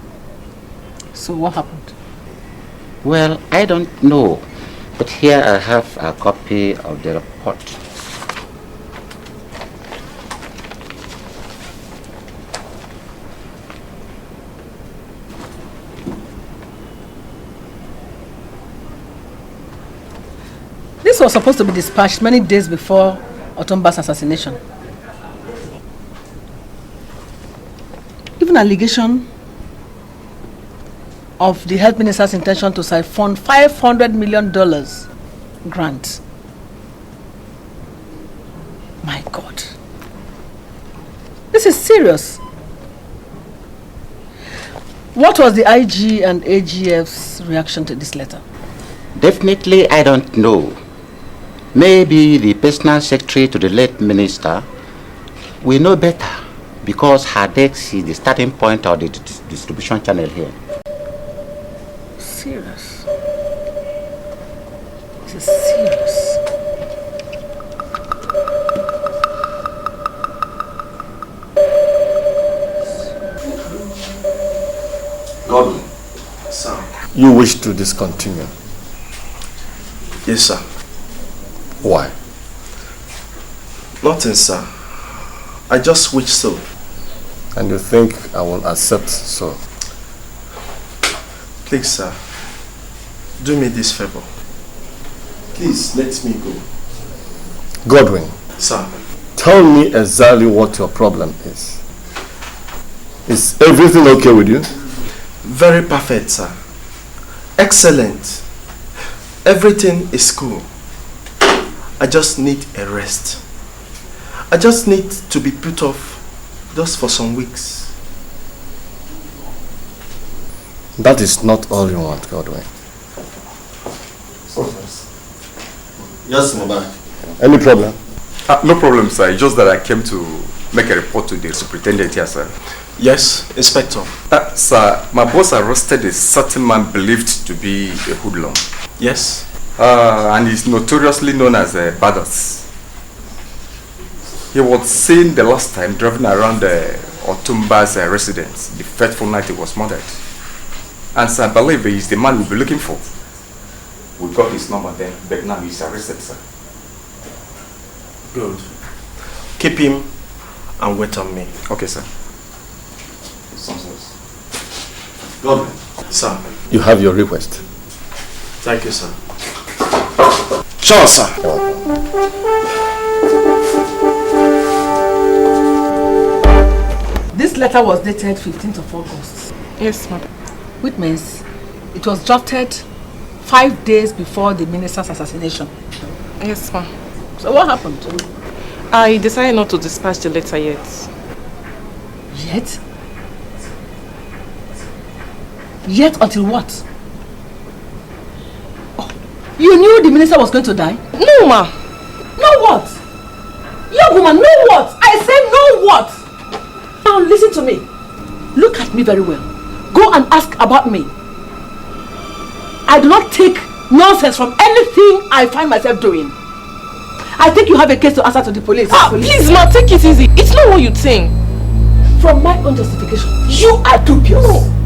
So what happened? Well, I don't know, but here I have a copy of the report. This was supposed to be dispatched many days before Otumba's assassination. Even allegation of the health minister's intention to siphon $500 million grant. My God. This is serious. What was the IG and AGF's reaction to this letter? Definitely, I don't know. Maybe the personal secretary to the late minister will know better, because her desk is the starting point of the distribution channel here. Serious. This is serious. Godwin. Sir. You wish to discontinue? Yes, sir. Why? Nothing, sir. I just wish so. And you think I will accept so? Please, sir. Do me this favor. Please, let me go. Godwin. Sir. Tell me exactly what your problem is. Is everything okay with you? Very perfect, sir. Excellent. Everything is cool. I just need a rest. I just need to be put off just for some weeks. That is not all you want, Godwin. Yes, Mobile. Any problem? No problem, sir. It's just that I came to make a report to the superintendent here, sir. Yes, Inspector. Sir, my boss arrested a certain man believed to be a hoodlum. Yes. And he's notoriously known as Badas. He was seen the last time driving around Otumba's residence the fateful night he was murdered. And sir, I believe he's the man we'll be looking for. We got his number then, but now he's arrested, sir. Good. Keep him and wait on me. Okay, sir. Godwin. Sir. You have your request. Thank you, sir. Sure, sir. This letter was dated 15th of August. Yes, madam. Which means it was drafted 5 days before the minister's assassination. Yes, ma'am. So what happened? I decided not to dispatch the letter yet. Yet? Yet until what? Oh, you knew the minister was going to die? No, ma. No what? Young woman, no what? I said no what? Now listen to me. Look at me very well. Go and ask about me. I do not take nonsense from anything I find myself doing. I think you have a case to answer to the police. Please, ma, take it easy. It's not what you think. From my own justification, you are dubious. No.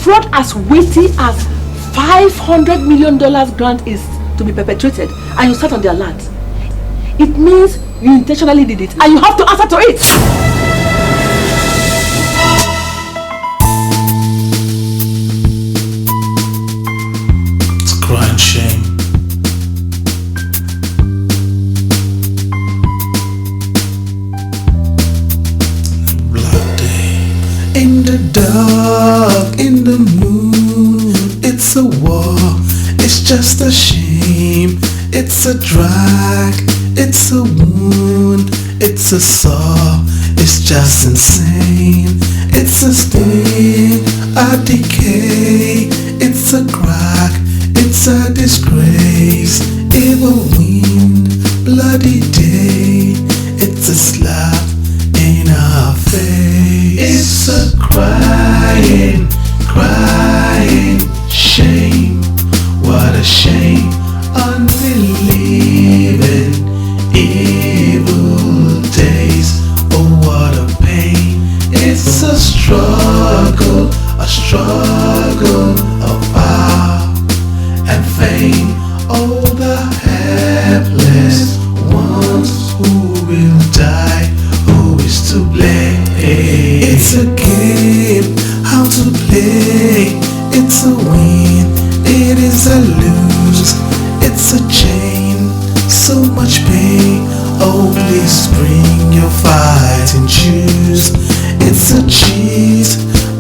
fraud as weighty as $500 million grant is to be perpetrated and you start on the alert, it means you intentionally did it and you have to answer to it. It's a crying shame. In the dark, in the moon, it's a war, it's just a shame, it's a drag, it's a wound, it's a sore, it's just insane, it's a sting, a decay, it's a crack, it's a disgrace, evil wind, bloody day, it's a slap in our face. It's a crying, crying shame. What a shame, unbelieving, evil days. Oh, what a pain. It's a struggle of power and fame. Oh, the helpless ones who will die. Who is to blame? It's a game, how to play. It's a win, it is a lose. It's a chain, so much pain. Oh, please bring your fighting shoes. It's a cheat,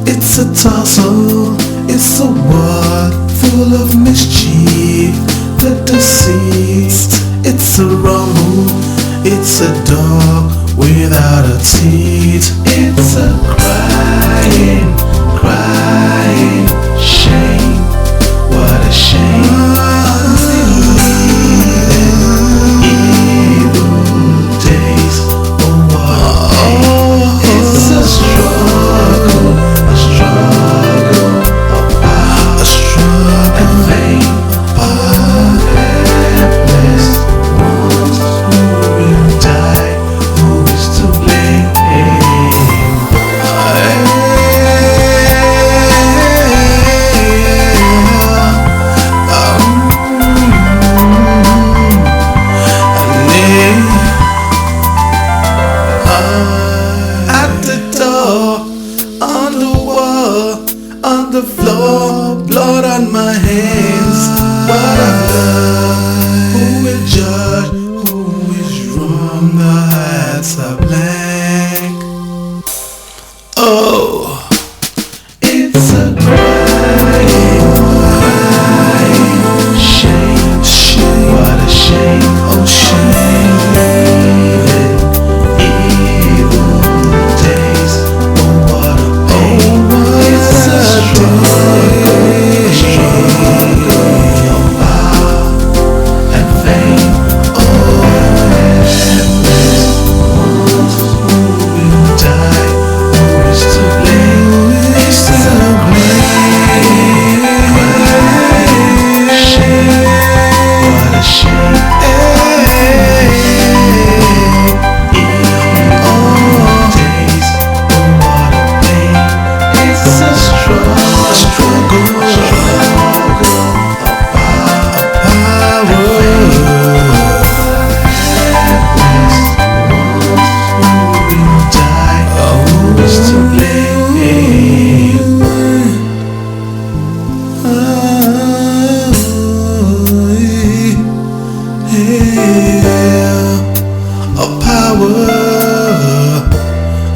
it's a tussle. It's a world full of mischief. The deceased, it's a rumble. It's a dog without a teeth. It's a crying, crying shame. What a shame. Evil days. Oh, what a pain. It's a struggle of power, a struggle and fame. Helpless ones who will die. Who is to blame? At the door, on the wall, on the floor, blood on my hands. What a blood. Who will judge? Who is wrong? The hearts are blank. Oh, it's a crying, crying shame. What a shame. Oh, shame. Evil days. Oh, what a pain. It's a struggle of power and fame. Oh, helpless ones who will die. Who is to blame? It's a crying shame. What a shame. Evil days. Oh, what a pain. It's a struggle of power and fame. Helpless ones who will die. Who is to blame? A power,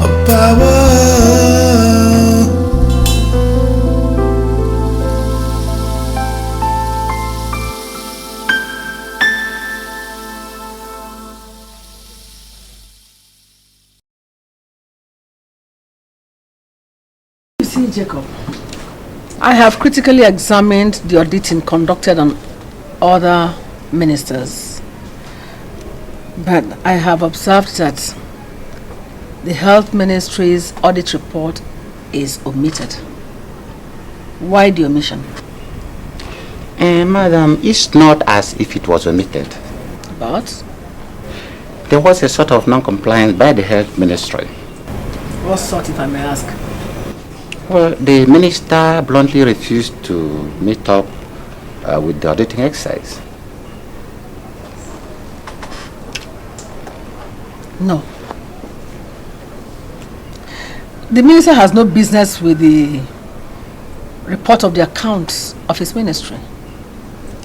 a power. You see, Jacob, I have critically examined the auditing conducted on other ministers, but I have observed that the Health Ministry's audit report is omitted. Why the omission? Madam, it's not as if it was omitted. But? There was a sort of non-compliance by the Health Ministry. What sort, if I may ask? Well, the minister bluntly refused to meet up with the auditing exercise. No. The minister has no business with the report of the accounts of his ministry.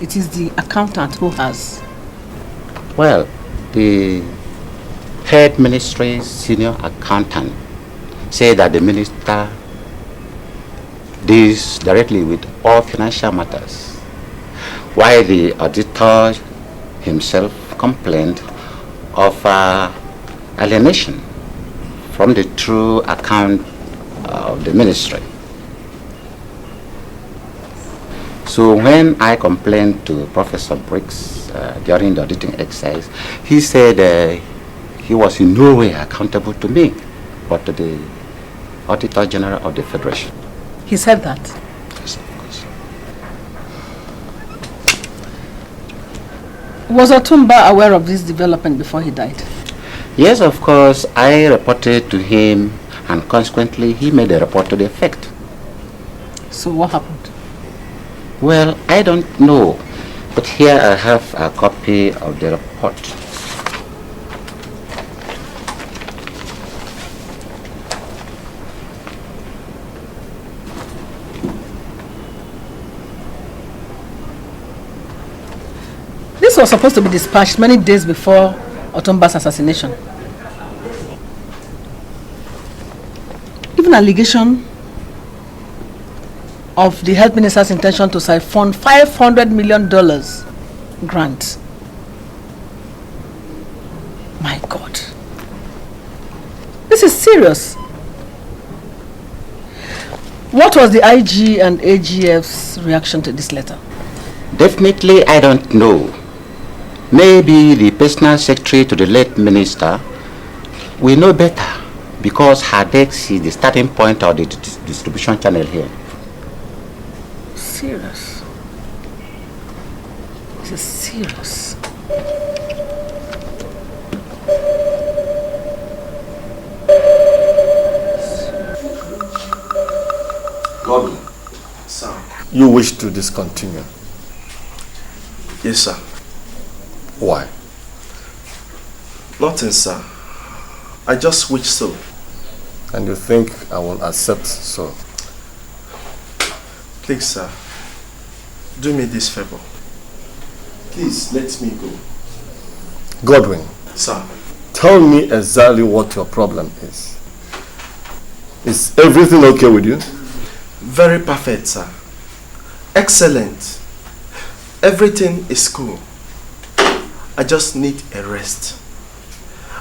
It is the accountant who has. Well, the head ministry's senior accountant said that the minister deals directly with all financial matters, while the auditor himself complained of alienation from the true account of the ministry. So when I complained to Professor Briggs during the auditing exercise, he said he was in no way accountable to me, but to the Auditor General of the Federation. He said that? Yes, of course. Was Otumba aware of this development before he died? Yes, of course. I reported to him, and consequently he made a report to the effect. So what happened? Well, I don't know, but here I have a copy of the report. This was supposed to be dispatched many days before Otumba's assassination. Even allegation of the health minister's intention to siphon $500 million grant. My God. This is serious. What was the IG and AGF's reaction to this letter? Definitely, I don't know. Maybe the personal secretary to the late minister will know better, because her desk is the starting point of the distribution channel here. Serious. This is serious. Godwin. Sir. You wish to discontinue? Yes, sir. Why? Nothing, sir. I just wish so. And you think I will accept so? Please, sir. Do me this favor. Please, let me go. Godwin. Sir. Tell me exactly what your problem is. Is everything okay with you? Very perfect, sir. Excellent. Everything is cool. I just need a rest.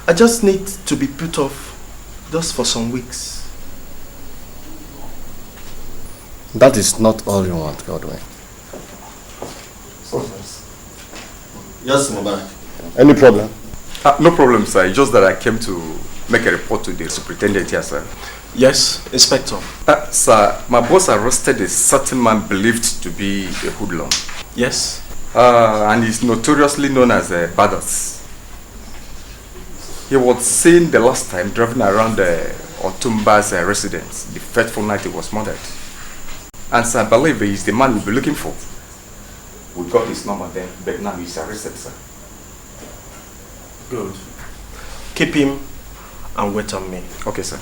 I just need to be put off just for some weeks. That is not all you want, Godwin. Yes, Mobile. Any problem? No problem, sir. It's just that I came to make a report to the superintendent here, sir. Yes, Inspector. Sir, my boss arrested a certain man believed to be a hoodlum. Yes. And he's notoriously known as Badas. He was seen the last time driving around Otumba's residence the fateful night he was murdered. And sir, I believe he's the man we'll be looking for. We got his number then, but now he's arrested, sir. Good. Keep him and wait on me. Okay, sir.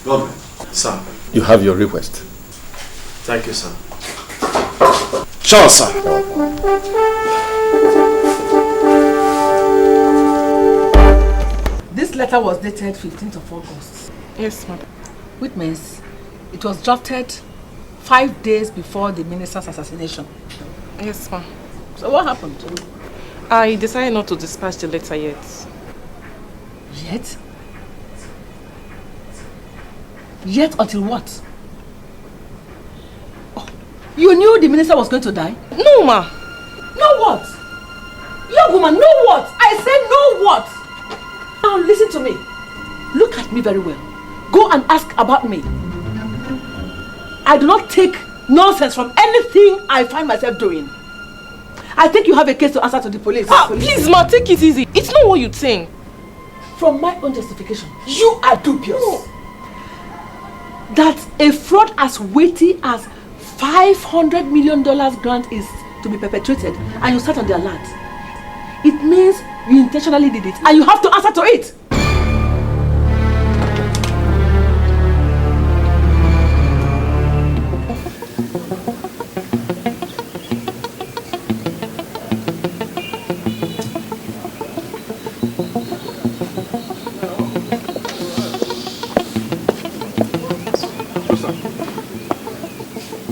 Godwin. Sir. You have your request. Thank you, sir. Sure, sir. This letter was dated 15th of August. Yes, madam. Which means it was drafted 5 days before the minister's assassination. Yes, ma'am. So what happened? I decided not to dispatch the letter yet. Yet? Yet until what? Oh, you knew the minister was going to die? No, ma. No what? Young woman, no what? I said no what? Now listen to me. Look at me very well. Go and ask about me. I do not take nonsense from anything I find myself doing. I think you have a case to answer to the police. Please, ma, take it easy. It's not what you think. From my own justification, you are dubious. that a fraud as weighty as $500 million grant is to be perpetrated and you start on the alert, it means you intentionally did it and you have to answer to it.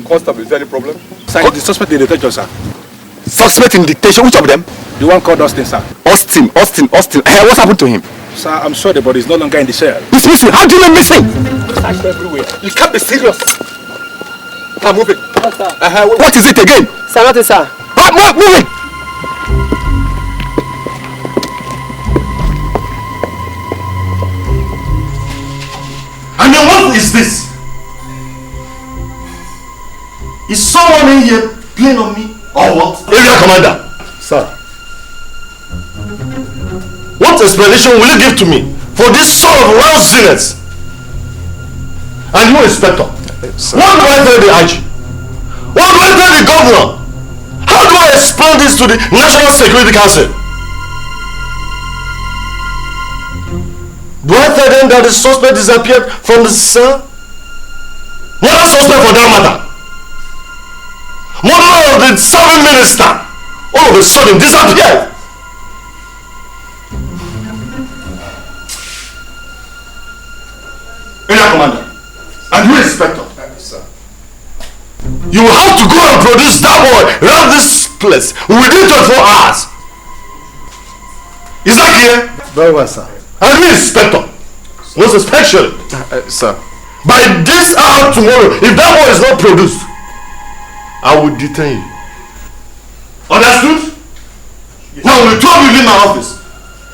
Constable, is there any problem? Sir, the suspect in detention, sir. Suspect in detention? Which of them? The one called Austin, sir. Austin. Hey, what happened to him? Sir, I'm sure the body is no longer in the cell. He's missing. How do you know missing? Searched everywhere. You can't be serious. I'm moving. Yes, sir. What is it again? Sir, nothing, sir. Move it! And then what is this? Is someone in here playing on me or what? Area Commander. Sir. What explanation will you give to me for this sort of rousiness? And you, Inspector, what do I tell the IG? What do I tell the governor? How do I explain this to the National Security Council? Do I tell them that the suspect disappeared from the cell? Not a suspect for that matter. Mother of the serving minister all of a sudden disappeared. Area Commander and you, Inspector, sir. You will have to go and produce that boy around this place within 24 hours. Is that clear? Very well, sir. And you, Inspector, most especially, sir. By this hour tomorrow, if that boy is not produced, I will detain you. Understood? Yes. Now, when you told me leave my office,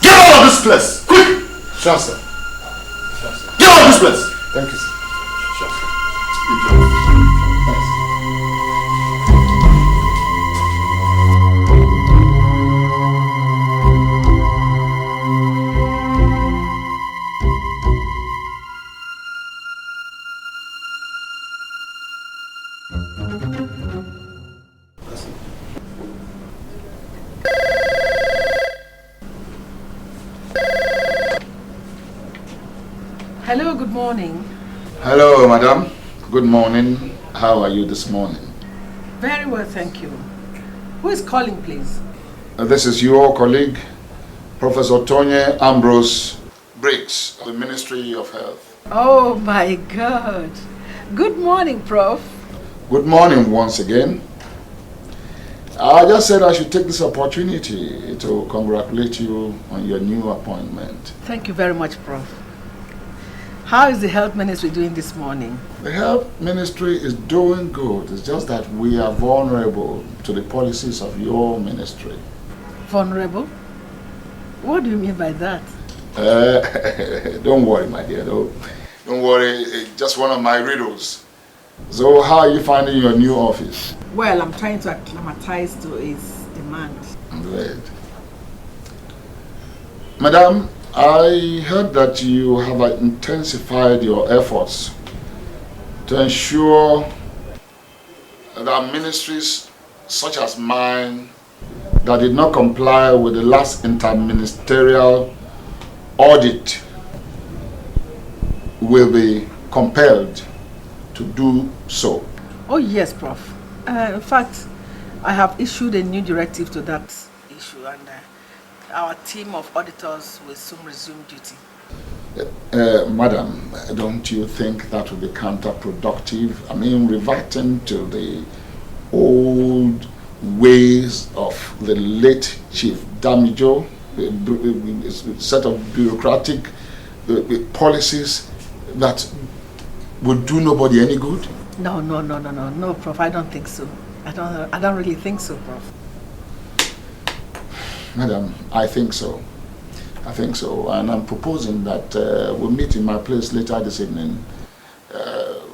get out of this place, quick! Sure, sir. Get out of this place! Thank you, sir. Sure, sir. Good job. Hello, good morning. Hello, madam. Good morning. How are you this morning? Very well, thank you. Who is calling, please? This is your colleague, Professor Tony Ambrose Briggs, of the Ministry of Health. Oh my God. Good morning, Prof. Good morning once again. I just said I should take this opportunity to congratulate you on your new appointment. Thank you very much, Prof. How is the Health Ministry doing this morning? The Health Ministry is doing good. It's just that we are vulnerable to the policies of your ministry. Vulnerable? What do you mean by that? Don't worry, my dear. Don't worry. It's just one of my riddles. So how are you finding your new office? Well, I'm trying to acclimatize to its demand. Great. Madam, I heard that you have intensified your efforts to ensure that ministries such as mine that did not comply with the last interministerial audit will be compelled to do so. Oh yes, Prof. In fact, I have issued a new directive to that issue, and our team of auditors will soon resume duty. Madam, don't you think that would be counterproductive? I mean, reverting to the old ways of the late Chief Damijo, a set of bureaucratic policies that would do nobody any good? No, Prof. I don't think so. I don't really think so, Prof. Madam, I think so. And I'm proposing that we meet in my place later this evening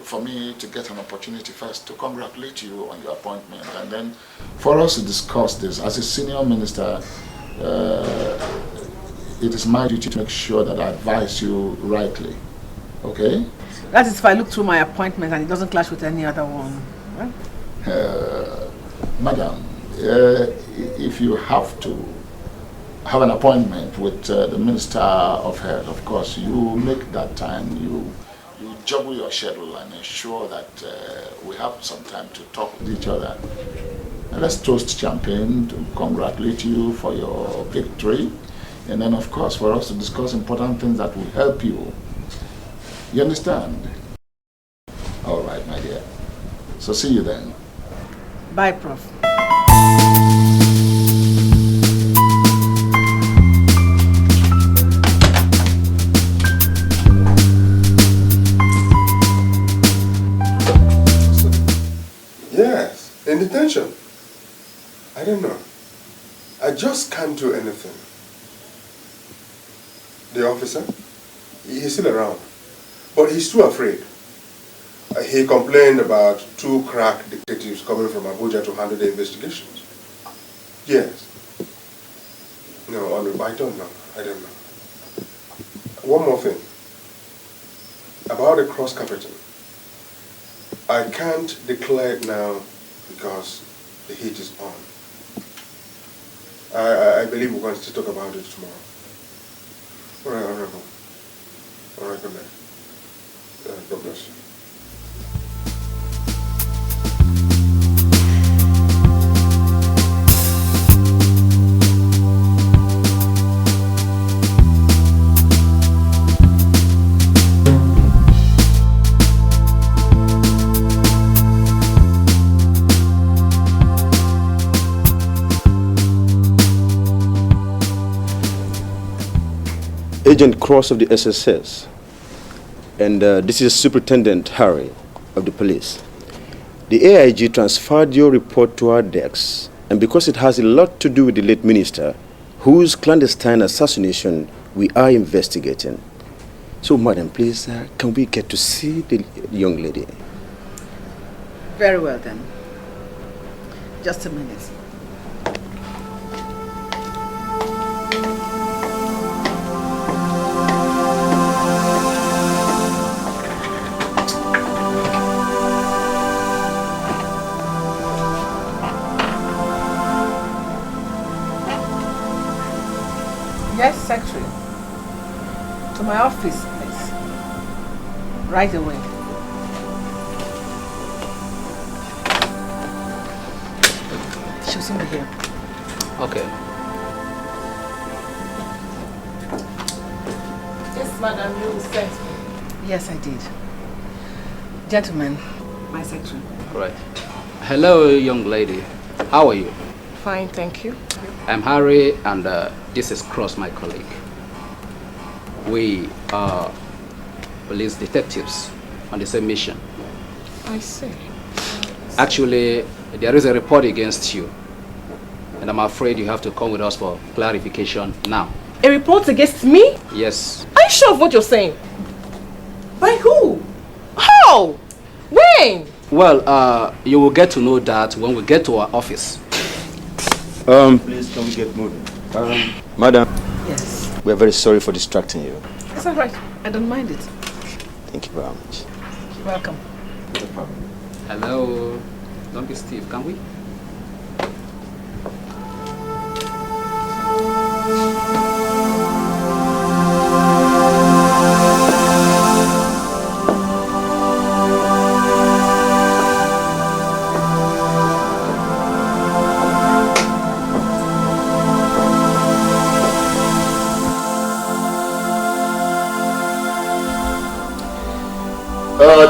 for me to get an opportunity first to congratulate you on your appointment, and then for us to discuss this. As a senior minister, it is my duty to make sure that I advise you rightly. Okay? That is if I look through my appointment and it doesn't clash with any other one. Right? Madam, if you have to have an appointment with the Minister of Health, of course, you make that time, you juggle your schedule and ensure that we have some time to talk with each other. And let's toast champagne to congratulate you for your victory. And then, of course, for us to discuss important things that will help you. You understand? All right, my dear. So see you then. Bye, Prof. Yes, in detention. I don't know. I just can't do anything. The officer, he's still around, but he's too afraid. He complained about 2 crack detectives coming from Abuja to handle the investigations. Yes. No, I don't know. I don't know. One more thing. About the cross-carpeting. I can't declare it now because the heat is on. I believe we're going to talk about it tomorrow. All right, Honorable. All right, good night. God bless you. Agent Cross of the SSS, and this is Superintendent Harry of the police. The AIG transferred your report to our decks, and because it has a lot to do with the late minister, whose clandestine assassination we are investigating. So, madam, please, can we get to see the young lady? Very well then. Just a minute. Yes, Secretary. To my office, please. Right away. She'll soon be here. Okay. Yes, madam, you sent me. Yes, I did. Gentlemen, my secretary. Right. Hello, young lady. How are you? Fine, thank you. I'm Harry, and this is Cross, my colleague. We are police detectives on the same mission. I see. Actually, there is a report against you, and I'm afraid you have to come with us for clarification now. A report against me? Yes. Are you sure of what you're saying? By who? How? When? Well, you will get to know that when we get to our office. Please, can we get moving? Madam. Yes. We are very sorry for distracting you. It's all right. I don't mind it. Thank you very much. You're welcome. No problem. Hello. Don't be stiff, can we?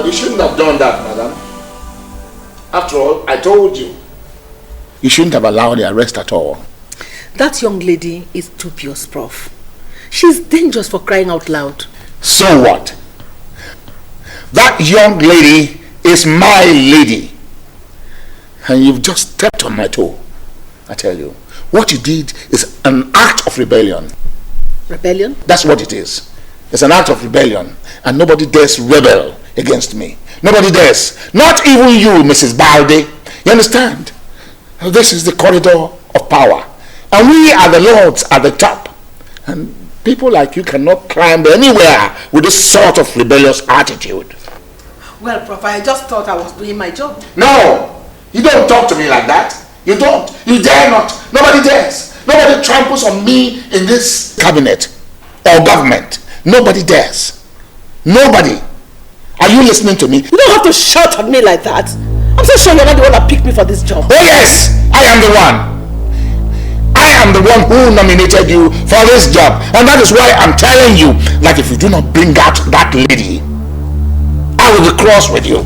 You shouldn't have done that, madam. After all, I told you. You shouldn't have allowed the arrest at all. That young lady is dubious, Prof. She's dangerous for crying out loud. So what? That young lady is my lady. And you've just stepped on my toe. I tell you, what you did is an act of rebellion. Rebellion? That's what it is. It's an act of rebellion. And nobody dares rebel against me. Nobody dares. Not even you, Mrs. Balde. You understand? This is the corridor of power. And we are the lords at the top. And People like you cannot climb anywhere with this sort of rebellious attitude. Well, Prof, I just thought I was doing my job. No! You don't talk to me like that. You don't. You dare not. Nobody dares. Nobody tramples on me in this cabinet or government. Nobody dares. Nobody. Are you listening to me? You don't have to shout at me like that. I'm so sure you're not the one that picked me for this job. Oh yes! I am the one. I am the one who nominated you for this job. And that is why I'm telling you that if you do not bring out that lady, I will be cross with you.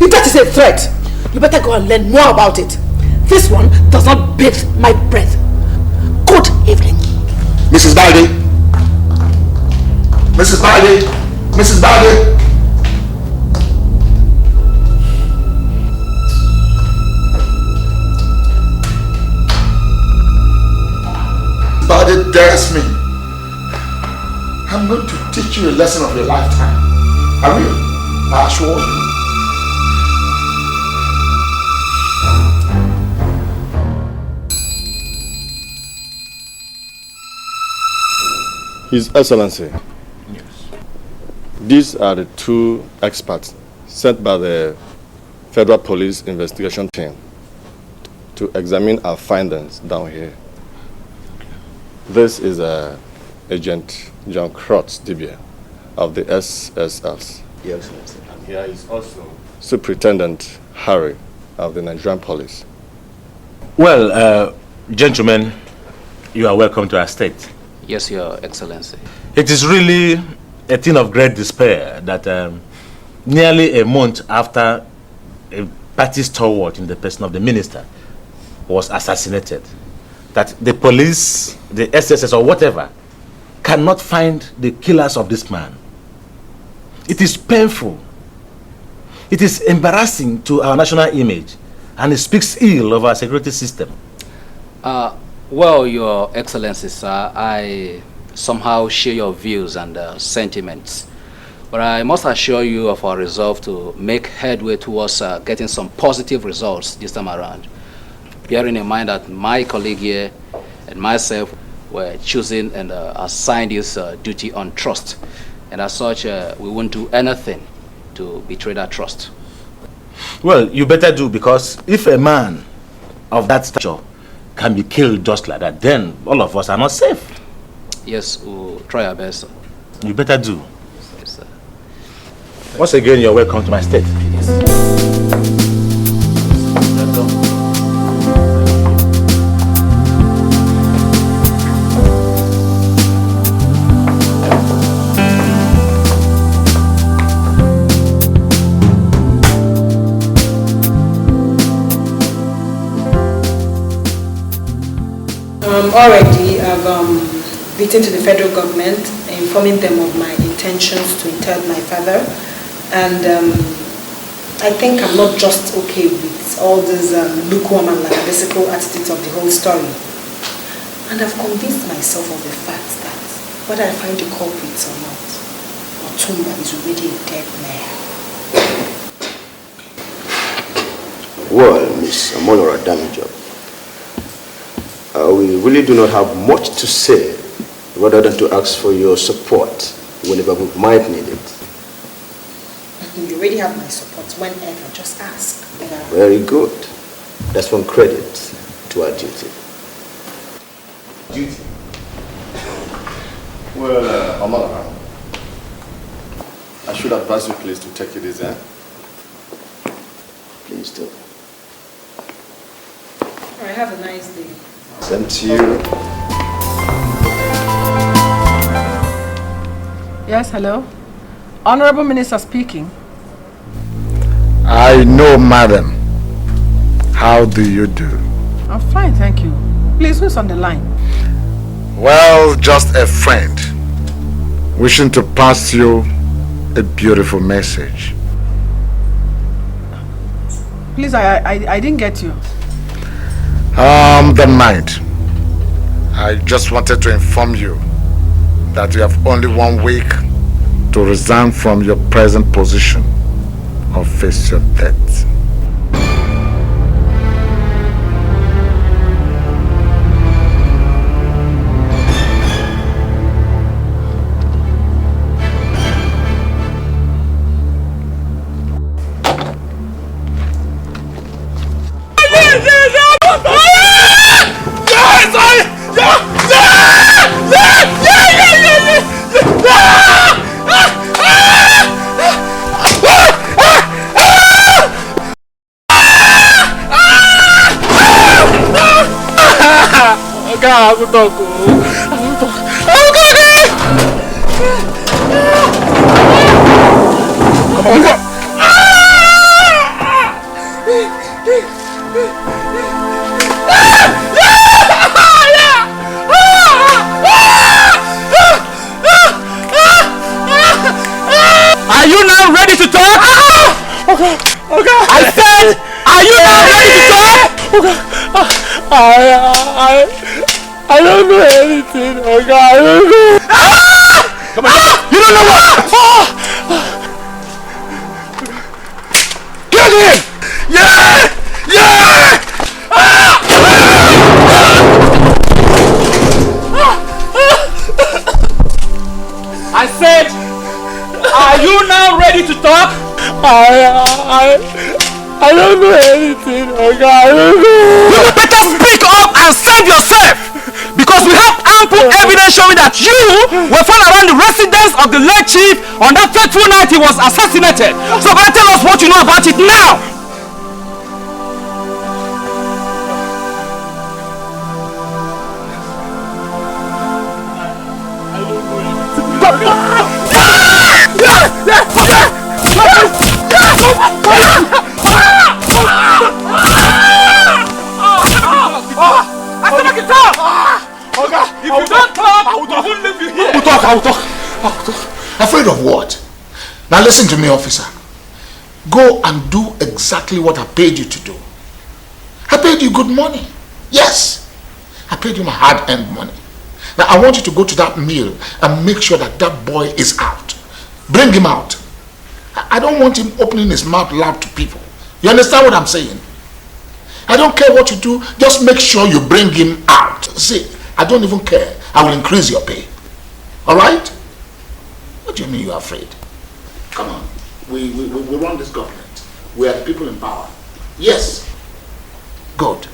If that is a threat, you better go and learn more about it. This one does not bathe my breath. Good evening. Mrs. Balde. Mrs. Balde. Mrs. Balde. Balde dares me. I'm going to teach you a lesson of your lifetime. I will. I assure you. His Excellency, yes. These are the two experts sent by the Federal Police Investigation Team to examine our findings down here. This is Agent John Krotz Dibia of the SSS. Yes, Excellency. And here is also Superintendent Harry of the Nigerian Police. Well, gentlemen, you are welcome to our state. Yes, Your Excellency. It is really a thing of great despair that nearly a month after a party stalwart in the person of the minister was assassinated, that the police, the SSS or whatever, cannot find the killers of this man. It is painful. It is embarrassing to our national image, and it speaks ill of our security system. Well, Your Excellency, sir, I somehow share your views and sentiments. But I must assure you of our resolve to make headway towards getting some positive results this time around. Bearing in mind that my colleague here and myself were choosing and assigned this duty on trust. And as such, we won't do anything to betray that trust. Well, you better do, because if a man of that stature can be killed just like that, then all of us are not safe. Yes, we'll try our best, sir. You better do. Yes, sir. Once again, you're welcome to my state. Yes. Already, I've written to the federal government informing them of my intentions to interred my father, and I think I'm not just okay with all this lukewarm and lackadaisical attitudes of the whole story. And I've convinced myself of the fact that whether I find the culprits or not, Otumba is already a dead man. Well, Miss Amolora Damager, we really do not have much to say rather than to ask for your support whenever we might need it. You already have my support whenever, just ask. Very good. That's one credit to our duty. Duty? Well, Amara, I should advise you please to take it easy. Please do. All right, have a nice day. Same to you. Yes, hello. Honorable Minister speaking. I know, madam. How do you do? I'm fine, thank you. Please, who's on the line? Well, just a friend. Wishing to pass you a beautiful message. Please, I didn't get you. Don't mind. I just wanted to inform you that you have only 1 week to resign from your present position or face your death. I will talk. Come on, go. Are you now ready to talk? Okay. I said, are you now ready to talk? I don't know anything. Okay, I don't know. Come on, you don't know what? Kill him! Yeah! I said, are you now ready to talk? I don't know anything. Okay, I don't know. You better speak up and save yourself, because we have ample evidence showing that you were found around the residence of the late chief on that fateful night he was assassinated. So better tell us what you know about it now. If you don't talk, I won't leave you here. I will talk. Afraid of what? Now listen to me, officer. Go and do exactly what I paid you to do. I paid you good money. Yes. I paid you my hard-earned money. Now I want you to go to that mill and make sure that that boy is out. Bring him out. I don't want him opening his mouth loud to people. You understand what I'm saying? I don't care what you do, just make sure you bring him out. See, I don't even care. I will increase your pay. Alright? What do you mean you're afraid? Come on. We run this government. We are the people in power. Yes. Good.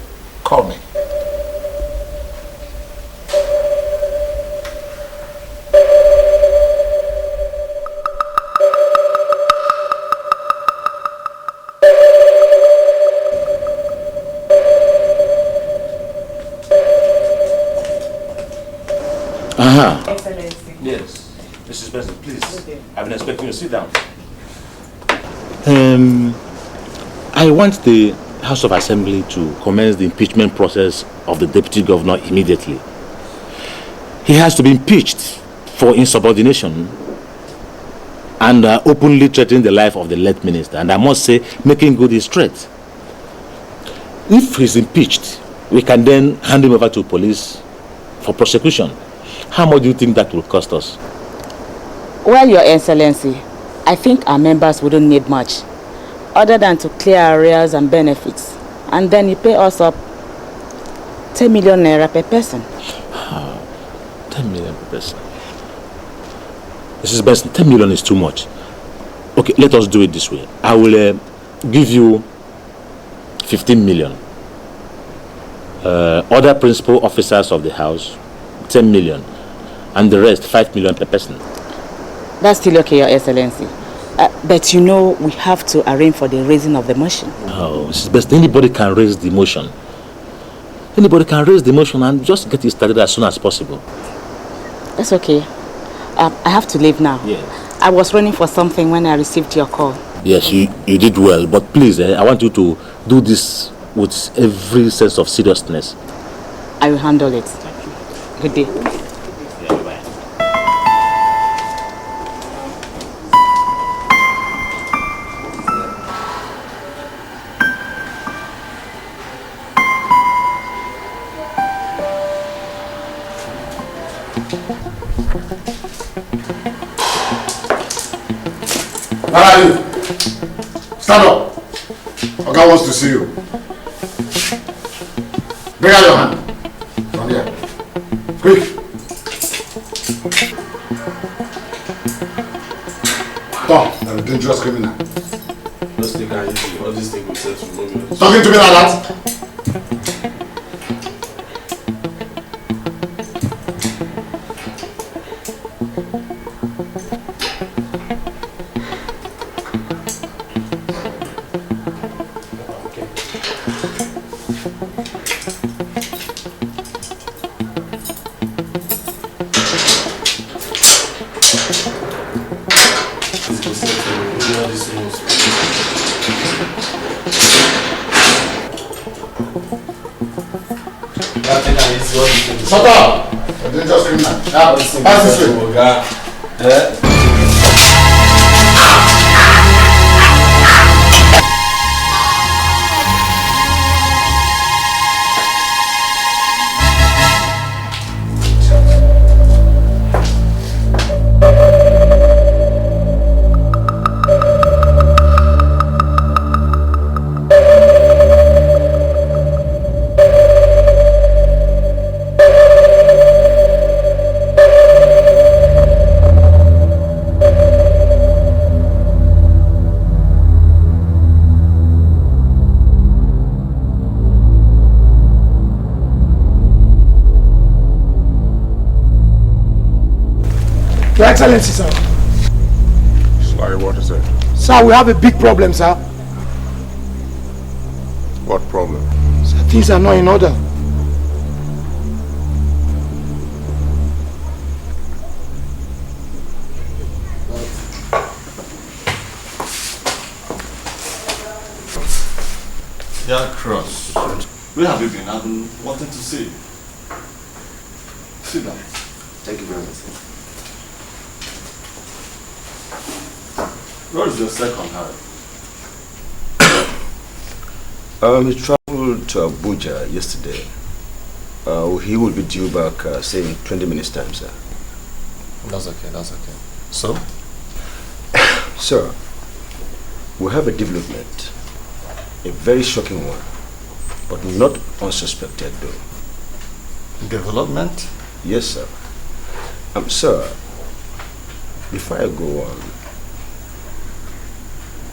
Call me. Excellency. Yes. Mrs. Benson, please. Okay. I've been expecting you to sit down. I want the House of Assembly to commence the impeachment process of the Deputy Governor immediately. He has to be impeached for insubordination and openly threatening the life of the late minister, and I must say, making good his threat. If he's impeached, we can then hand him over to police for prosecution. How much do you think that will cost us? Well, Your Excellency, I think our members wouldn't need much, other than to clear arrears and benefits, and then you pay us up 10 million naira per person. 10 million per person. Mrs. Benson, 10 million is too much. Okay, let us do it this way. I will give you 15 million. Other principal officers of the house, 10 million. And the rest, 5 million per person. That's still okay, Your Excellency. But you know, we have to arrange for the raising of the motion. Oh, Mrs. Benson, anybody can raise the motion. Anybody can raise the motion and just get it started as soon as possible. That's okay. I have to leave now. Yes. I was running for something when I received your call. Yes, you did well, but please, I want you to do this with every sense of seriousness. I will handle it. Thank you. Good day. Where are you? Stand up. Oga wants to see you. Bring out your hand. From here. Quick. Tom, you're a dangerous criminal. Just take an easy. All this thing will settle for me. Talking to me like that? Shut up! I didn't just scream now. Pass this way. Your Excellency, sir. Sorry, what is it? Sir, we have a big problem, sir. What problem? Sir, things are not in order. Yeah, Cross. Where have you been? I've been wanting to see you. Sit down. Thank you very much. Where is your second Harry? He traveled to Abuja yesterday. He will be due back, say, in 20 minutes time, sir. That's okay, that's okay. So? Sir, we have a development. A very shocking one, but not unsuspected though. Development? Yes, sir. Sir, before I go on,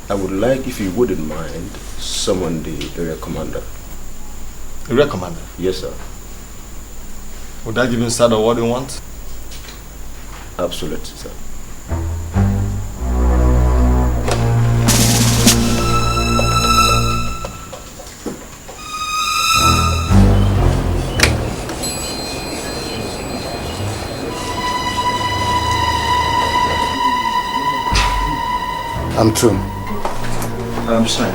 I would like, if you wouldn't mind, summon the area commander. Area commander? Yes, sir. Would that give you insight of what you want? Absolutely, sir. I'm true. I'm sorry.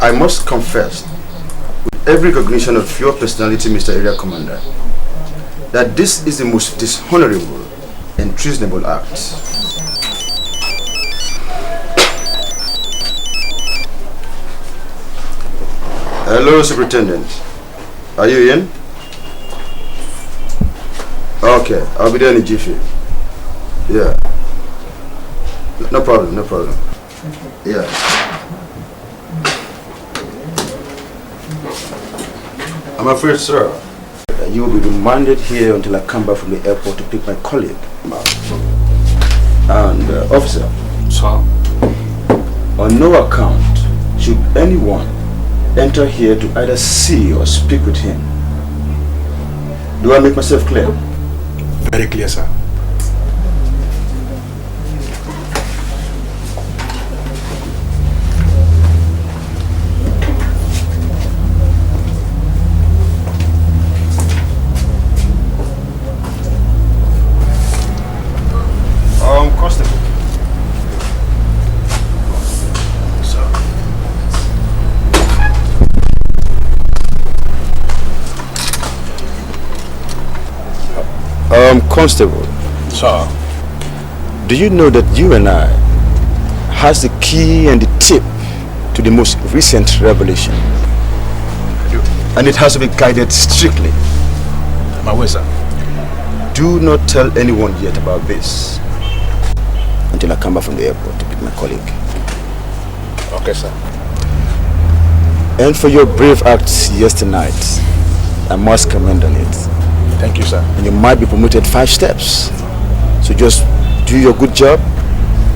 I must confess, with every recognition of your personality, Mr. Area Commander, that this is the most dishonorable and treasonable act. Hello, Superintendent. Are you in? Okay, I'll be there in a jiffy. Yeah. No problem, no problem. Yeah. I'm afraid, sir, you will be remanded here until I come back from the airport to pick my colleague. And, officer. Sir? On no account should anyone enter here to either see or speak with him. Do I make myself clear? Very clear, sir. Constable. Constable. Sir. Do you know that you and I has the key and the tip to the most recent revelation? I do. And it has to be guided strictly. I'm aware, sir. Do not tell anyone yet about this until I come back from the airport to pick my colleague. Okay, sir. And for your brave acts yesterday night, I must commend on it. Thank you, sir. And you might be promoted 5 steps. So just do your good job.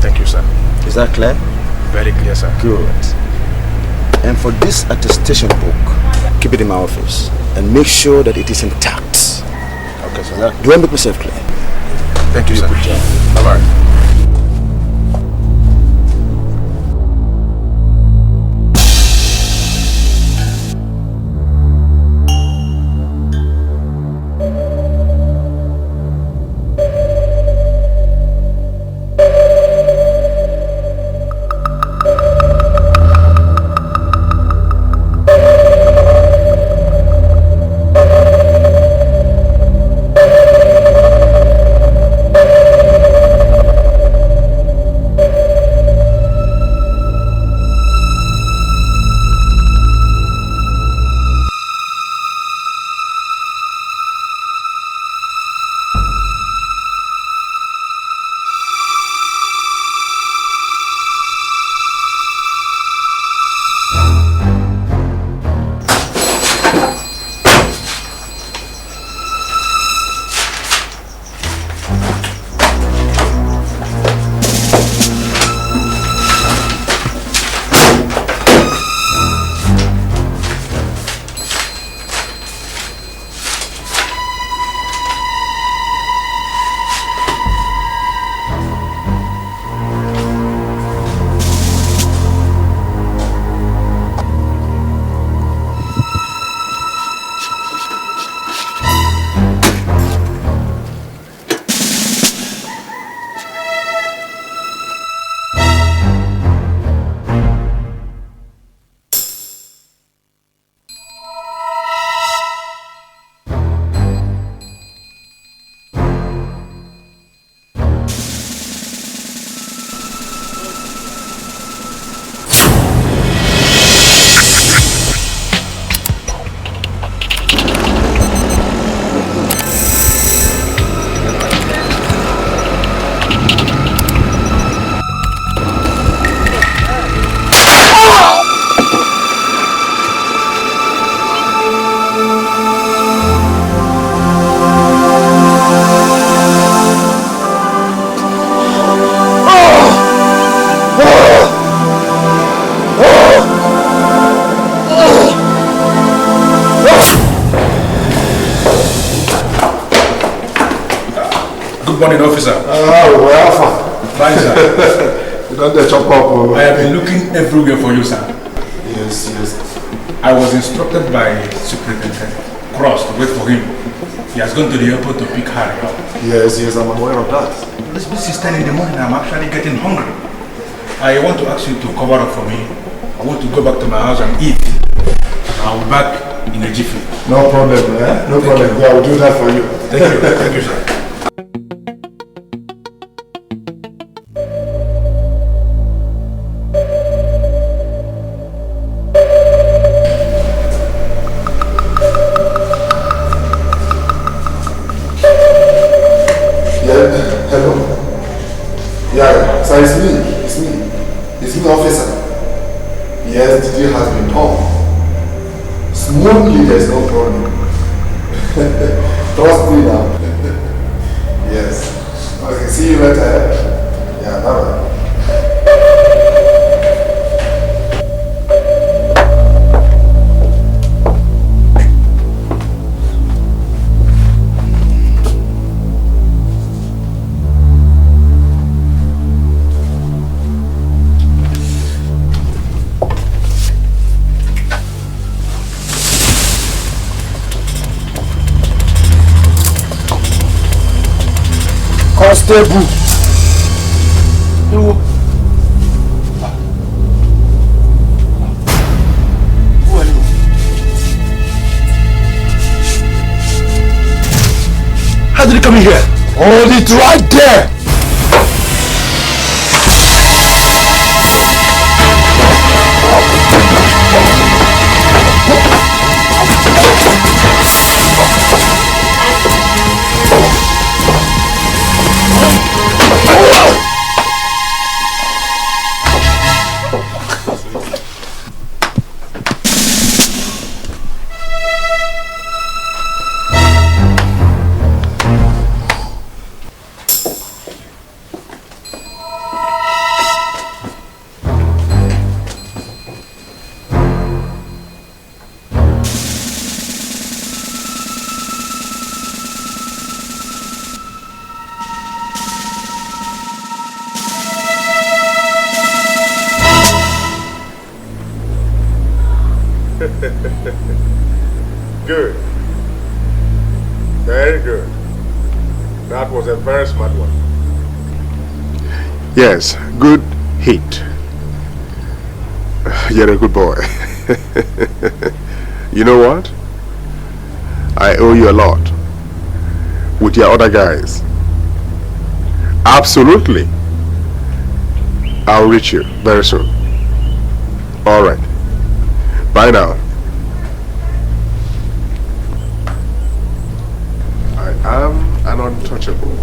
Thank you, sir. Is that clear? Very clear, sir. Good. And for this attestation book, keep it in my office and make sure that it is intact sir. Do I make myself clear? Thank you, sir. Bye-bye. Good morning, officer. Well, fine, sir. You don't chop up. I have been looking everywhere for you, sir. Yes, yes. I was instructed by Superintendent Cross to wait for him. He has gone to the airport to pick Harry up. Yes, I'm aware of that. This is 10 in the morning. I'm actually getting hungry. I want to ask you to cover up for me. I want to go back to my house and eat. I'll be back in a jiffy. No problem, eh? No problem. Yeah, I will do that for you. Thank you. Thank you, sir. Officer, yes, the deal has been done. Smoothly, there's no problem. Trust me now. Yes. Okay, see you later. Yeah, bye-bye. Constable. Who are you? How did you come in here? Hold it right there. Good. Very good. That was a very smart one. Yes, good hit. You're a good boy. You know what? I owe you a lot. With your other guys. Absolutely. I'll reach you very soon. All right. Bye now. I am an untouchable.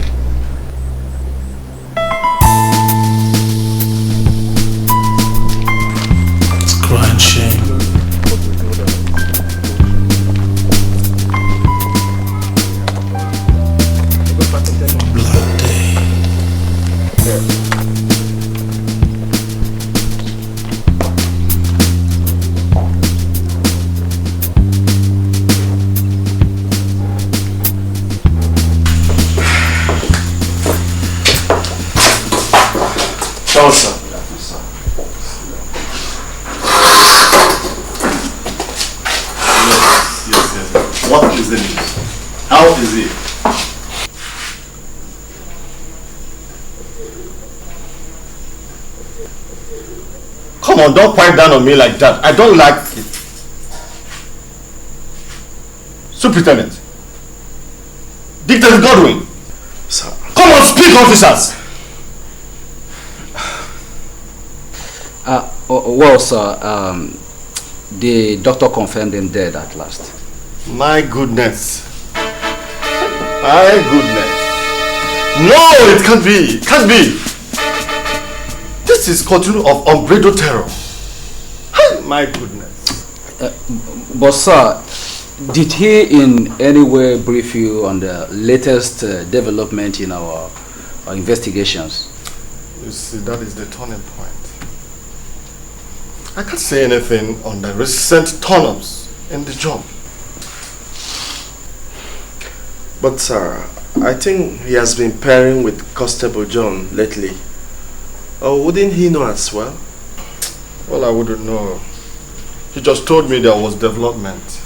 It's crying shame. Blood day. Sir. Yes. What is the news? How is it? Come on, don't point down on me like that. I don't like it. Superintendent. Dictator Godwin. Sir. Come on, speak, officers. Well, sir, the doctor confirmed him dead at last. My goodness. My goodness. No, it can't be. It can't be. This is continuum of unbridled terror. My goodness. But, sir, did he in any way brief you on the latest development in our investigations? You see, that is the turning point. I can't say anything on the recent turn-ups in the job. But sir, I think he has been pairing with Constable John lately. Or wouldn't he know as well? Well, I wouldn't know. He just told me there was development.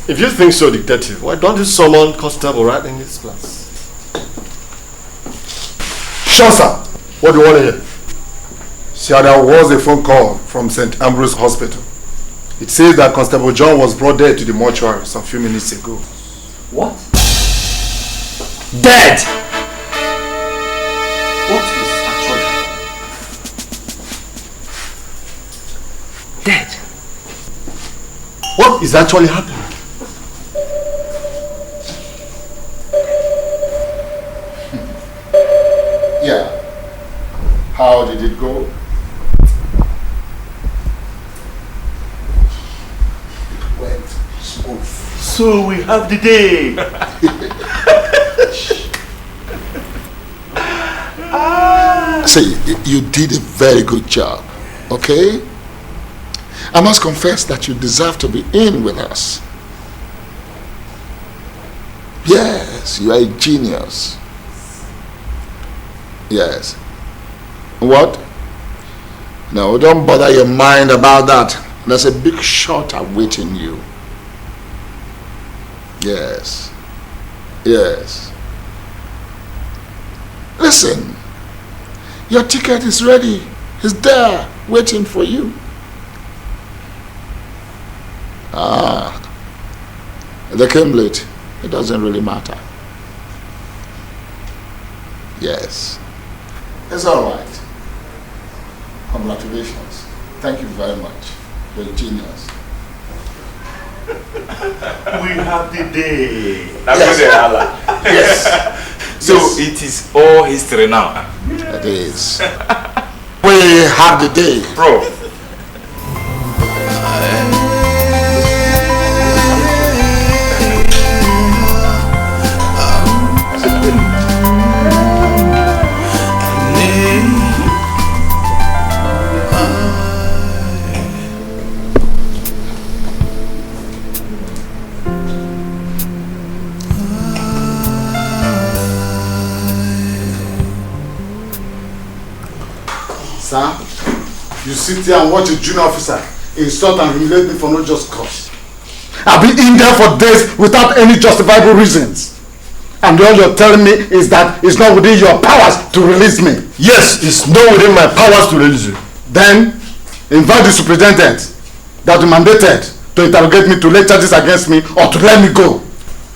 If you think so, Detective, why don't you summon Constable right in his place? Sure, sir. What do you want to hear? Sir, there was a phone call from St. Ambrose Hospital. It says that Constable John was brought dead to the mortuary some few minutes ago. What? Dead! What is actually dead? What is actually happening? Yeah. How did it go? It went smooth. So we have the day. See, you did a very good job, okay? I must confess that you deserve to be in with us. Yes, you are a genius. Yes. What? No, don't bother your mind about that. There's a big shot awaiting you. Yes. Yes. Listen. Your ticket is ready. It's there, waiting for you. Ah. They came late. It doesn't really matter. Yes. It's all right. Congratulations. Thank you very much. You're a genius. We have the day. Yes. Yes. So it is all history now. It is. We have the day. Bro. Sir, you sit here and watch a junior officer insult and humiliate me for no just cause. I've been in there for days without any justifiable reasons. And all you're telling me is that it's not within your powers to release me. Yes, it's not within my powers to release you. Then, invite the superintendent that you mandated to interrogate me to lay charges against me or to let me go.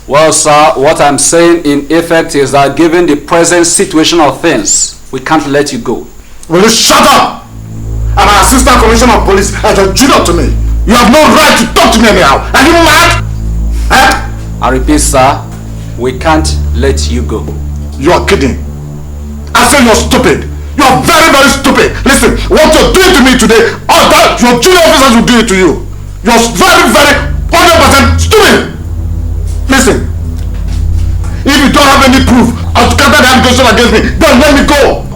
Well, sir, what I'm saying in effect is that given the present situation of things, we can't let you go. Will you shut up? I'm an assistant commissioner of police and you're junior to me. You have no right to talk to me anyhow. Are you mad? I repeat, sir, we can't let you go. You are kidding. I say you're stupid. You are very, very stupid. Listen, what you're doing to me today, all that your junior officers will do it to you. You're very, very 100% stupid. Listen, if you don't have any proof of counter the allegation against me, then let me go.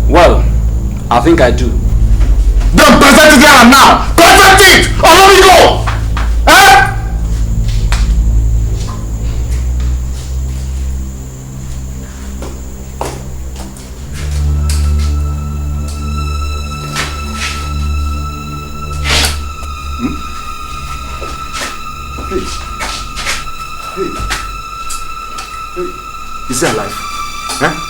Well, I think I do. Then present it here and now. Present it or let me go. Eh? Is he alive? Huh?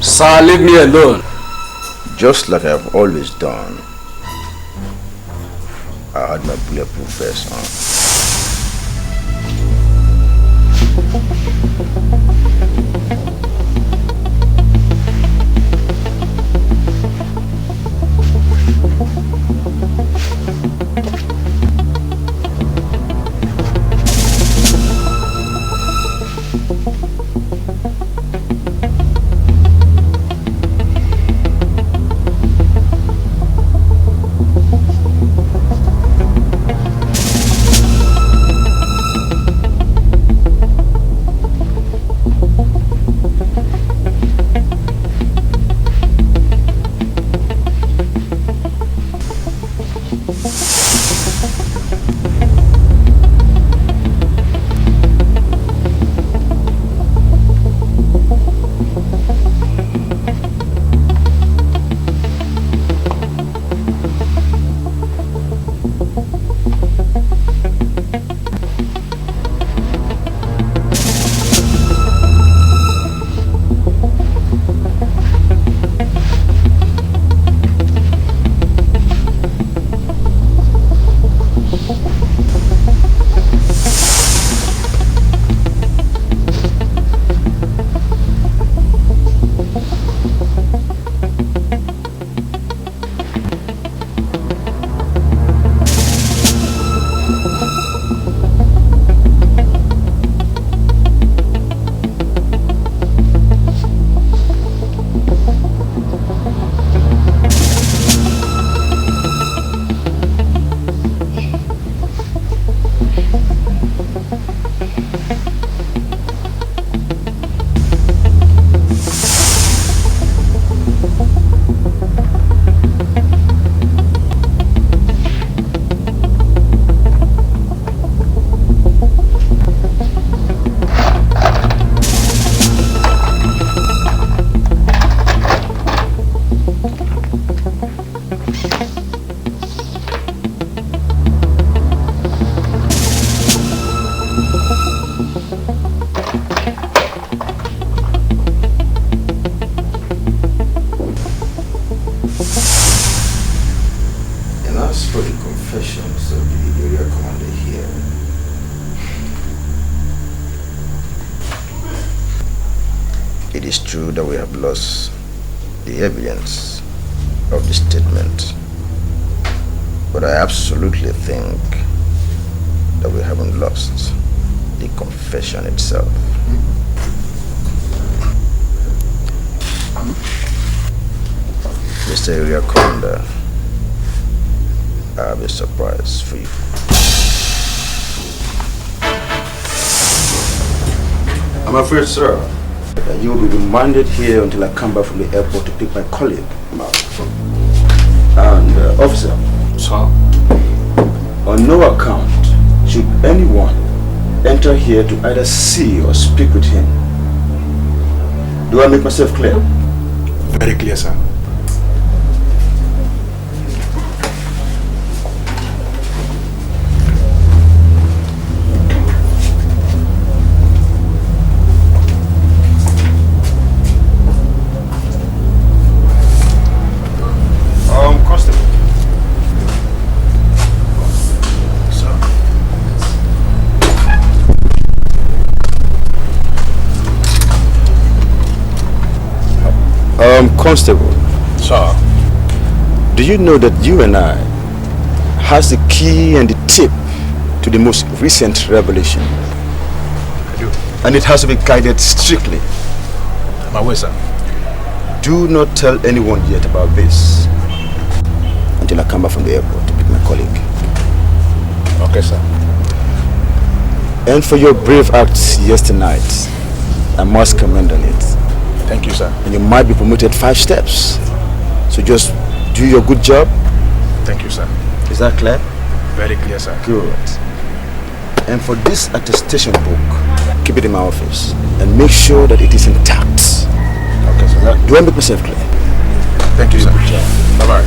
Sir, leave me alone. Just like I've always done, I had my bulletproof vest on. It is true that we have lost the evidence of the statement, but I absolutely think that we haven't lost the confession itself. Mr. Area Commander, I have a surprise for you. I'm afraid, sir, that you will be remanded here until I come back from the airport to pick my colleague up. And, officer, sir, on no account should anyone enter here to either see or speak with him. Do I make myself clear? Very clear, sir. Constable. Constable. Sir. Do you know that you and I has the key and the tip to the most recent revelation? I do. And it has to be guided strictly. I'm aware, sir. Do not tell anyone yet about this until I come back from the airport to pick my colleague. Okay, sir. And for your brave acts yesterday night, I must commend on it. Thank you, sir. And you might be promoted 5 steps. So just do your good job. Thank you, sir. Is that clear? Very clear, sir. Good. And for this attestation book, keep it in my office and make sure that it is intact. Okay, sir. Do I make myself clear? Thank you, sir. Bye-bye.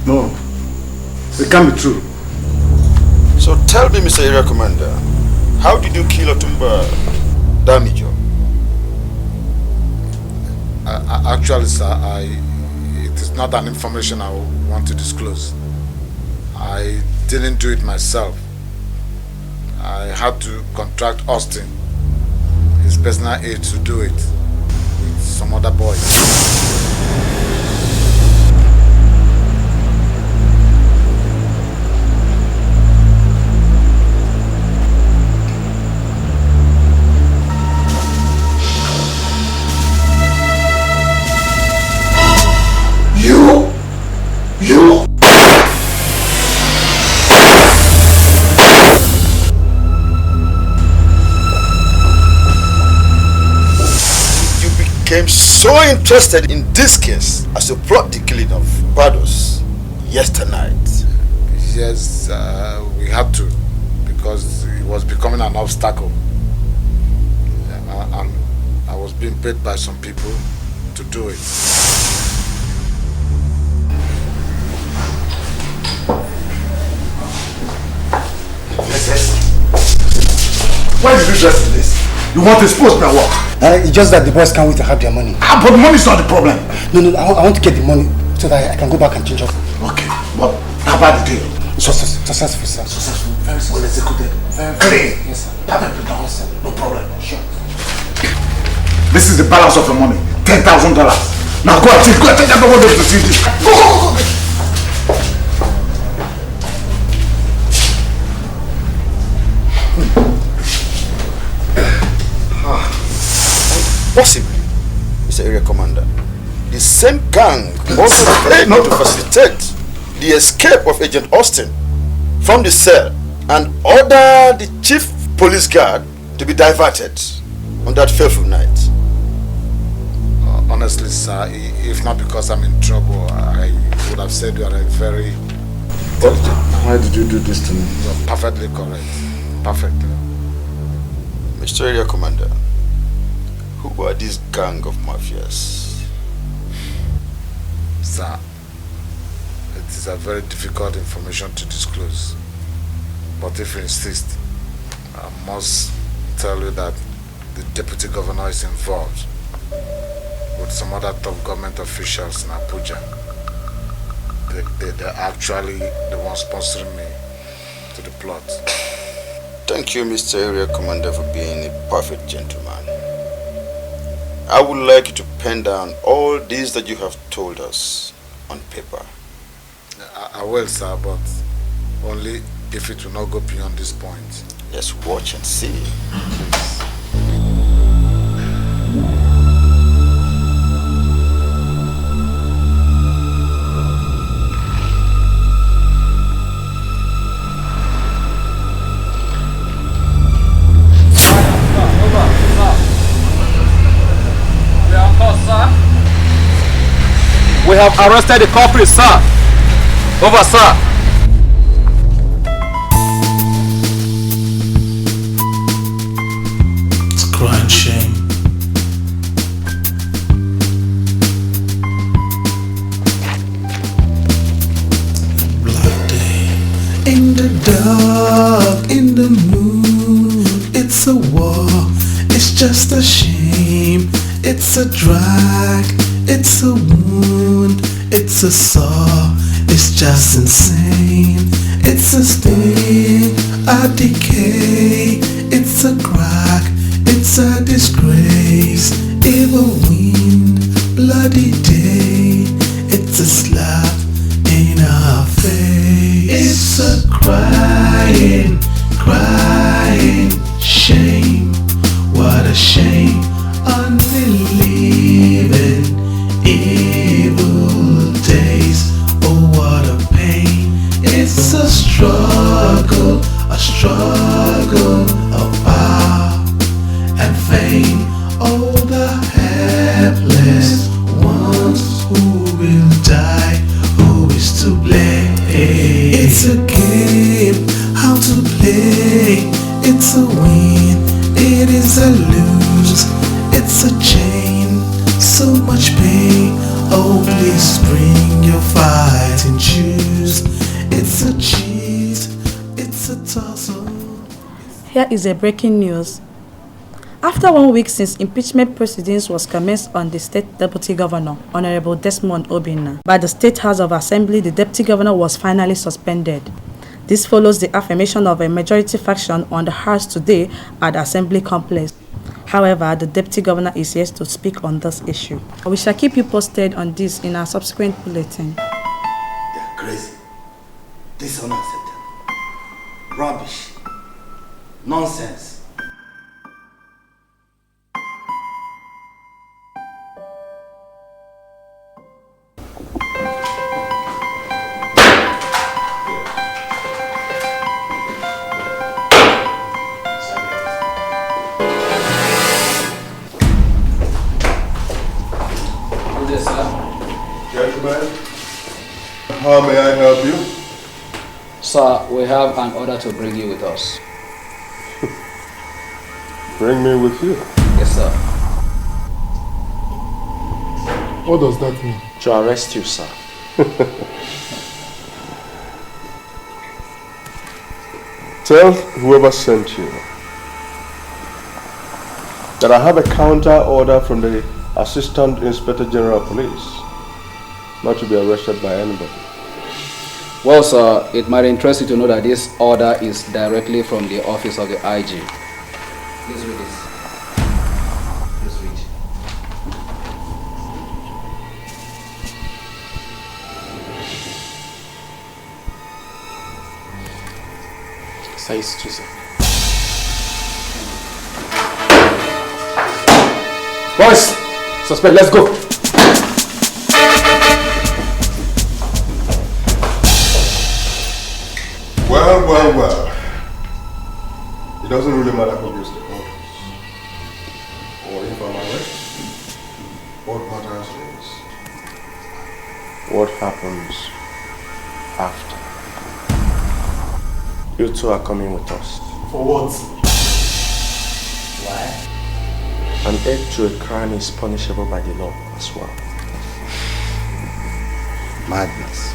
No, it can't be true. So tell me, Mr. Area Commander, how did you kill Otumba Damijo? Actually, sir, it is not an information I want to disclose. I didn't do it myself. I had to contract Austin, his personal aide, to do it with some other boys. Became so interested in this case as to plot the killing of Bardos yesterday night. Yes, we had to, because it was becoming an obstacle. And I was being paid by some people to do it. Yes. Why did you dress in this? You want to expose my work? It's just that the boys can't wait to have their money. But money is not the problem. No, I want to get the money so that I can go back and change up. Okay, but how about the deal? Successful, sir. Successful, very well executed, very clean. Yes, sir. Perfectly done. Yes, sir. No problem. Sure. This is the balance of the money, $10,000. Now go and take everyone to see this. Go. Possibly, Mr. Area Commander, the same gang also failed to facilitate the escape of Agent Austin from the cell and order the chief police guard to be diverted on that fateful night. Honestly, sir, if not because I'm in trouble, I would have said you are a very... Why did you do this to me? You're perfectly correct. Perfectly. Mr. Area Commander, who are this gang of mafias? Sir, it is a very difficult information to disclose. But if you insist, I must tell you that the deputy governor is involved. with some other top government officials in Abuja. They're actually the ones sponsoring me to the plot. Thank you, Mr. Area Commander, for being a perfect gentleman. I would like you to pen down all these that you have told us on paper. I will, sir, but only if it will not go beyond this point. Let's watch and see. Please. We have arrested the culprit, sir. Over, sir. It's crying shame. Black day. In the dark, in the moon, it's a war. It's just a shame. It's a drag. It's a wound, it's a sore, it's just insane. It's a sting, a decay, it's a crack, it's a disgrace. Evil wind, bloody day, it's a slap in our face. It's a crying, crying shame. What a shame, unbelieving. Evil days, oh what a pain. It's a struggle of power and fame. Oh the helpless ones who will die, who is to blame. It's a game, how to play. It's a win, it is a lose. It's a chain, so much pain. Oh, please bring your fighting shoes. It's a cheat, it's a tussle. Here is a breaking news. After 1 week since impeachment proceedings was commenced on the state deputy governor, Honorable Desmond Obinna, by the State House of Assembly, the deputy governor was finally suspended. This follows the affirmation of a majority faction on the House today at the Assembly complex. However, the deputy governor is yet to speak on this issue. We shall keep you posted on this in our subsequent bulletin. They are crazy. This is unacceptable. Rubbish. Nonsense. How may I help you? Sir, we have an order to bring you with us. Bring me with you? Yes, sir. What does that mean? To arrest you, sir. Tell whoever sent you that I have a counter order from the Assistant Inspector General of Police not to be arrested by anybody. Well, sir, it might interest you to know that this order is directly from the office of the IG. Please read this. Please read. Size 2, sir. Boys, suspect, let's go. Well. It doesn't really matter who gives the orders or if I'm arrested. What matters is what happens after. You two are coming with us. For what? Why? An aid to a crime is punishable by the law as well. Madness.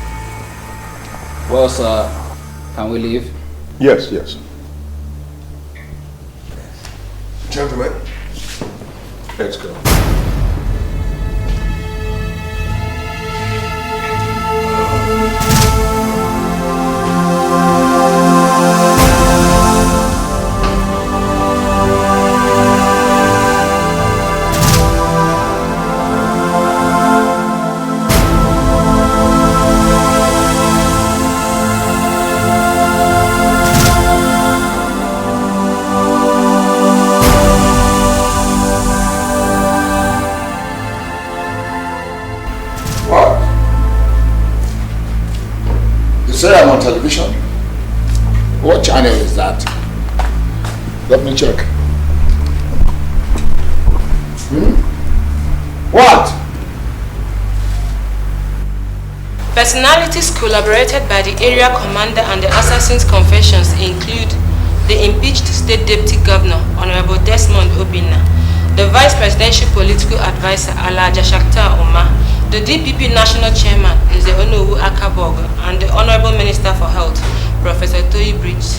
Well, sir, can we leave? Yes. Gentlemen, let's go. say I'm on television? What channel is that? Let me check. What? Personalities collaborated by the area commander and the assassins' confessions include the impeached state deputy governor, Honorable Desmond Obinna, the vice presidential political advisor, Alaja Shakhtar Omar, the DPP national chairman, Nze Onowu Akabog, and the honorable minister for health, Professor Toyi Bridge.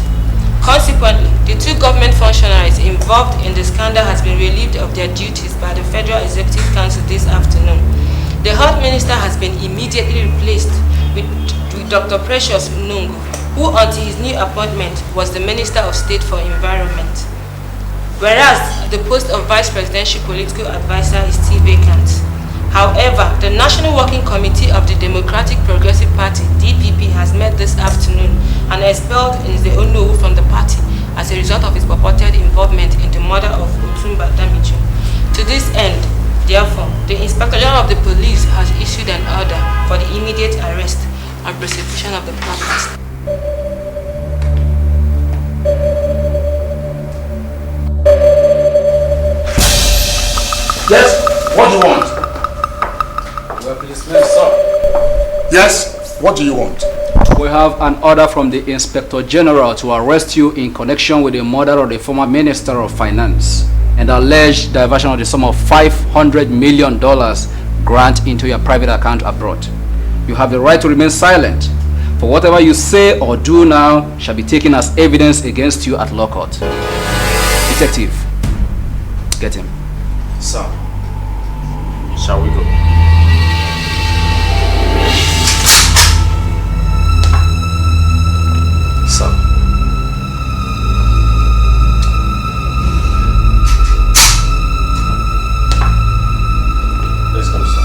Consequently, the two government functionaries involved in the scandal has been relieved of their duties by the Federal Executive Council this afternoon. The health minister has been immediately replaced with Dr. Precious Nungu, who until his new appointment was the Minister of State for Environment. Whereas the post of Vice Presidential Political Advisor is still vacant. However, the National Working Committee of the Democratic Progressive Party, DPP, has met this afternoon and expelled Nze Onowu from the party as a result of his purported involvement in the murder of Otumba Damijo. To this end, therefore, the Inspector General of the Police has issued an order for the immediate arrest and prosecution of the pact. Yes, what do you want? Well, policeman, sir. Yes, what do you want? We have an order from the Inspector General to arrest you in connection with the murder of the former Minister of Finance and alleged diversion of the sum of $500 million grant into your private account abroad. You have the right to remain silent. For whatever you say or do now shall be taken as evidence against you at law court. Detective, get him. Sir, shall we go? Sir. Let's go, sir.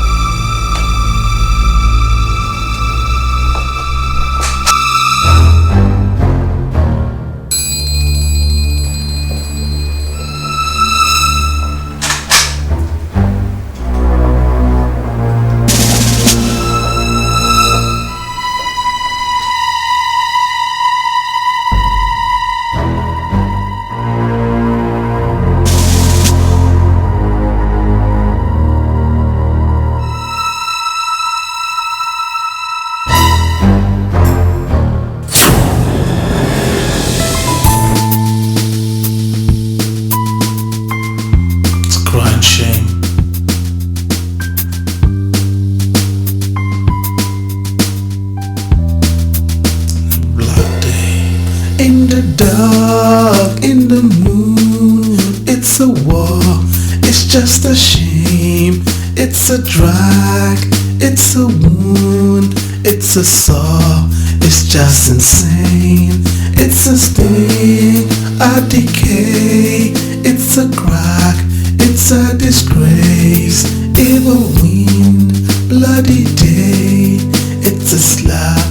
Just a shame, it's a drag, it's a wound, it's a sore, it's just insane. It's a sting, a decay, it's a crack, it's a disgrace. Evil wind, bloody day, it's a slap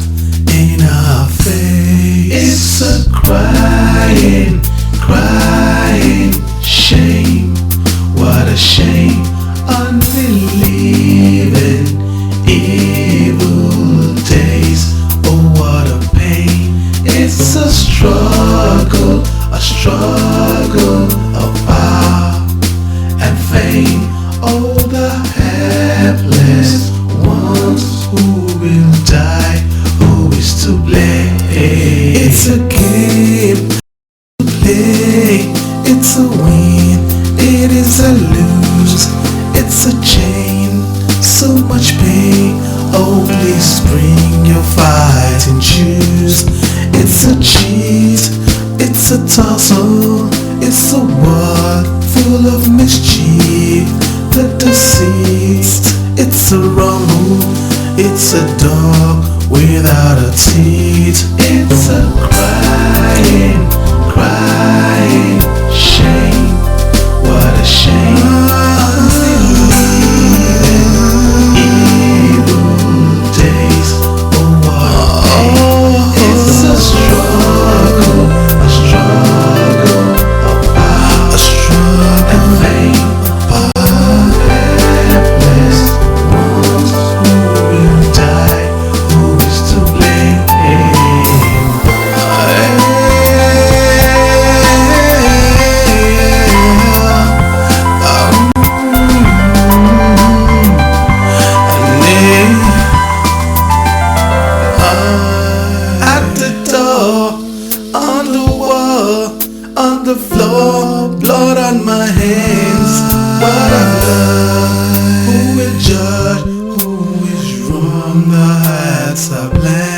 in our face. It's a crying, crying shame. What a shame, unbelieving, evil days. Oh, what a pain. It's a struggle of power and fame. Oh, the helpless ones who will die, who is to blame? It's a game to play, it's a win. It is a lose, it's a chain, so much pain. Oh, please bring your fighting shoes. It's a cheat, it's a tussle, it's a war full of mischief. The deceit, it's a rumble, it's a dog without a teeth. It's a crying, crying shame. What a shame, unbelieving, evil days. Oh, what a pain. It's a struggle of power, a struggle and fame. Helpless ones who will die, who is to blame? That's a plan.